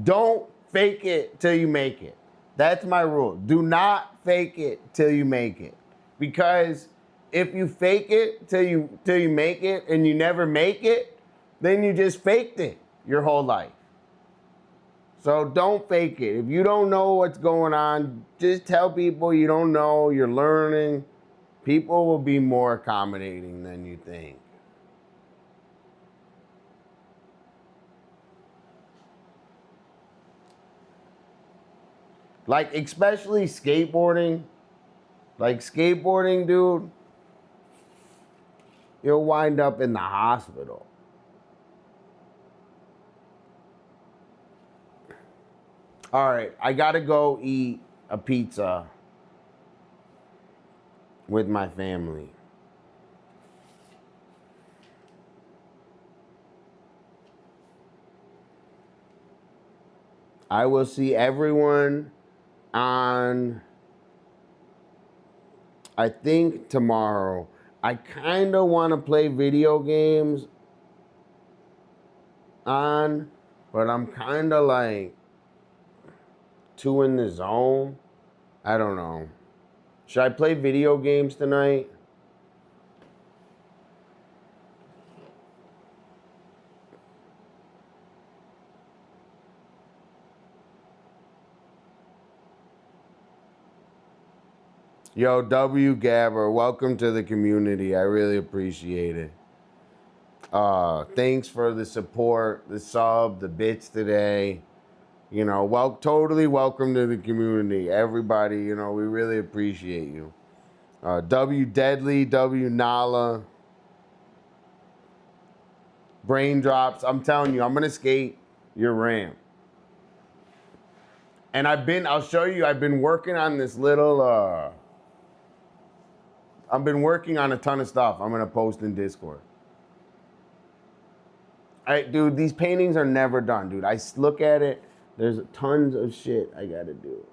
Don't fake it till you make it. That's my rule. Do not fake it till you make it. Because if you fake it till you make it and you never make it, then you just faked it your whole life. So don't fake it. If you don't know what's going on, just tell people you don't know, you're learning. People will be more accommodating than you think. Like, especially skateboarding. Like, skateboarding, dude, you'll wind up in the hospital. All right, I gotta go eat a pizza with my family. I will see everyone on, I think, tomorrow. I kind of want to play video games on, but I'm kind of like too in the zone. I don't know. Should I play video games tonight? Yo, W Gabber, welcome to the community. I really appreciate it. Thanks for the support, the sub, the bits today. You know, totally welcome to the community. Everybody, you know, we really appreciate you. W Deadly, W Nala, Brain Drops. I'm telling you, I'm gonna skate your ramp. And I'll show you, I've been working on this little, I've been working on a ton of stuff. I'm gonna post in Discord. Dude, these paintings are never done, dude. I look at it, there's tons of shit I gotta do.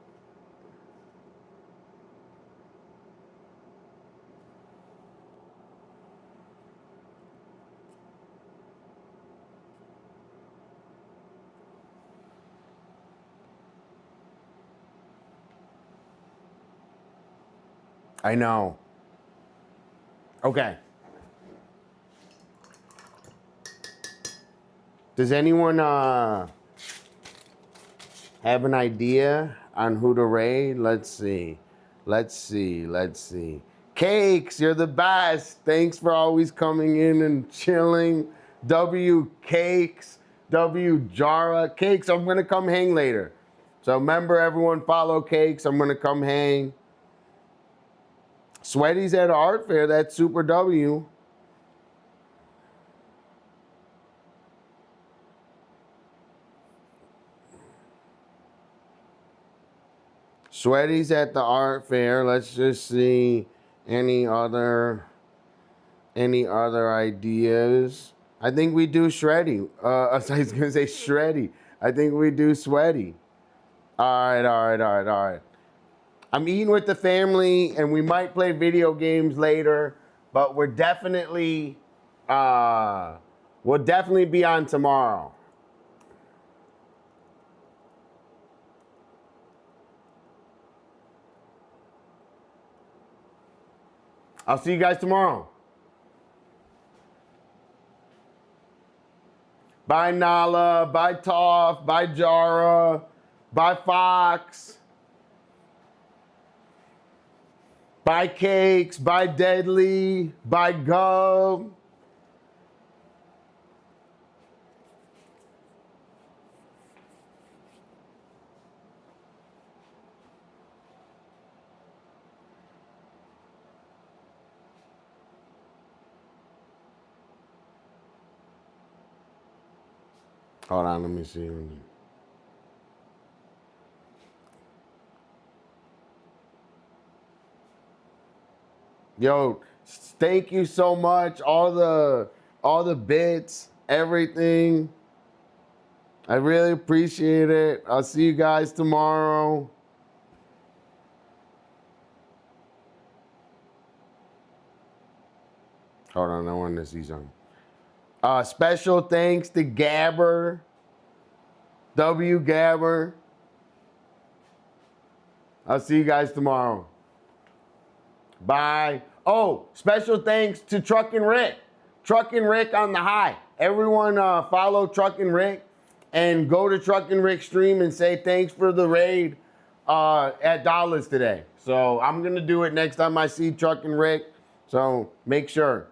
I know. Okay. Does anyone have an idea on who to raid? Let's see. Cakes, you're the best. Thanks for always coming in and chilling. W Cakes, W Jara. Cakes, I'm gonna come hang later. So remember, everyone, follow Cakes. I'm gonna come hang. Sweaty's at Art Fair. That's Super W. Sweaty's at the art fair. Let's just see any other ideas. I think we do Shreddy. I was gonna say Shreddy. I think we do Sweaty. All right. I'm eating with the family, and we might play video games later, but we'll definitely be on tomorrow. I'll see you guys tomorrow. Bye Nala, bye Toph, bye Jara, bye Fox, bye Cakes, bye Deadly, bye Gov. Hold on, let me see. Yo, thank you so much. All the bits, everything. I really appreciate it. I'll see you guys tomorrow. Hold on, I want to see something. Special thanks to Gabber, W. Gabber. I'll see you guys tomorrow. Bye. Oh, special thanks to Truckin' Rick. Truckin' Rick on the high. Everyone follow Truckin' Rick and go to Truckin' Rick stream and say thanks for the raid at Dolla's today. So I'm going to do it next time I see Truckin' Rick. So make sure.